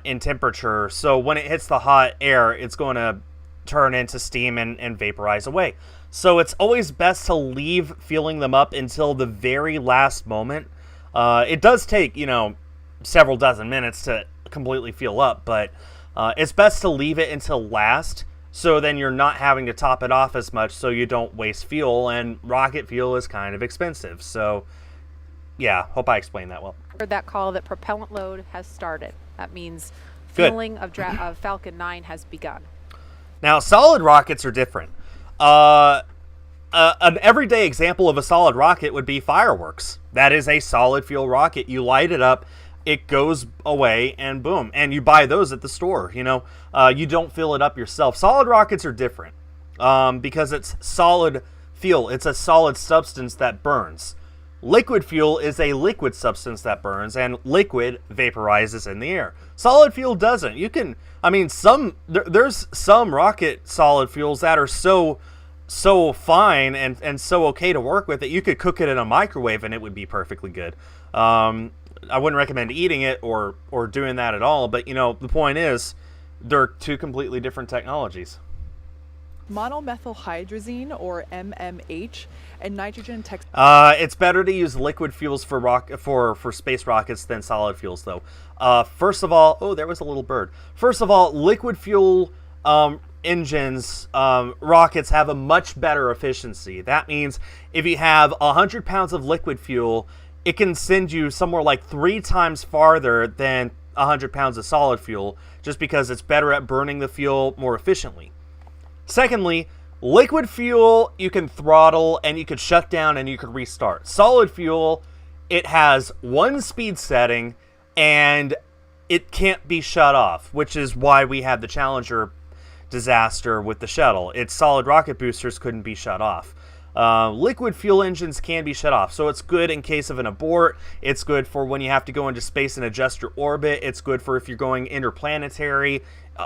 in temperature. So when it hits the hot air, it's going to turn into steam and vaporize away. So it's always best to leave fueling them up until the very last moment. It does take, several dozen minutes to completely fuel up, but it's best to leave it until last, so then you're not having to top it off as much, so you don't waste fuel, and rocket fuel is kind of expensive. So yeah, hope I explained that well. Heard that call that propellant load has started. That means fueling of Falcon 9 has begun. Now, solid rockets are different. An everyday example of a solid rocket would be fireworks. That is a solid fuel rocket. You light it up, it goes away, and boom. And you buy those at the store, you don't fill it up yourself. Solid rockets are different because it's solid fuel. It's a solid substance that burns. Liquid fuel is a liquid substance that burns, and liquid vaporizes in the air. Solid fuel doesn't. There's some rocket solid fuels that are so fine and so okay to work with that you could cook it in a microwave and it would be perfectly good. I wouldn't recommend eating it or doing that at all, but the point is they're two completely different technologies. Monomethylhydrazine, or MMH, and nitrogen it's better to use liquid fuels for space rockets than solid fuels, though. First of all, there was a little bird. First of all, liquid fuel engines, rockets have a much better efficiency. That means if you have 100 pounds of liquid fuel, it can send you somewhere like 3 times farther than 100 pounds of solid fuel, just because it's better at burning the fuel more efficiently. Secondly, liquid fuel you can throttle and you could shut down and you could restart. Solid fuel, it has one speed setting and it can't be shut off, which is why we had the Challenger disaster with the shuttle. Its solid rocket boosters couldn't be shut off. Liquid fuel engines can be shut off, so it's good in case of an abort. It's good for when you have to go into space and adjust your orbit. It's good for if you're going interplanetary.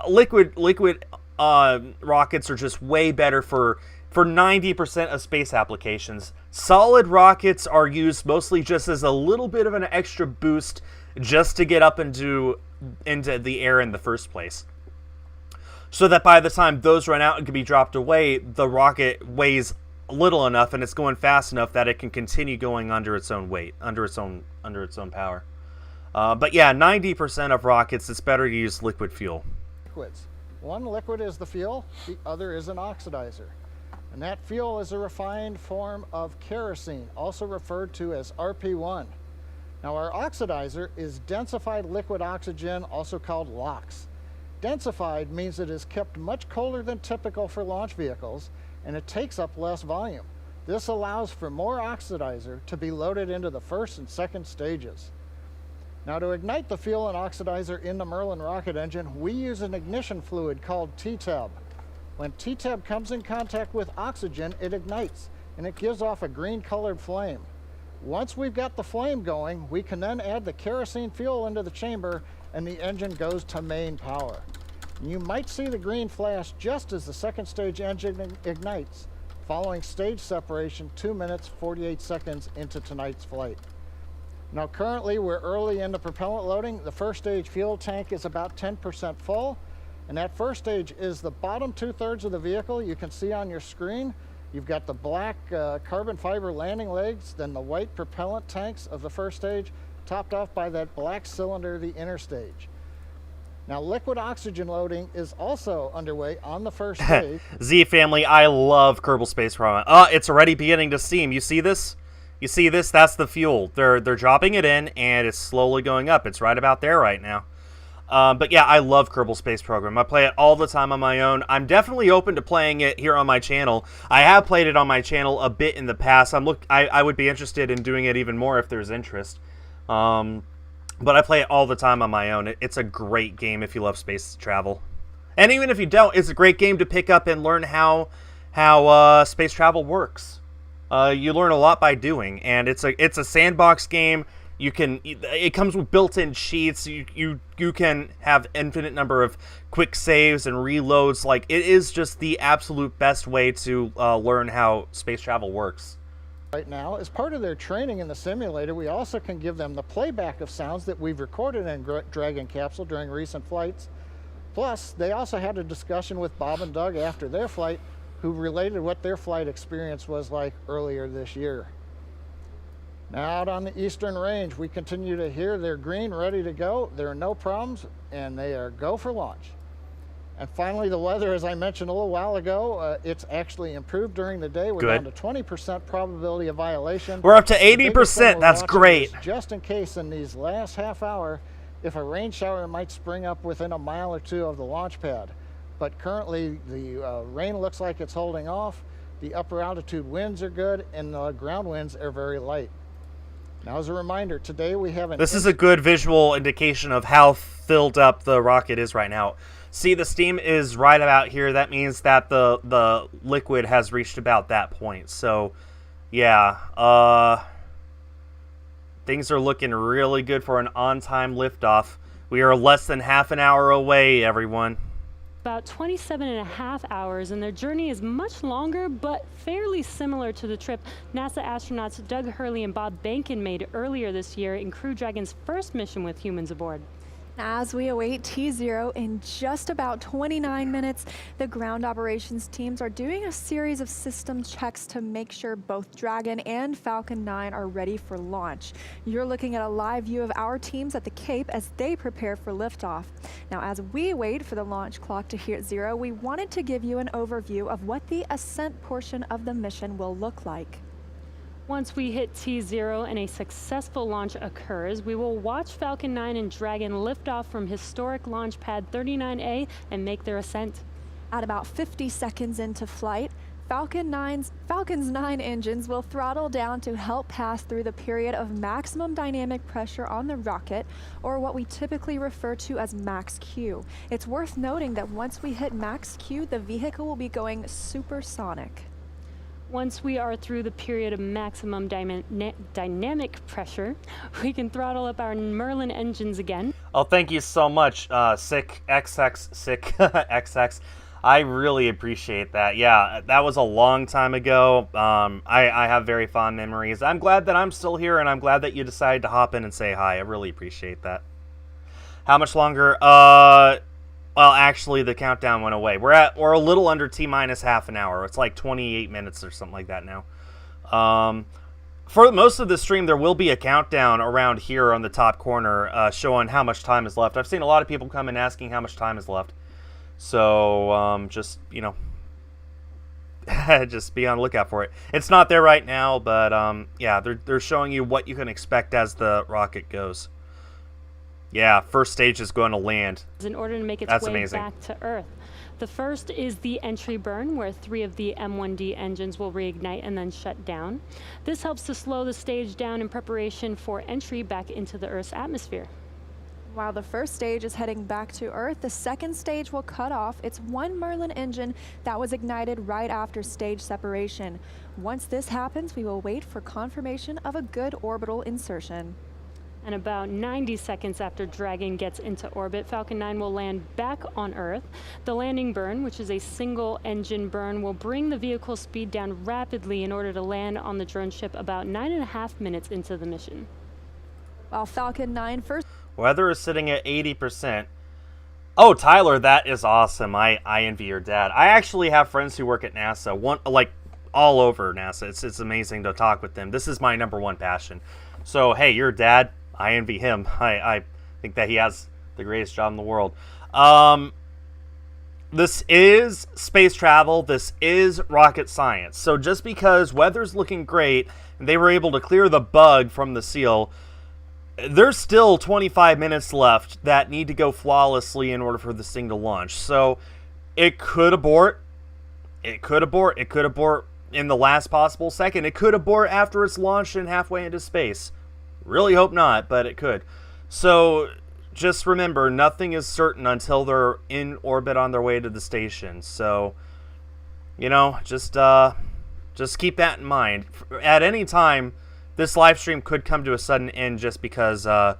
Liquid rockets are just way better for 90% of space applications. Solid rockets are used mostly just as a little bit of an extra boost just to get up into the air in the first place. So that by the time those run out and can be dropped away, the rocket weighs little enough and it's going fast enough that it can continue going under its own weight, under its own power. But yeah, 90% of rockets, it's better to use liquid fuel. Liquids. One liquid is the fuel, the other is an oxidizer. And that fuel is a refined form of kerosene, also referred to as RP1. Now our oxidizer is densified liquid oxygen, also called LOX. Densified means it is kept much colder than typical for launch vehicles, and it takes up less volume. This allows for more oxidizer to be loaded into the first and second stages. Now to ignite the fuel and oxidizer in the Merlin rocket engine, we use an ignition fluid called T-Tab. When T-Tab comes in contact with oxygen, it ignites, and it gives off a green colored flame. Once we've got the flame going, we can then add the kerosene fuel into the chamber, and the engine goes to main power. You might see the green flash just as the second stage engine ignites, following stage separation 2 minutes 48 seconds into tonight's flight. Now currently we're early in the propellant loading. The first stage fuel tank is about 10% full, and that first stage is the bottom 2/3 of the vehicle. You can see on your screen, you've got the black carbon fiber landing legs, then the white propellant tanks of the first stage, topped off by that black cylinder, the inner stage. Now, liquid oxygen loading is also underway on the first stage. Z family, I love Kerbal Space Program. It's already beginning to steam. You see this? You see this? That's the fuel. They're dropping it in, and it's slowly going up. It's right about there right now. But yeah, I love Kerbal Space Program. I play it all the time on my own. I'm definitely open to playing it here on my channel. I have played it on my channel a bit in the past. I would be interested in doing it even more if there's interest. But I play it all the time on my own. It's a great game if you love space travel. And even if you don't, it's a great game to pick up and learn how space travel works. You learn a lot by doing, and it's a sandbox game. It comes with built-in cheats. You can have infinite number of quick saves and reloads. Like, it is just the absolute best way to learn how space travel works. Right now, as part of their training in the simulator, we also can give them the playback of sounds that we've recorded in Dragon Capsule during recent flights. Plus, they also had a discussion with Bob and Doug after their flight, who related what their flight experience was like earlier this year. Now out on the Eastern Range, we continue to hear they're green, ready to go. There are no problems, and they are go for launch. And finally, the weather, as I mentioned a little while ago, it's actually improved during the day. We're down to 20% probability of violation. We're up to 80%. That's great. Just in case in these last half hour, if a rain shower might spring up within a mile or two of the launch pad. But currently, the rain looks like it's holding off. The upper altitude winds are good, and the ground winds are very light. Now, as a reminder, today we have This is a good visual indication of how filled up the rocket is right now. See, the steam is right about here. That means that the liquid has reached about that point. So, yeah, things are looking really good for an on-time liftoff. We are less than half an hour away, everyone. About 27.5 hours, and their journey is much longer, but fairly similar to the trip NASA astronauts Doug Hurley and Bob Behnken made earlier this year in Crew Dragon's first mission with humans aboard. As we await T0 in just about 29 minutes, the ground operations teams are doing a series of system checks to make sure both Dragon and Falcon 9 are ready for launch. You're looking at a live view of our teams at the Cape as they prepare for liftoff. Now, as we wait for the launch clock to hit 0, we wanted to give you an overview of what the ascent portion of the mission will look like. Once we hit T0 and a successful launch occurs, we will watch Falcon 9 and Dragon lift off from historic launch pad 39A and make their ascent. At about 50 seconds into flight, Falcon's 9 engines will throttle down to help pass through the period of maximum dynamic pressure on the rocket, or what we typically refer to as max Q. It's worth noting that once we hit max Q, the vehicle will be going supersonic. Once we are through the period of maximum dynamic pressure, we can throttle up our Merlin engines again. Oh, thank you so much, Sick XX. I really appreciate that. Yeah, that was a long time ago. I have very fond memories. I'm glad that I'm still here, and I'm glad that you decided to hop in and say hi. I really appreciate that. How much longer? Well, actually, the countdown went away. We're a little under T-minus half an hour. It's like 28 minutes or something like that now. For most of the stream, there will be a countdown around here on the top corner showing how much time is left. I've seen a lot of people come in asking how much time is left. So, just, you know, just be on the lookout for it. It's not there right now, but, yeah, they're showing you what you can expect as the rocket goes. Yeah, first stage is going to land. In order to make its That's way amazing. back to Earth. The first is the entry burn, where 3 of the M1D engines will reignite and then shut down. This helps to slow the stage down in preparation for entry back into the Earth's atmosphere. While the first stage is heading back to Earth, the second stage will cut off its one Merlin engine that was ignited right after stage separation. Once this happens, we will wait for confirmation of a good orbital insertion. And about 90 seconds after Dragon gets into orbit, Falcon 9 will land back on Earth. The landing burn, which is a single engine burn, will bring the vehicle's speed down rapidly in order to land on the drone ship about 9.5 minutes into the mission. While Falcon 9 first... Weather is sitting at 80%. Oh, Tyler, that is awesome. I envy your dad. I actually have friends who work at NASA, like all over NASA. It's amazing to talk with them. This is my #1 passion. So, hey, your dad... I envy him. I think that he has the greatest job in the world. This is space travel. This is rocket science. So just because weather's looking great and they were able to clear the bug from the seal, there's still 25 minutes left that need to go flawlessly in order for this thing to launch. So it could abort. It could abort. It could abort in the last possible second. It could abort after it's launched and halfway into space. Really hope not, but it could. So just remember, nothing is certain until they're in orbit on their way to the station. So, you know, just keep that in mind. At any time, this live stream could come to a sudden end just because of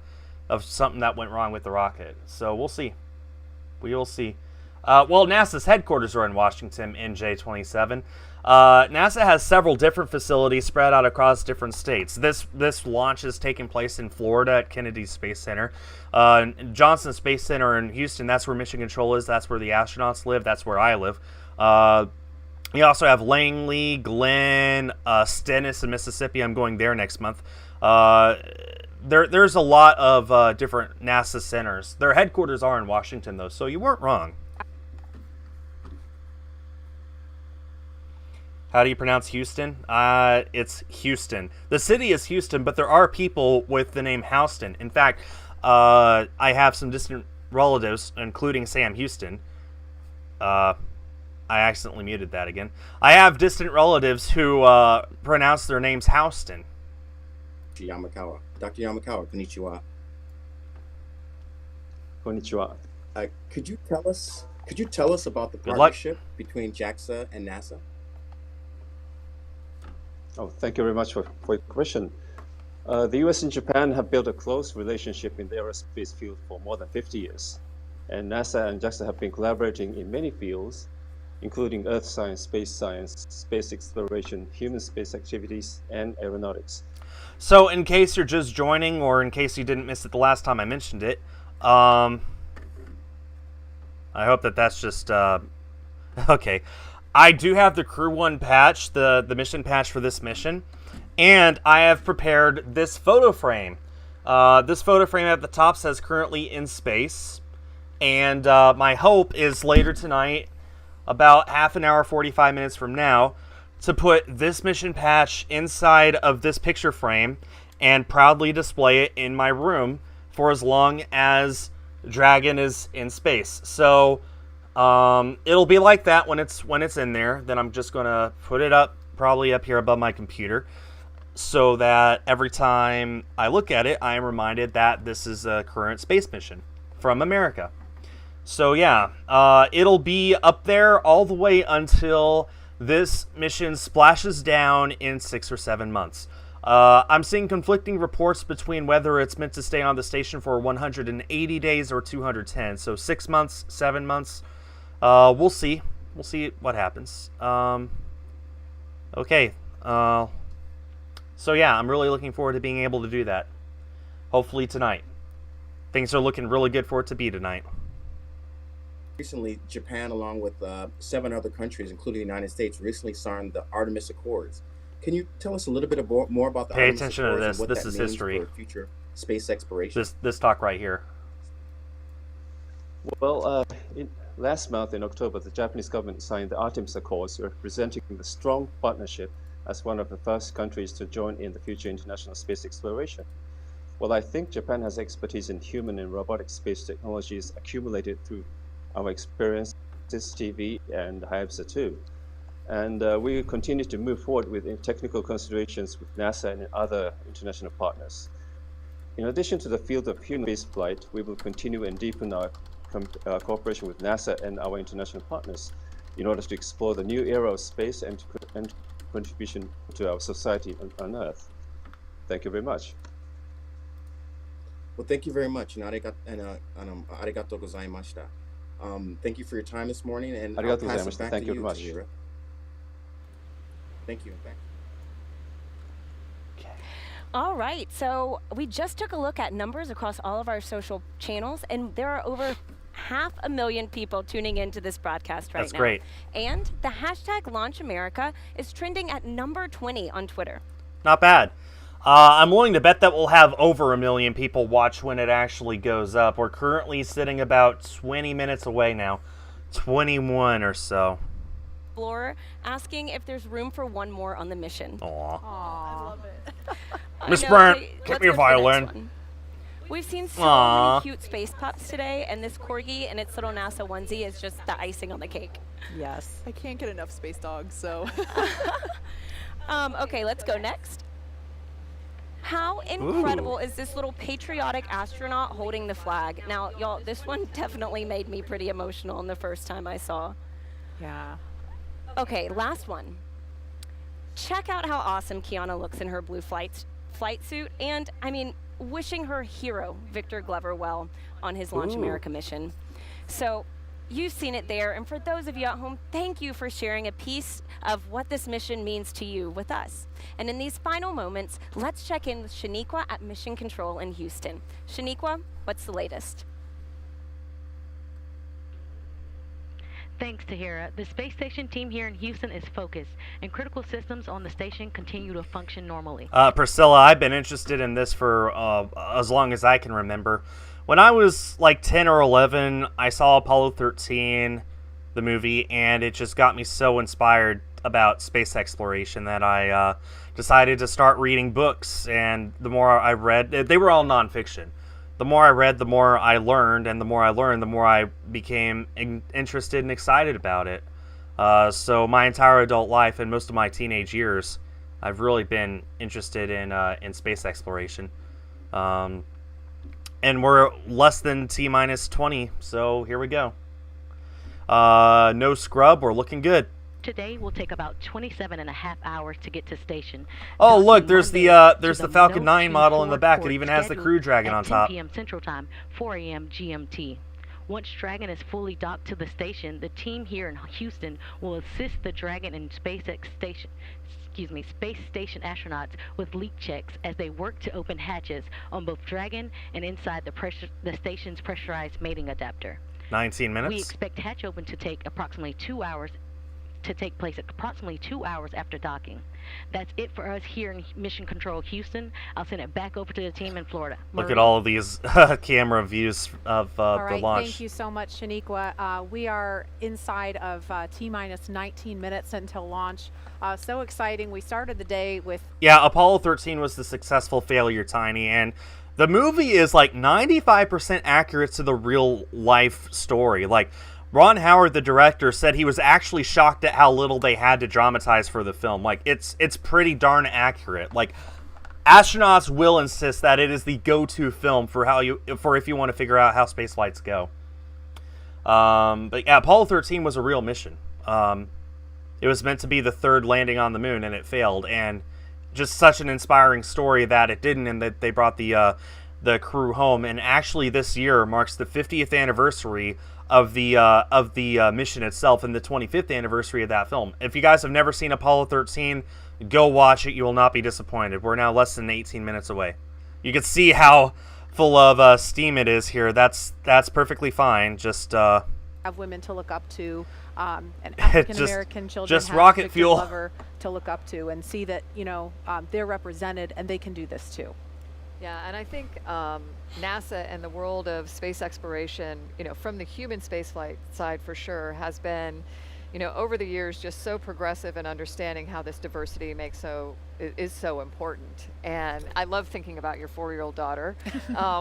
something that went wrong with the rocket. So we'll see. We will see. Well, NASA's headquarters are in Washington, NJ27. NASA has several different facilities spread out across different states. This launch is taking place in Florida at Kennedy Space Center. Johnson Space Center in Houston, that's where Mission Control is. That's where the astronauts live. That's where I live. You also have Langley, Glenn, Stennis in Mississippi. I'm going there next month. There's a lot of different NASA centers. Their headquarters are in Washington, though, so you weren't wrong. How do you pronounce Houston? It's Houston. The city is Houston, but there are people with the name Houston. In fact, I have some distant relatives, including Sam Houston. I accidentally muted that again. I have distant relatives who pronounce their names Houston. Yamakawa. Dr. Yamakawa, konnichiwa. Konnichiwa. Could you tell us about the partnership between JAXA and NASA? Oh, thank you very much for your question. The US and Japan have built a close relationship in the aerospace field for more than 50 years. And NASA and JAXA have been collaborating in many fields, including earth science, space exploration, human space activities, and aeronautics. So in case you're just joining, or in case you didn't miss it the last time I mentioned it, I hope that that's just, okay. I do have the Crew-1 patch, the mission patch for this mission, and I have prepared this photo frame. This photo frame at the top says currently in space, and my hope is later tonight, about half an hour, 45 minutes from now, to put this mission patch inside of this picture frame and proudly display it in my room for as long as Dragon is in space. So it'll be like that when it's in there. Then I'm just gonna put it up, probably up here above my computer, so that every time I look at it, I am reminded that this is a current space mission from America. So yeah, it'll be up there all the way until this mission splashes down in 6 or 7 months. I'm seeing conflicting reports between whether it's meant to stay on the station for 180 days or 210. So 6 months, 7 months. We'll see. We'll see what happens. Okay. So yeah, I'm really looking forward to being able to do that. Hopefully tonight. Things are looking really good for it to be tonight. Recently, Japan, along with 7 other countries, including the United States, recently signed the Artemis Accords. Can you tell us a little bit more about the Artemis Accords? Pay attention to this. This is history. For future space exploration. This talk right here. Well, last month in October, the Japanese government signed the Artemis Accords, representing the strong partnership as one of the first countries to join in the future international space exploration. Well, I think Japan has expertise in human and robotic space technologies accumulated through our experiences, TV and Hayabusa 2. And we continue to move forward with technical considerations with NASA and other international partners. In addition to the field of human spaceflight, we will continue and deepen our cooperation with NASA and our international partners in order to explore the new era of space and contribution to our society on Earth. Thank you very much. Well, thank you very much, and arigatou gozaimashita. Thank you for your time this morning, and I'll pass it back to you, Tahira. Thank you. All right, so we just took a look at numbers across all of our social channels, and there are over 500,000 people tuning into this broadcast right now. That's great. And the hashtag LaunchAmerica is trending at number 20 on Twitter. Not bad. I'm willing to bet that we'll have over 1 million people watch when it actually goes up. We're currently sitting about 20 minutes away now. 21 or so. Explorer asking if there's room for one more on the mission. Aww. I love it. Miss Brent, get me a violin. We've seen so many cute space pups today, and this corgi and its little NASA onesie is just the icing on the cake. Yes. I can't get enough space dogs, so. Okay, let's go next. How incredible is this little patriotic astronaut holding the flag? Now, y'all, this one definitely made me pretty emotional in the first time I saw. Yeah. Okay, last one. Check out how awesome Kiana looks in her blue flight suit, and, I mean, wishing her hero, Victor Glover, well on his Launch America mission. So, you've seen it there, and for those of you at home, thank you for sharing a piece of what this mission means to you with us. And in these final moments, let's check in with Shaniqua at Mission Control in Houston. Shaniqua, what's the latest? Thanks, Tahira. The space station team here in Houston is focused, and critical systems on the station continue to function normally. Priscilla, I've been interested in this for as long as I can remember. When I was like 10 or 11, I saw Apollo 13, the movie, and it just got me so inspired about space exploration that I decided to start reading books. And the more I read, they were all nonfiction. The more I read, the more I learned, and the more I learned, the more I became interested and excited about it. So my entire adult life and most of my teenage years, I've really been interested in space exploration. And we're less than T-minus 20, so here we go. No scrub, we're looking good. Today will take about 27.5 hours to get to station. Oh, look, there's the Falcon 9 model in the back. It even has the Crew Dragon on top. 10 p.m. Central Time, 4 a.m. GMT. Once Dragon is fully docked to the station, the team here in Houston will assist the Dragon and space station astronauts with leak checks as they work to open hatches on both Dragon and inside the station's pressurized mating adapter. 19 minutes. We expect hatch open to take place approximately 2 hours after docking. That's it for us here in Mission Control Houston. I'll send it back over to the team in Florida. Look at all of these camera views of the launch. Thank you so much, Shaniqua. We are inside of T-minus 19 minutes until launch. So exciting. We started the day with... Yeah, Apollo 13 was the successful failure, Tiny, and the movie is like 95% accurate to the real life story. Like, Ron Howard, the director, said he was actually shocked at how little they had to dramatize for the film. Like, it's pretty darn accurate. Like, astronauts will insist that it is the go-to film for if you want to figure out how space flights go. But yeah, Apollo 13 was a real mission. It was meant to be the third landing on the moon, and it failed. And just such an inspiring story that it didn't, and that they brought the crew home. And actually, this year marks the 50th anniversary of the mission itself, and the 25th anniversary of that film. If you guys have never seen Apollo 13, go watch it. You will not be disappointed. We're now less than 18 minutes away. You can see how full of steam it is here. That's perfectly fine. Just have women to look up to, and African American children just have rocket Victor fuel Glover to look up to, and see that they're represented and they can do this too. Yeah, and I think NASA and the world of space exploration, from the human spaceflight side for sure, has been, over the years just so progressive in understanding how this diversity is so important. And I love thinking about your 4-year-old daughter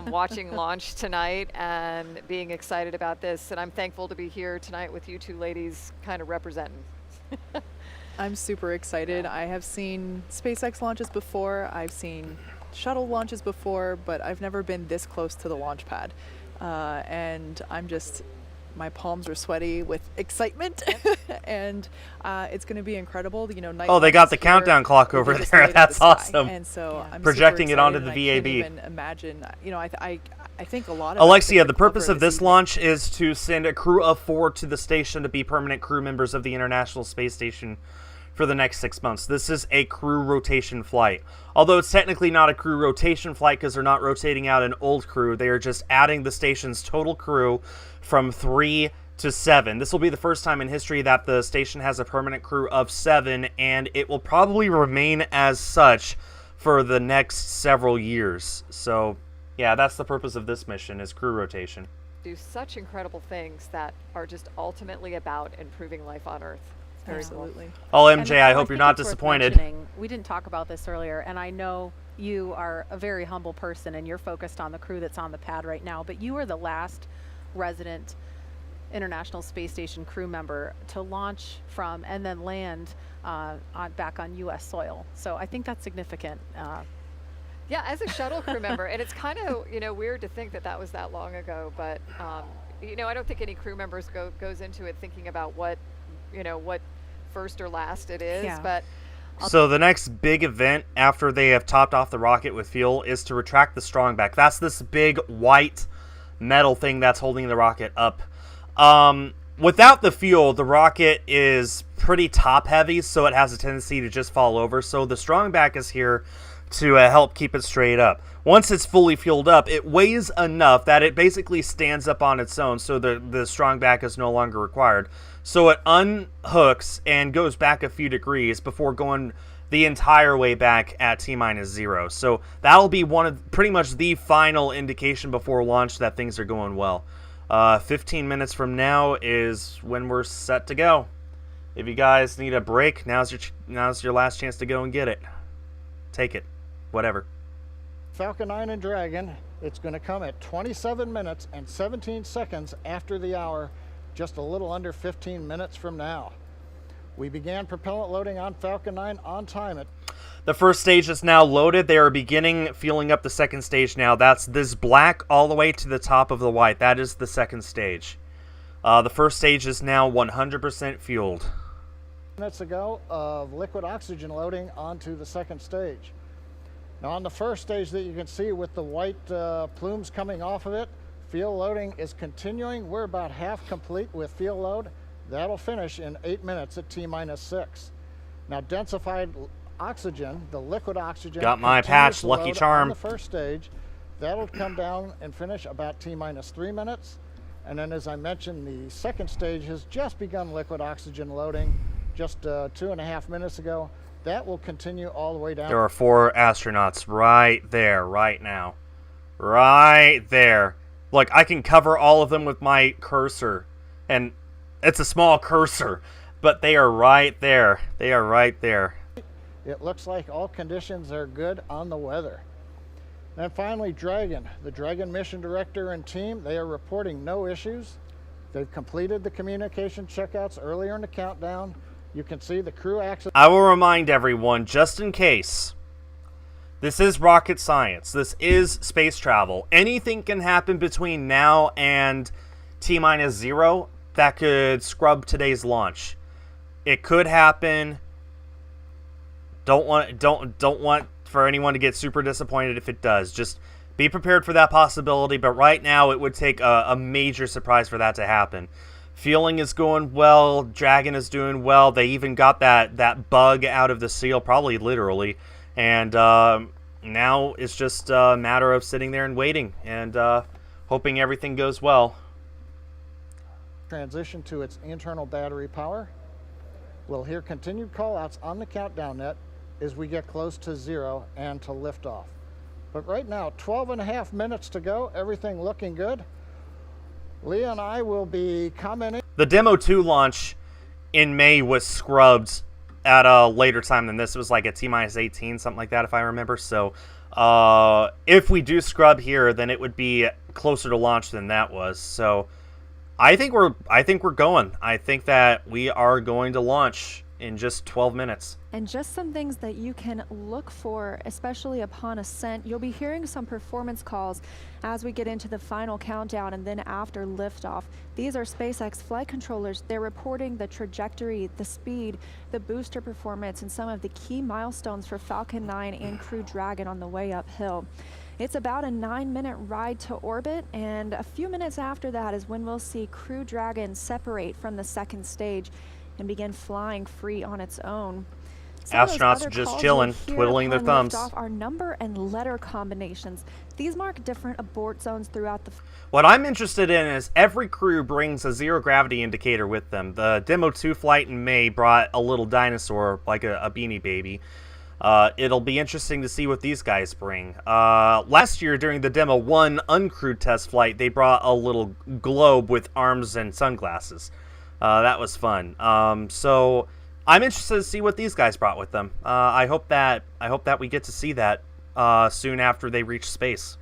watching launch tonight and being excited about this. And I'm thankful to be here tonight with you two ladies kind of representing. I'm super excited. I have seen SpaceX launches before. I've seen shuttle launches before, but I've never been this close to the launch pad. And my palms are sweaty with excitement, and it's going to be incredible. Night they got the countdown clock over there. That's awesome. And so I'm projecting super it onto excited, the and VAB. I can't even imagine. I think a lot of Alexia, the purpose of this launch is to send a crew of 4 to the station to be permanent crew members of the International Space Station for the next 6 months. This is a crew rotation flight. Although it's technically not a crew rotation flight because they're not rotating out an old crew. They are just adding the station's total crew from 3 to 7. This will be the first time in history that the station has a permanent crew of 7, and it will probably remain as such for the next several years. So, yeah, that's the purpose of this mission, is crew rotation. Do such incredible things that are just ultimately about improving life on Earth. Absolutely. Oh, MJ, I hope you're not disappointed. We didn't talk about this earlier, and I know you are a very humble person and you're focused on the crew that's on the pad right now, but you are the last resident International Space Station crew member to launch from and then land back on U.S. soil. So I think that's significant. Yeah, as a shuttle crew member, and it's kind of weird to think that was that long ago, but I don't think any crew members goes into it thinking about what first or last it is. Yeah. But so the next big event after they have topped off the rocket with fuel is to retract the strongback. That's this big white metal thing that's holding the rocket up. Without the fuel, the rocket is pretty top heavy, so it has a tendency to just fall over. So the strongback is here to help keep it straight up. Once it's fully fueled up, it weighs enough that it basically stands up on its own, so the strongback is no longer required. So it unhooks and goes back a few degrees before going the entire way back at T-0. So that'll be pretty much the final indication before launch that things are going well. 15 minutes from now is when we're set to go. If you guys need a break, now's your last chance to go and get it. Take it. Whatever. Falcon 9 and Dragon, it's going to come at 27 minutes and 17 seconds after the hour, just a little under 15 minutes from now. We began propellant loading on Falcon 9 on time. The first stage is now loaded. They are beginning fueling up the second stage now. That's this black all the way to the top of the white. That is the second stage. The first stage is now 100% fueled. Minutes ago of liquid oxygen loading onto the second stage. Now on the first stage that you can see with the white plumes coming off of it, fuel loading is continuing. We're about half complete with fuel load. That'll finish in 8 minutes at T-6. Now densified oxygen, the liquid oxygen, got my patch, Lucky Lucky Charm. On the first stage, that'll come down and finish about T-3 minutes. And then as I mentioned, the second stage has just begun liquid oxygen loading just 2.5 minutes ago. That will continue all the way down. There are 4 astronauts right there, right now. Right there. Look, I can cover all of them with my cursor. And it's a small cursor, but they are right there. They are right there. It looks like all conditions are good on the weather. And finally, Dragon. The Dragon mission director and team, they are reporting no issues. They've completed the communication checkouts earlier in the countdown. You can see the crew access. I will remind everyone, just in case, this is rocket science. This is space travel. Anything can happen between now and T-0 that could scrub today's launch. It could happen. Don't want for anyone to get super disappointed if it does. Just be prepared for that possibility. But right now, it would take a major surprise for that to happen. Fueling is going well. Dragon is doing well. They even got that bug out of the seal, probably literally. And now it's just a matter of sitting there and waiting and hoping everything goes well. Transition to its internal battery power. We'll hear continued call-outs on the countdown net as we get close to 0 and to liftoff. But right now, 12.5 minutes to go, everything looking good. Leah and I will be commenting. The Demo 2 launch in May was scrubbed at a later time than this. It was like a T-minus 18, something like that, if I remember. So if we do scrub here, then it would be closer to launch than that was. So I think we're going. I think that we are going to launch in just 12 minutes. And just some things that you can look for, especially upon ascent. You'll be hearing some performance calls as we get into the final countdown and then after liftoff. These are SpaceX flight controllers. They're reporting the trajectory, the speed, the booster performance, and some of the key milestones for Falcon 9 and Crew Dragon on the way uphill. It's about a 9-minute ride to orbit, and a few minutes after that is when we'll see Crew Dragon separate from the second stage and begin flying free on its own. Astronauts are just chilling, twiddling their thumbs. Are number and letter combinations. These mark different abort zones throughout the... What I'm interested in is every crew brings a zero gravity indicator with them. The Demo 2 flight in May brought a little dinosaur, like a Beanie Baby. It'll be interesting to see what these guys bring. Last year, during the Demo 1 uncrewed test flight, they brought a little globe with arms and sunglasses. That was fun. So I'm interested to see what these guys brought with them. I hope that we get to see that soon after they reach space.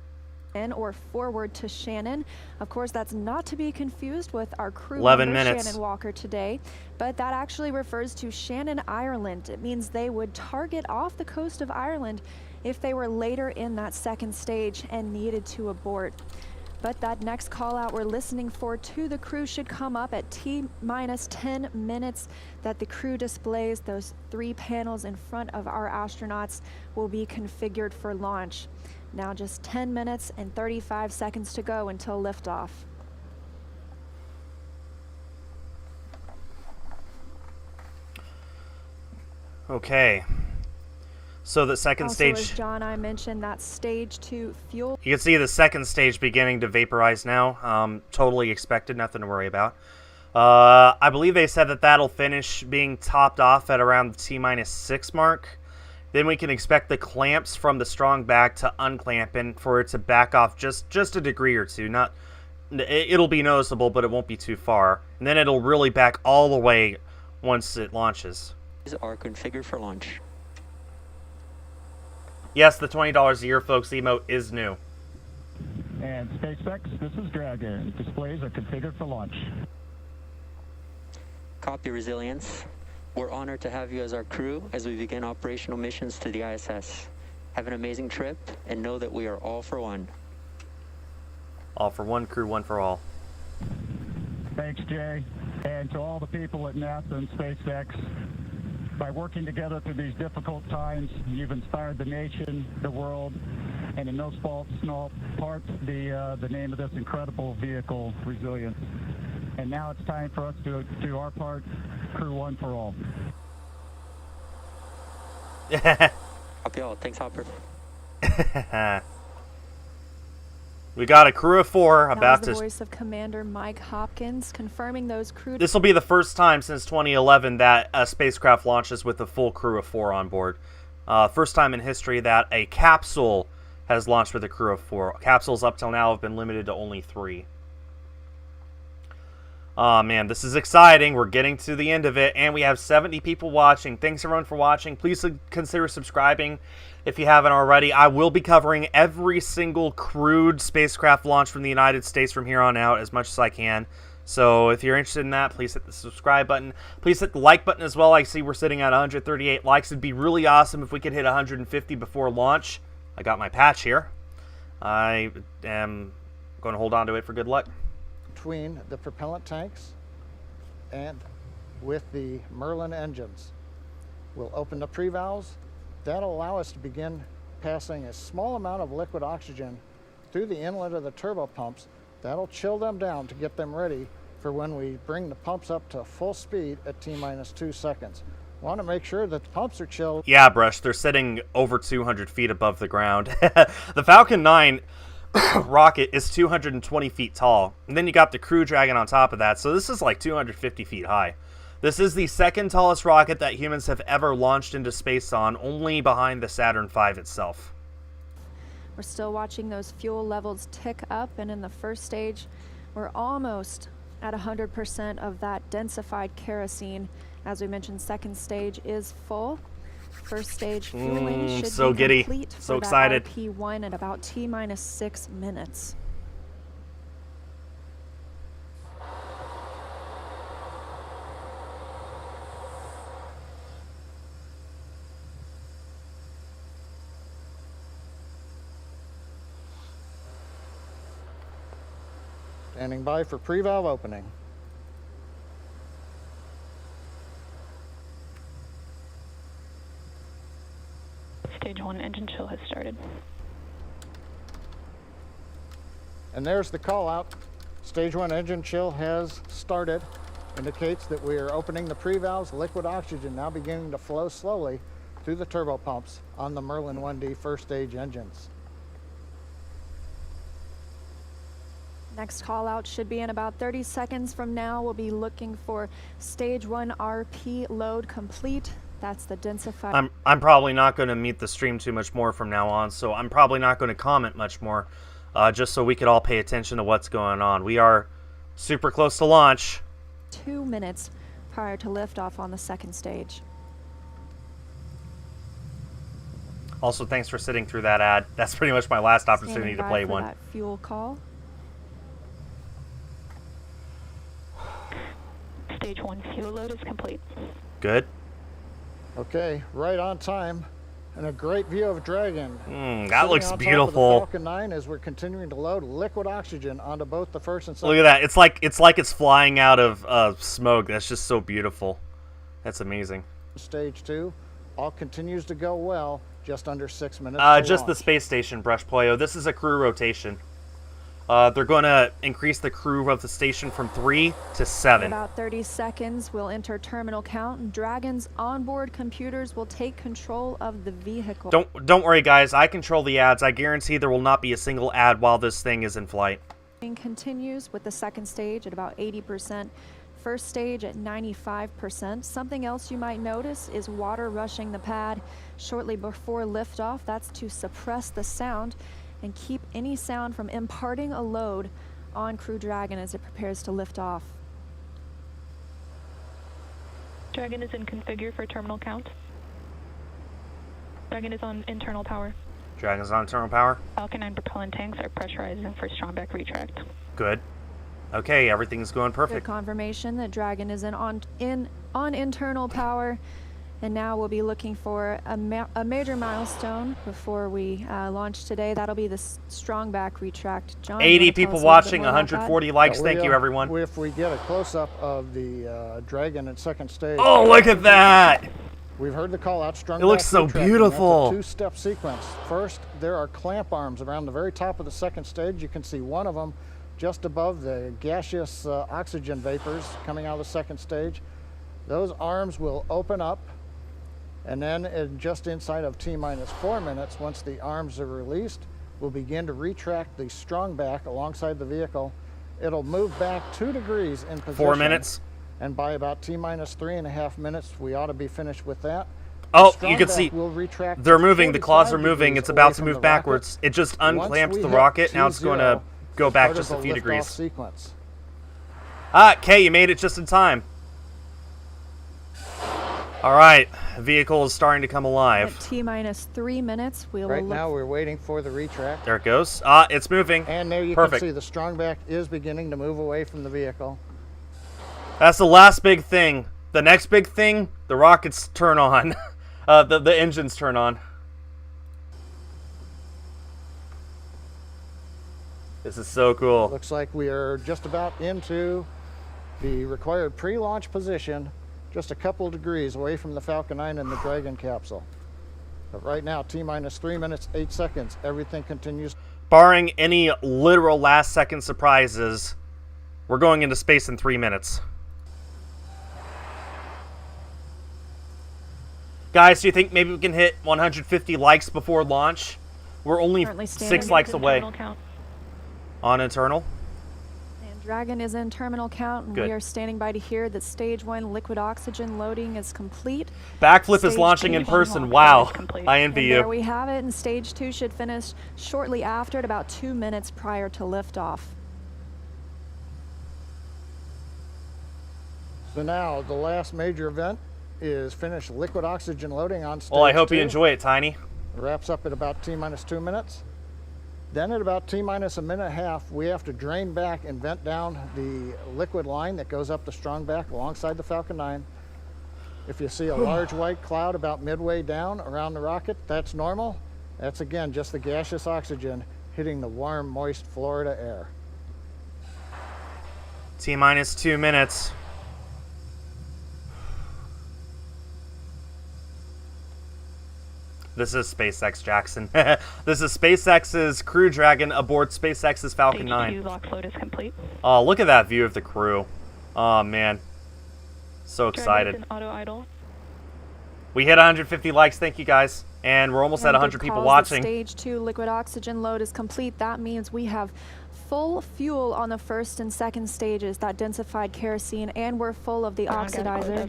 Or forward to Shannon. Of course, that's not to be confused with our crew 11 member, minutes. Shannon Walker, today, but that actually refers to Shannon, Ireland. It means they would target off the coast of Ireland if they were later in that second stage and needed to abort. But that next call out we're listening for to the crew should come up at T-minus 10 minutes that the crew displays. Those 3 panels in front of our astronauts will be configured for launch. Now just 10 minutes and 35 seconds to go until liftoff. Okay. So the second stage... as John, I mentioned that stage 2 fuel... You can see the second stage beginning to vaporize now. Totally expected, nothing to worry about. I believe they said that that'll finish being topped off at around the T-minus 6 mark. Then we can expect the clamps from the strong back to unclamp and for it to back off just a degree or two. It'll be noticeable, but it won't be too far. And then it'll really back all the way once it launches. These are configured for launch. Yes, the $20 a year, folks, emote is new. And SpaceX, this is Dragon. Displays are configured for launch. Copy, Resilience. We're honored to have you as our crew as we begin operational missions to the ISS. Have an amazing trip and know that we are all for one. All for one, crew one for all. Thanks, Jay. And to all the people at NASA and SpaceX, by working together through these difficult times, you've inspired the nation, the world, and in no small part, the name of this incredible vehicle, Resilience. And now it's time for us to do our part, Crew 1 for all. Copy all. Thanks, Hopper. We got a crew of 4 about that was to... the voice of Commander Mike Hopkins confirming those crew... This will be the first time since 2011 that a spacecraft launches with a full crew of 4 on board. First time in history that a capsule has launched with a crew of 4. Capsules up till now have been limited to only 3. Oh man, this is exciting. We're getting to the end of it, and we have 70 people watching. Thanks everyone for watching. Please consider subscribing if you haven't already. I will be covering every single crewed spacecraft launch from the United States from here on out as much as I can. So if you're interested in that, please hit the subscribe button. Please hit the like button as well. I see we're sitting at 138 likes. It'd be really awesome if we could hit 150 before launch. I got my patch here. I am going to hold on to it for good luck. Between the propellant tanks and with the Merlin engines. We'll open the pre-valves. That'll allow us to begin passing a small amount of liquid oxygen through the inlet of the turbo pumps. That'll chill them down to get them ready for when we bring the pumps up to full speed at T-minus 2 seconds. Want to make sure that the pumps are chilled. Yeah, Brush, they're sitting over 200 feet above the ground. The Falcon 9 rocket is 220 feet tall. And then you got the Crew Dragon on top of that, so this is like 250 feet high. This is the second tallest rocket that humans have ever launched into space on, only behind the Saturn V itself. We're still watching those fuel levels tick up, and in the first stage, we're almost at 100% of that densified kerosene. As we mentioned, second stage is full. First stage fueling should so be giddy. complete So for excited. that RP1 at about T-minus 6 minutes. Standing by for pre-valve opening. Stage 1 engine chill has started. And there's the call out. Stage 1 engine chill has started. Indicates that we are opening the pre-valves. Liquid oxygen now beginning to flow slowly through the turbo pumps on the Merlin 1D first stage engines. Next call out should be in about 30 seconds from now. We'll be looking for stage 1 RP load complete. That's the densified. I'm probably not going to meet the stream too much more from now on, so I'm probably not going to comment much more, just so we could all pay attention to what's going on. We are super close to launch. 2 minutes prior to liftoff on the second stage. Also, thanks for sitting through that ad. That's pretty much my last opportunity to play one. That fuel call. Stage 1 fuel load is complete. Good. Okay, right on time, and a great view of Dragon. That looks Sitting on top beautiful. of the Falcon 9 as we're continuing to load liquid oxygen onto both the first and second. Look at that. It's like it's flying out of smoke. That's just so beautiful. That's amazing. Stage 2, all continues to go well. Just under 6 minutes. Just the space station, Brush Playo. This is a crew rotation. They're going to increase the crew of the station from 3 to 7. In about 30 seconds, we'll enter terminal count, and Dragon's onboard computers will take control of the vehicle. Don't worry, guys. I control the ads. I guarantee there will not be a single ad while this thing is in flight. Continues with the second stage at about 80%. First stage at 95%. Something else you might notice is water rushing the pad shortly before liftoff. That's to suppress the sound and keep any sound from imparting a load on Crew Dragon as it prepares to lift off. Dragon is in configure for terminal count. Dragon is on internal power. Dragon's on internal power. Falcon 9 propellant tanks are pressurizing for strongback retract. Good. Okay, everything's going Good perfect. confirmation that Dragon is on internal power. And now we'll be looking for a major milestone before we launch today. That'll be the strongback retract. John, 80 people watching, 140 likes. Thank you, everyone. If we get a close-up of the Dragon at second stage. Oh, look at that! We've heard the call out. Strongback It looks so retracting. beautiful. That's a two-step sequence. First, there are clamp arms around the very top of the second stage. You can see one of them just above the gaseous oxygen vapors coming out of the second stage. Those arms will open up. And then just inside of T-minus 4 minutes, once the arms are released, we'll begin to retract the strongback alongside the vehicle. It'll move back 2 degrees in position. 4 minutes. And by about T-minus 3.5 minutes, we ought to be finished with that. Oh, you can see will retract they're moving. The claws are 45 moving. degrees It's about away to from move the backwards. rocket. It just Once unclamps we the hit rocket. Now it's going to T0, go back part just of a the few liftoff degrees. sequence. Kay, you made it just in time. All right, the vehicle is starting to come alive. At T-minus 3 minutes, we will Right look. now, we're waiting for the retract. There it goes. It's moving. And there you Perfect. can see the strongback is beginning to move away from the vehicle. That's the last big thing. The next big thing, the rockets turn on. The engines turn on. This is so cool. Looks like we are just about into the required pre-launch position just a couple of degrees away from the Falcon 9 and the Dragon capsule. But right now, T-minus 3 minutes, 8 seconds, everything continues. Barring any literal last-second surprises, we're going into space in 3 minutes. Guys, do you think maybe we can hit 150 likes before launch? We're only 6 likes away. On internal? And Dragon is in terminal count, and we are standing by to hear that Stage 1 liquid oxygen loading is complete. Backflip is launching in person. Wow. I envy you. There we have it, and Stage 2 should finish shortly after at about 2 minutes prior to liftoff. So now, the last major event is finished liquid oxygen loading on Stage 2. Well, I hope you enjoy it, Tiny. It wraps up at about T-minus 2 minutes. Then at about T-minus a minute and a half, we have to drain back and vent down the liquid line that goes up the strong back alongside the Falcon 9. If you see a large white cloud about midway down around the rocket, that's normal. That's again just the gaseous oxygen hitting the warm, moist Florida air. T-minus 2 minutes. This is SpaceX, Jackson. This is SpaceX's Crew Dragon aboard SpaceX's Falcon 9. Stage 2 lock float is complete. Oh, look at that view of the crew. Oh, man. So excited. Auto idle. We hit 150 likes. Thank you, guys. And we're almost at 100 people watching. Stage 2 liquid oxygen load is complete. That means we have full fuel on the first and second stages, that densified kerosene, and we're full of the oxidizer.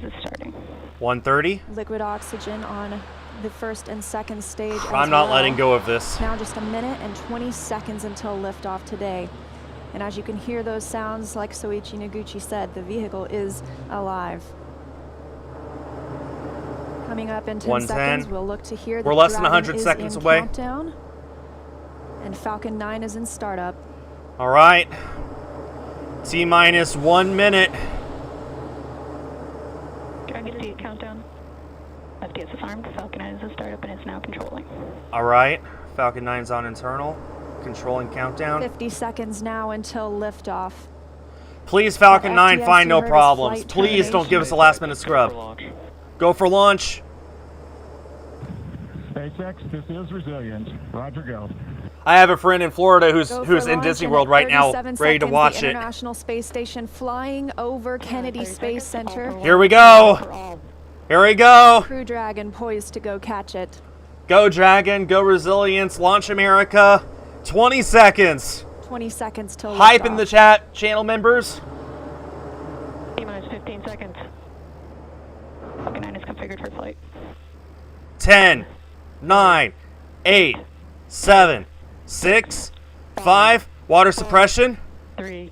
130. Liquid oxygen on the first and second stage. I'm not letting go of this. Now just a minute and 20 seconds until liftoff today. And as you can hear those sounds, like Soichi Noguchi said, the vehicle is alive. Coming up in 10 seconds, we'll look to hear that we're less than 100 seconds away. Countdown, and Falcon 9 is in startup. All right. T-minus 1 minute. Dragon to countdown. FTS is armed. Falcon 9 is in startup and is now controlling. All right. Falcon 9's on internal. Controlling countdown. 50 seconds now until liftoff. Please, Falcon 9, find no problems. Please don't give us a last-minute scrub. Go for launch. SpaceX, this is Resilient. Roger, go. I have a friend in Florida who's in Disney World right now, ready to watch it. International Space Station flying over Kennedy Space Center. Here we go. Here we go. Crew Dragon poised to go catch it. Go Dragon, go Resilience, launch America. 20 seconds. 20 seconds till hype in the chat, channel members. T-minus 15 seconds. Falcon 9 is configured for flight. 10, 9, 8, 7, 6, 5. Water suppression. 3,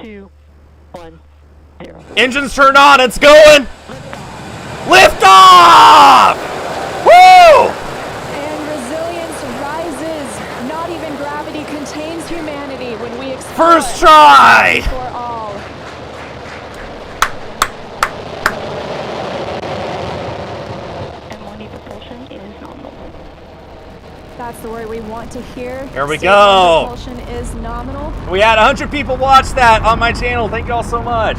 2, 1, 0. Engines turned on. It's going. Lift off! Woo! And resilience rises. Not even gravity contains humanity when we explore. First try! For all. M1E propulsion is nominal. That's the word we want to hear. Here we go. Propulsion is nominal. We had 100 people watch that on my channel. Thank you all so much.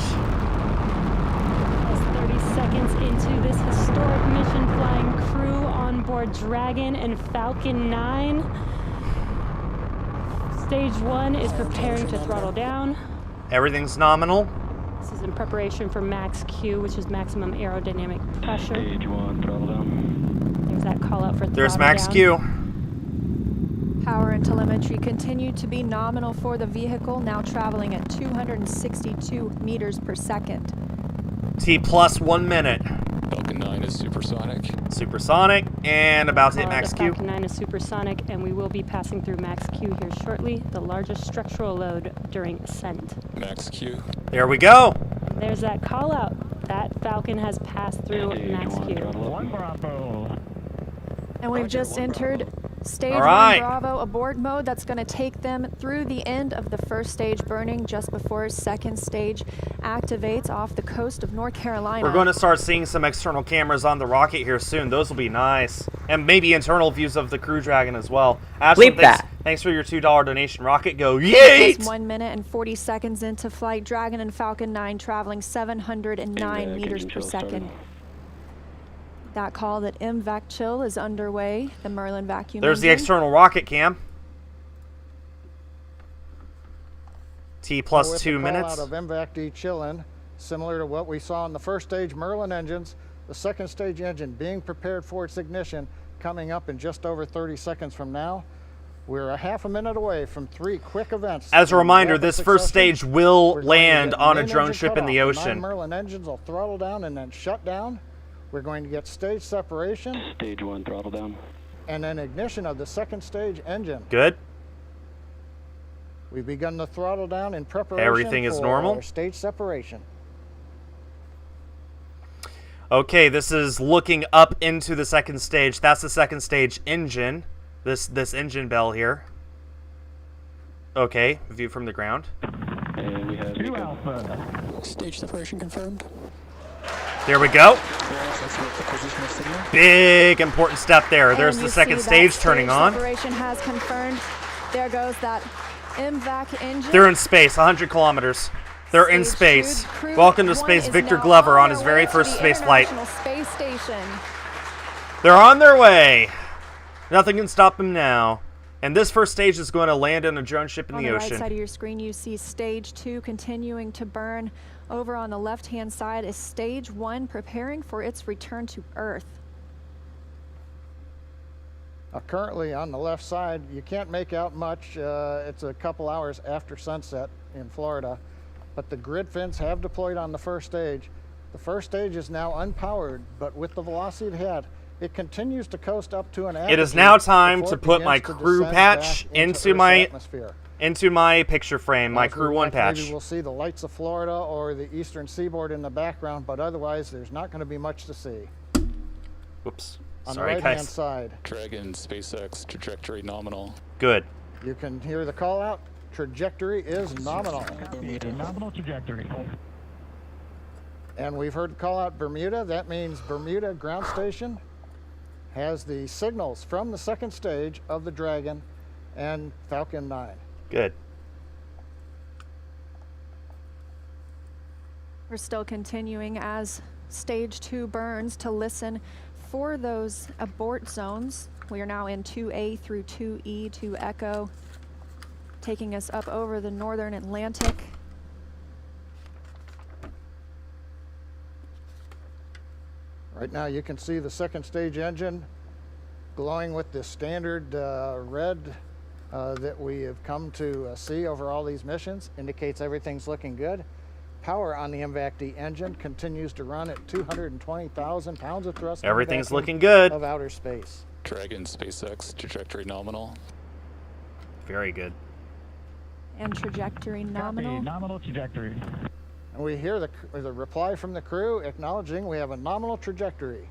30 seconds into this historic mission, flying crew on board Dragon and Falcon 9. Stage 1 is preparing to throttle down. Everything's nominal. This is in preparation for max Q, which is maximum aerodynamic pressure. Stage 1, throttle down. There's that call out for throttle There's max down. Q. Power and telemetry continue to be nominal for the vehicle, now traveling at 262 meters per second. T plus 1 minute. Falcon 9 is supersonic. Supersonic, and about to hit max Q. Falcon 9 is supersonic, and we will be passing through max Q here shortly, the largest structural load during ascent. Max Q. There we go. There's that call out. That Falcon has passed through max Q. One Bravo. And we've just entered Stage 1 Bravo abort mode. That's going to take them through the end of the first stage burning just before second stage activates off the coast of North Carolina. We're going to start seeing some external cameras on the rocket here soon. Those will be nice. And maybe internal views of the Crew Dragon as well. Ashlyn, Thanks for your $2 donation, Rocket. Go yeet! Just 1 minute and 40 seconds into flight. Dragon and Falcon 9 traveling 709 meters per second. That call that MVAC chill is underway. The Merlin vacuum There's engine. the external rocket cam. T plus 2 minutes. Out of MVAC chill-in, similar to what we saw in the first stage Merlin engines, the second stage engine being prepared for its ignition coming up in just over 30 seconds from now. We're a half a minute away from 3 quick events. As a reminder, this first stage will land on a drone ship in the ocean. 9 Merlin engines will throttle down and then shut down. We're going to get stage separation. Stage 1 throttle down. And then ignition of the second stage engine. Good. We've begun the throttle down in preparation Everything is normal. for stage separation. Okay, this is looking up into the second stage. That's the second stage engine. This engine bell here. Okay, view from the ground. And we have 2 Alpha. Stage separation confirmed. There we go. Big important step there. There's the second stage turning on. Separation has confirmed. There goes that MVAC engine. They're in space, 100 kilometers. They're in space. Welcome to space, Victor Glover on his very first space flight. Space Station. They're on their way. Nothing can stop them now. And this first stage is going to land on a drone ship in the ocean. On the right side of your screen, you see stage 2 continuing to burn. Over on the left-hand side is stage 1 preparing for its return to Earth. Currently on the left side, you can't make out much. It's a couple hours after sunset in Florida, but the grid fins have deployed on the first stage. The first stage is now unpowered, but with the velocity it had, it continues to coast up to an altitude. It is now time to put my crew patch into my picture frame, my Crew-1 patch. Maybe we'll see the lights of Florida or the eastern seaboard in the background, but otherwise there's not going to be much to see. Whoops. On Sorry, the right-hand guys. side. Dragon, SpaceX, trajectory nominal. Good. You can hear the call out. Trajectory is nominal. Nominal trajectory. And we've heard the call out Bermuda. That means Bermuda ground station has the signals from the second stage of the Dragon and Falcon 9. Good. We're still continuing as stage 2 burns to listen for those abort zones. We are now in 2A through 2E to Echo, taking us up over the northern Atlantic. Right now you can see the second stage engine glowing with the standard red that we have come to see over all these missions. Indicates everything's looking good. Power on the MVAC-D engine continues to run at 220,000 pounds of thrust. Everything's looking good. Of outer space. Dragon, SpaceX, trajectory nominal. Very good. And trajectory nominal. Copy, nominal trajectory. And we hear the reply from the crew acknowledging we have a nominal trajectory.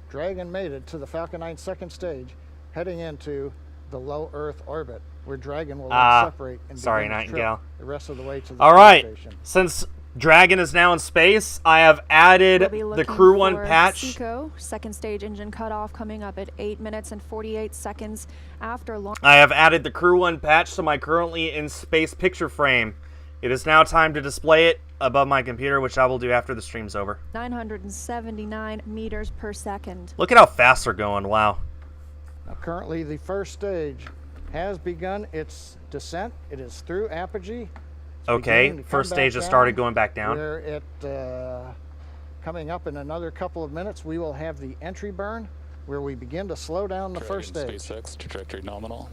Dragon made it to the Falcon 9 second stage, heading into the low Earth orbit, where Dragon will separate and begin its trip the rest of the way to the space station. Since Dragon is now in space, I have added the Crew-1 patch. Seco, second stage engine cutoff coming up at 8 minutes and 48 seconds after launch. I have added the Crew-1 patch to my currently in space picture frame. It is now time to display it above my computer, which I will do after the stream's over. 979 meters per second. Look at how fast they're going, wow. Now, currently the first stage has begun its descent. It is through apogee. Okay, first stage has started going back down. Where it, coming up in another couple of minutes, we will have the entry burn, where we begin to slow down the first stage. SpaceX, trajectory nominal.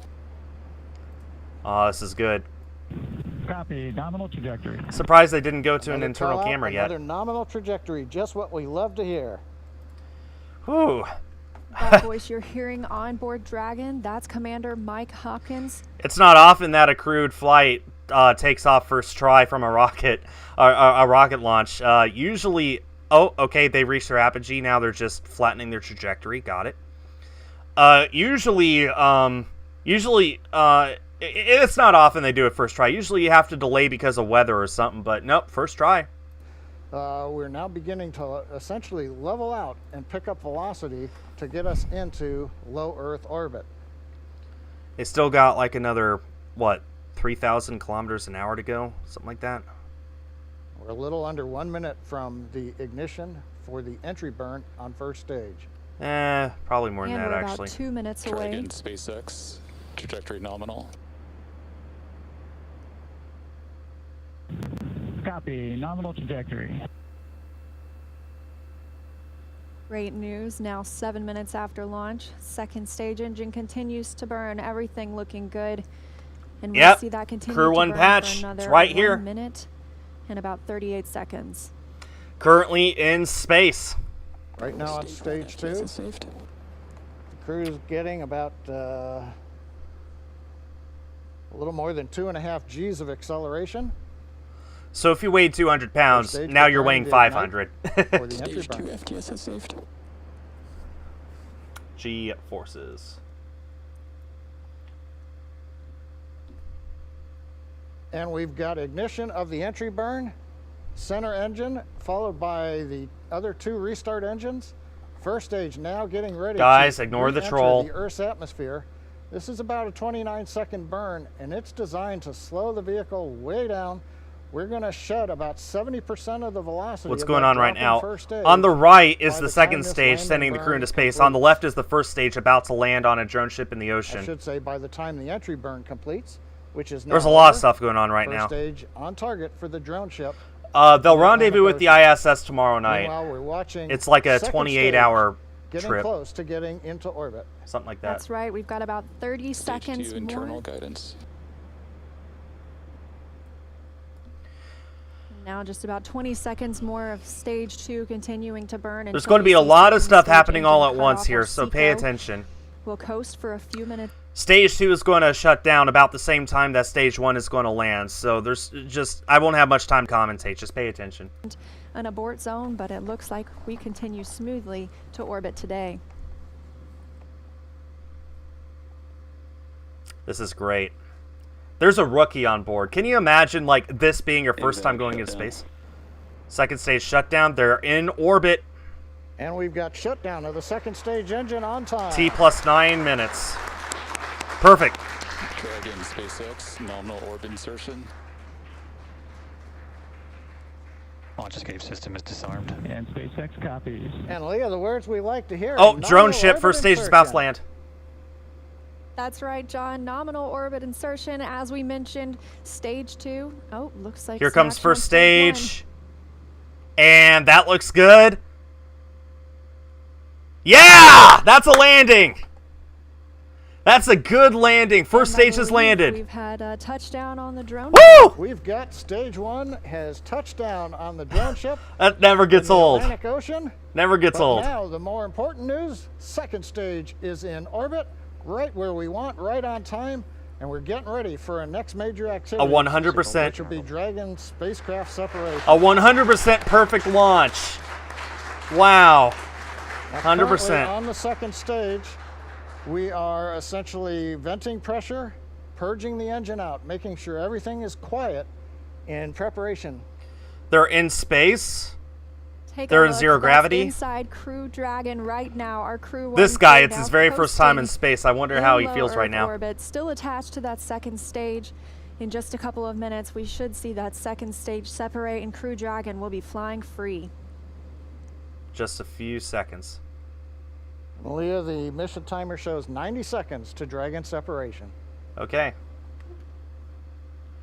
Oh, this is good. Copy, nominal trajectory. Surprised they didn't go to an internal camera yet. Another nominal trajectory, just what we love to hear. Whew. That voice you're hearing on board Dragon, that's Commander Mike Hopkins. It's not often that a crewed flight takes off first try from a rocket launch. Usually, oh, okay, they reached their apogee. Now they're just flattening their trajectory. Got it. Usually, it's not often they do it first try. Usually you have to delay because of weather or something, but nope, first try. We're now beginning to essentially level out and pick up velocity to get us into low Earth orbit. They still got like another, what, 3,000 kilometers an hour to go? Something like that? We're a little under 1 minute from the ignition for the entry burn on first stage. Probably more than And that, we're actually. about 2 minutes away. Dragon, SpaceX, trajectory nominal. Copy, nominal trajectory. Great news. Now 7 minutes after launch, second stage engine continues to burn. Everything looking good. And we'll see that continue Crew-1 to burn patch. for another It's right here. 1 minute and about 38 seconds. Currently in space. Right now on stage 2, the crew's getting about a little more than 2.5 G's of acceleration. So if you weighed 200 pounds, now you're weighing 500. For the entry Stage 2 burn. FTS has saved. G forces. And we've got ignition of the entry burn, center engine, followed by the other 2 restart engines. First stage now getting ready Guys, to ignore the re-enter troll. the Earth's atmosphere. This is about a 29-second burn, and it's designed to slow the vehicle way down. We're going to shed about 70% of the velocity. What's of going that on right drop in now? first stage On the right is by the time second this stage landing sending the crew burn into space. completes. On the left is the first stage about to land on a drone ship in the I ocean. should say by the time the entry burn completes, which is now There's a lot of over. stuff going on right First now. stage on target for the drone ship. They'll rendezvous with the ISS tomorrow night. Meanwhile, we're watching It's like a second 28-hour getting trip. close to getting into orbit. Something like that. That's right. We've got about 30 Stage seconds 2 more. internal guidance. Now just about 20 seconds more of stage 2 continuing to burn. There's until going to we be a see lot of second stuff stage happening all engine at cut once off here, our so pay seco. attention. We'll coast for a few minutes. Stage 2 is going to shut down about the same time that stage 1 is going to land. So there's just, I won't have much time to commentate. Just pay attention. An abort zone, but it looks like we continue smoothly to orbit today. This is great. There's a rookie on board. Can you imagine like this being your first time going into space? Second stage shutdown. They're in orbit. And we've got shutdown of the second stage engine on time. T plus 9 minutes. Perfect. Dragon, SpaceX, nominal orb insertion. Launch escape system is disarmed. And SpaceX copies. And Leah, the words we like to hear. Oh, nominal drone ship. orbit First stage is about to insertion. land. That's right, John. Nominal orbit insertion, as we mentioned, stage 2. Oh, looks like Here some comes action on first stage stage. And that looks good. Yeah! That's a landing. That's a good landing. First stage has landed. We've had a touchdown on the drone. Woo! We've got stage 1 has touchdown on the drone ship. That never gets in the old. Atlantic Ocean. Never gets But old. Now the more important news: second stage is in orbit, right where we want, right on time, and we're getting ready for a next major activity. 100%. Which will be Dragon spacecraft separation. A 100% perfect launch. Wow. Now, currently 100%. on the second stage, we are essentially venting pressure, purging the engine out, making sure everything is quiet in preparation. They're in space. Take They're a in look. zero That's gravity. Inside Crew Dragon right now. Our Crew-1 This guy, crew it's his now very first time in coasting space. I wonder in how he low feels right Earth now. Orbit, still attached to that second stage. In just a couple of minutes, we should see that second stage separate, and Crew Dragon will be flying free. Just a few seconds. Leah, the mission timer shows 90 seconds to Dragon separation. Okay.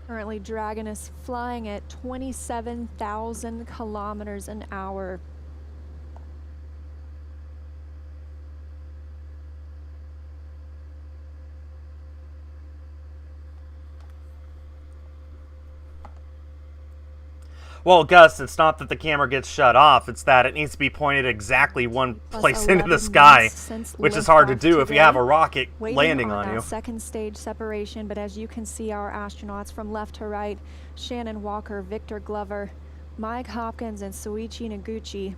Currently, Dragon is flying at 27,000 kilometers an hour. Well, Gus, it's not that the camera gets shut off. It's that it needs to be pointed exactly one Plus place into 11 the sky, minutes since which is hard to liftoff do if you today, have a rocket waiting landing on on that you. second stage separation, but as you can see, our astronauts from left to right, Shannon Walker, Victor Glover, Mike Hopkins, and Soichi Noguchi,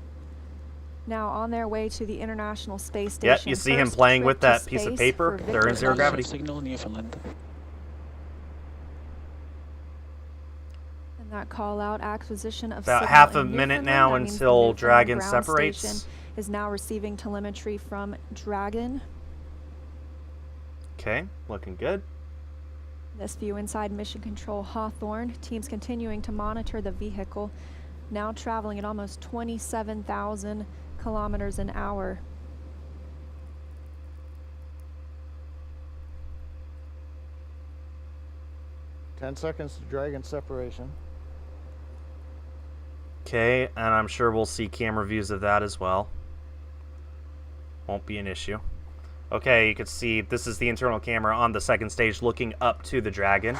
now on their way to the International Space Station. Yeah, you see him First playing trip with to that piece of space paper. for They're in Victor zero Glover. gravity. Signal Newfoundland. And that call out acquisition of About signal half a in minute Newfoundland. now That means the until Newfoundland Dragon ground separates. station is now receiving telemetry from Dragon. Okay, looking good. This view inside Mission Control Hawthorne. Teams continuing to monitor the vehicle, now traveling at almost 27,000 kilometers an hour. Ten seconds to Dragon separation. Okay, and I'm sure we'll see camera views of that as well. Won't be an issue. Okay, you can see this is the internal camera on the second stage looking up to the Dragon.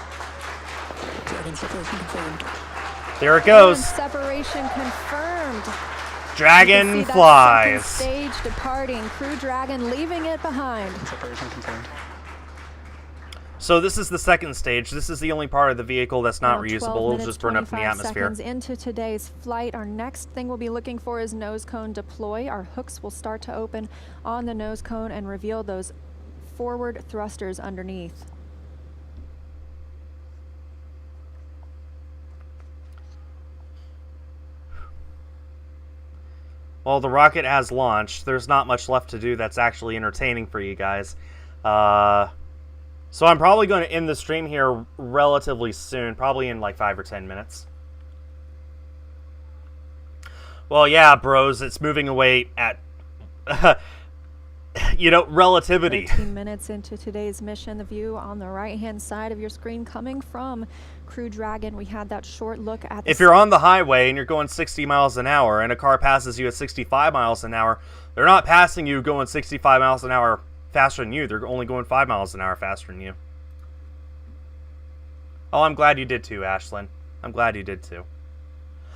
Dragon separation confirmed. There it goes. And separation confirmed. Dragon flies. Second stage departing. Crew Dragon leaving it behind. Separation confirmed. So this is the second stage. This is the only part of the vehicle that's not reusable. It'll just burn up in the atmosphere. Seconds into today's flight, our next thing we'll be looking for is nose cone deploy. Our hooks will start to open on the nose cone and reveal those forward thrusters underneath. Well, the rocket has launched. There's not much left to do that's actually entertaining for you guys. So I'm probably going to end the stream here relatively soon, probably in like 5 or 10 minutes. Well, yeah, bros, it's moving away at, you know, relativity. 13 minutes into today's mission, the view on the right-hand side of your screen coming from Crew Dragon. We had that short look at the... If you're on the highway and you're going 60 miles an hour and a car passes you at 65 miles an hour, they're not passing you going 65 miles an hour faster than you. They're only going 5 miles an hour faster than you. Oh, I'm glad you did too, Ashlyn. I'm glad you did too.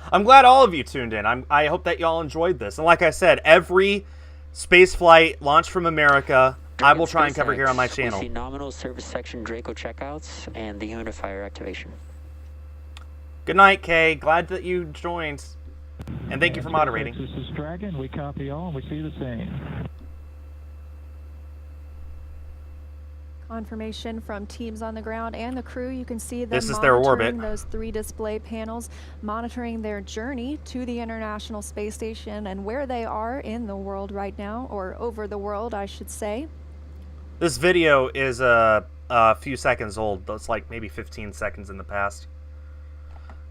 I'm glad all of you tuned in. I hope that y'all enjoyed this. And like I said, every space flight launched from America, I will try and cover here on my channel. We see nominal service section Draco checkouts and the unifier activation. Good night, Kay. Glad that you joined. And thank you for moderating. This is Dragon. We copy all and we see the same. Confirmation from teams on the ground and the crew. You can see them this is their orbit. Those 3 display panels, monitoring their journey to the International Space Station and where they are in the world right now, or over the world, I should say. This video is a few seconds old. It's like maybe 15 seconds in the past.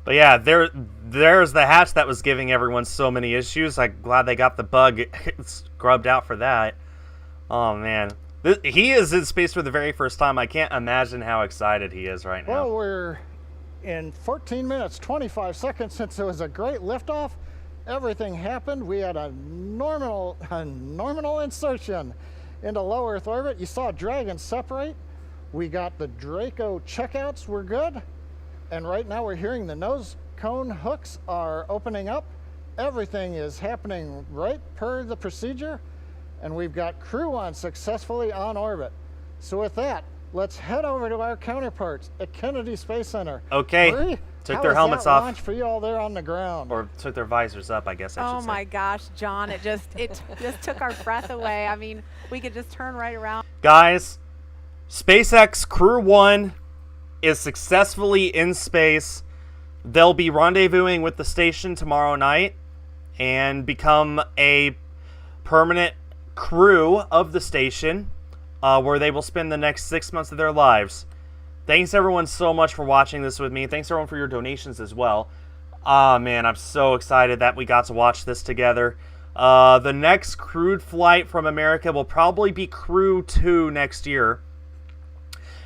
But yeah, there's the hatch that was giving everyone so many issues. I'm glad they got the bug scrubbed out for that. Oh, man. He is in space for the very first time. I can't imagine how excited he is right now. Well, we're in 14 minutes, 25 seconds since it was a great liftoff. Everything happened. We had a normal insertion into low Earth orbit. You saw Dragon separate. We got the Draco checkouts were good. And right now we're hearing the nose cone hooks are opening up. Everything is happening right per the procedure. And we've got Crew-1 successfully on orbit. So with that, let's head over to our counterparts at Kennedy Space Center. Okay, Marie, took their helmets off. Launch for you all there on the ground. Or took their visors up, I guess I should say. Oh my gosh, John, it just took our breath away. I mean, we could just turn right around. Guys, SpaceX Crew-1 is successfully in space. They'll be rendezvousing with the station tomorrow night and become a permanent crew of the station, where they will spend the next 6 months of their lives. Thanks everyone so much for watching this with me. Thanks everyone for your donations as well. Man, I'm so excited that we got to watch this together. The next crewed flight from America will probably be Crew-2 next year.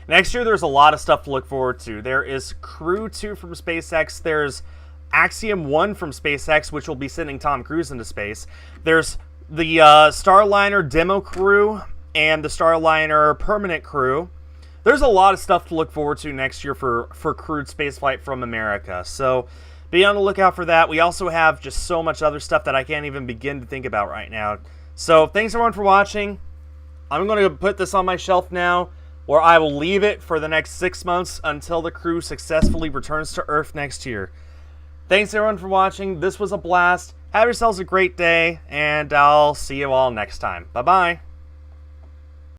Next year there's a lot of stuff to look forward to. There is Crew-2 from SpaceX. There's Axiom 1 from SpaceX, which will be sending Tom Cruise into space. There's the Starliner demo crew and the Starliner permanent crew. There's a lot of stuff to look forward to next year for crewed spaceflight from America. So be on the lookout for that. We also have just so much other stuff that I can't even begin to think about right now. So thanks everyone for watching. I'm going to put this on my shelf now, where I will leave it for the next 6 months until the crew successfully returns to Earth next year. Thanks everyone for watching. This was a blast. Have yourselves a great day, and I'll see you all next time. Bye-bye.